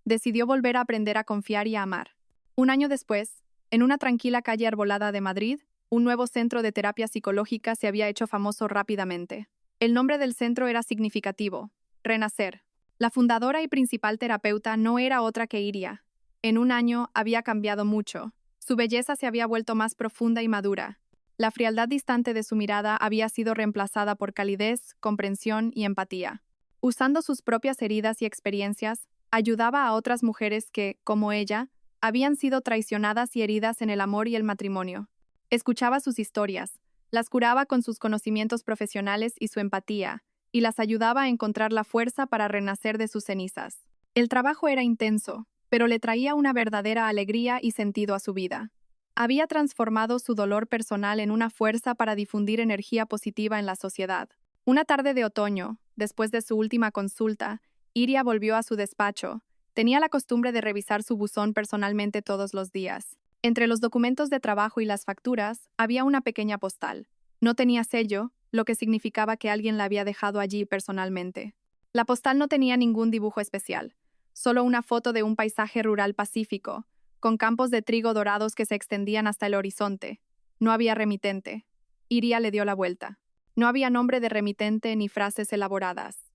Decidió volver a aprender a confiar y a amar. Un año después, en una tranquila calle arbolada de Madrid, un nuevo centro de terapia psicológica se había hecho famoso rápidamente. El nombre del centro era significativo: Renacer. La fundadora y principal terapeuta no era otra que Iria. En un año había cambiado mucho. Su belleza se había vuelto más profunda y madura. La frialdad distante de su mirada había sido reemplazada por calidez, comprensión y empatía. Usando sus propias heridas y experiencias, ayudaba a otras mujeres que, como ella, habían sido traicionadas y heridas en el amor y el matrimonio. Escuchaba sus historias, las curaba con sus conocimientos profesionales y su empatía, y las ayudaba a encontrar la fuerza para renacer de sus cenizas. El trabajo era intenso, pero le traía una verdadera alegría y sentido a su vida. Había transformado su dolor personal en una fuerza para difundir energía positiva en la sociedad. Una tarde de otoño, después de su última consulta, Iria volvió a su despacho. Tenía la costumbre de revisar su buzón personalmente todos los días. Entre los documentos de trabajo y las facturas, había una pequeña postal. No tenía sello, lo que significaba que alguien la había dejado allí personalmente. La postal no tenía ningún dibujo especial, solo una foto de un paisaje rural pacífico, con campos de trigo dorados que se extendían hasta el horizonte. No había remitente. Iria le dio la vuelta. No había nombre de remitente ni frases elaboradas.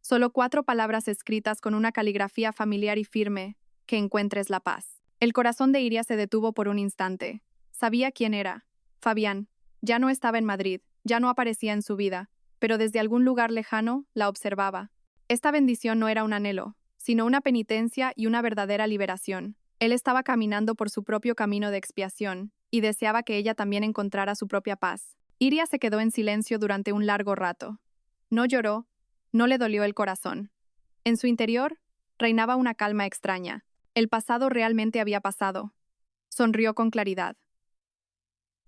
Solo 4 palabras escritas con una caligrafía familiar y firme: que encuentres la paz. El corazón de Iria se detuvo por un instante. Sabía quién era. Fabián. Ya no estaba en Madrid, ya no aparecía en su vida, pero desde algún lugar lejano la observaba. Esta bendición no era un anhelo, sino una penitencia y una verdadera liberación. Él estaba caminando por su propio camino de expiación, y deseaba que ella también encontrara su propia paz. Iria se quedó en silencio durante un largo rato. No lloró, no le dolió el corazón. En su interior, reinaba una calma extraña. El pasado realmente había pasado. Sonrió con claridad.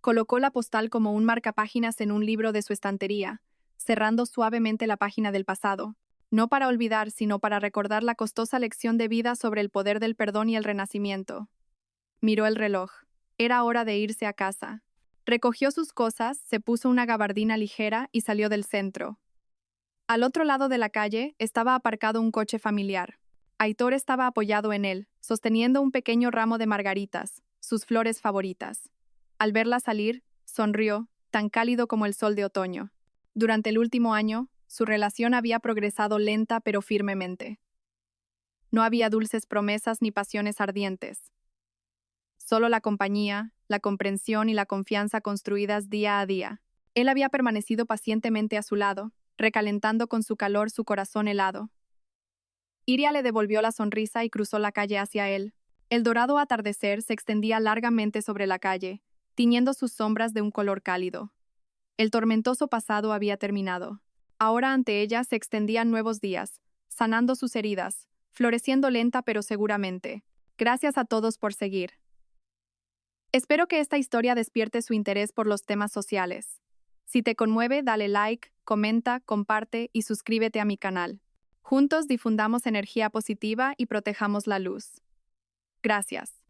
Colocó la postal como un marcapáginas en un libro de su estantería, cerrando suavemente la página del pasado, no para olvidar, sino para recordar la costosa lección de vida sobre el poder del perdón y el renacimiento. Miró el reloj. Era hora de irse a casa. Recogió sus cosas, se puso una gabardina ligera y salió del centro. Al otro lado de la calle estaba aparcado un coche familiar. Aitor estaba apoyado en él, sosteniendo un pequeño ramo de margaritas, sus flores favoritas. Al verla salir, sonrió, tan cálido como el sol de otoño. Durante el último año, su relación había progresado lenta pero firmemente. No había dulces promesas ni pasiones ardientes. Solo la compañía, la comprensión y la confianza construidas día a día. Él había permanecido pacientemente a su lado, recalentando con su calor su corazón helado. Iria le devolvió la sonrisa y cruzó la calle hacia él. El dorado atardecer se extendía largamente sobre la calle, tiñendo sus sombras de un color cálido. El tormentoso pasado había terminado. Ahora ante ella se extendían nuevos días, sanando sus heridas, floreciendo lenta pero seguramente. Gracias a todos por seguir. Espero que esta historia despierte su interés por los temas sociales. Si te conmueve, dale like, comenta, comparte y suscríbete a mi canal. Juntos difundamos energía positiva y protejamos la luz. Gracias.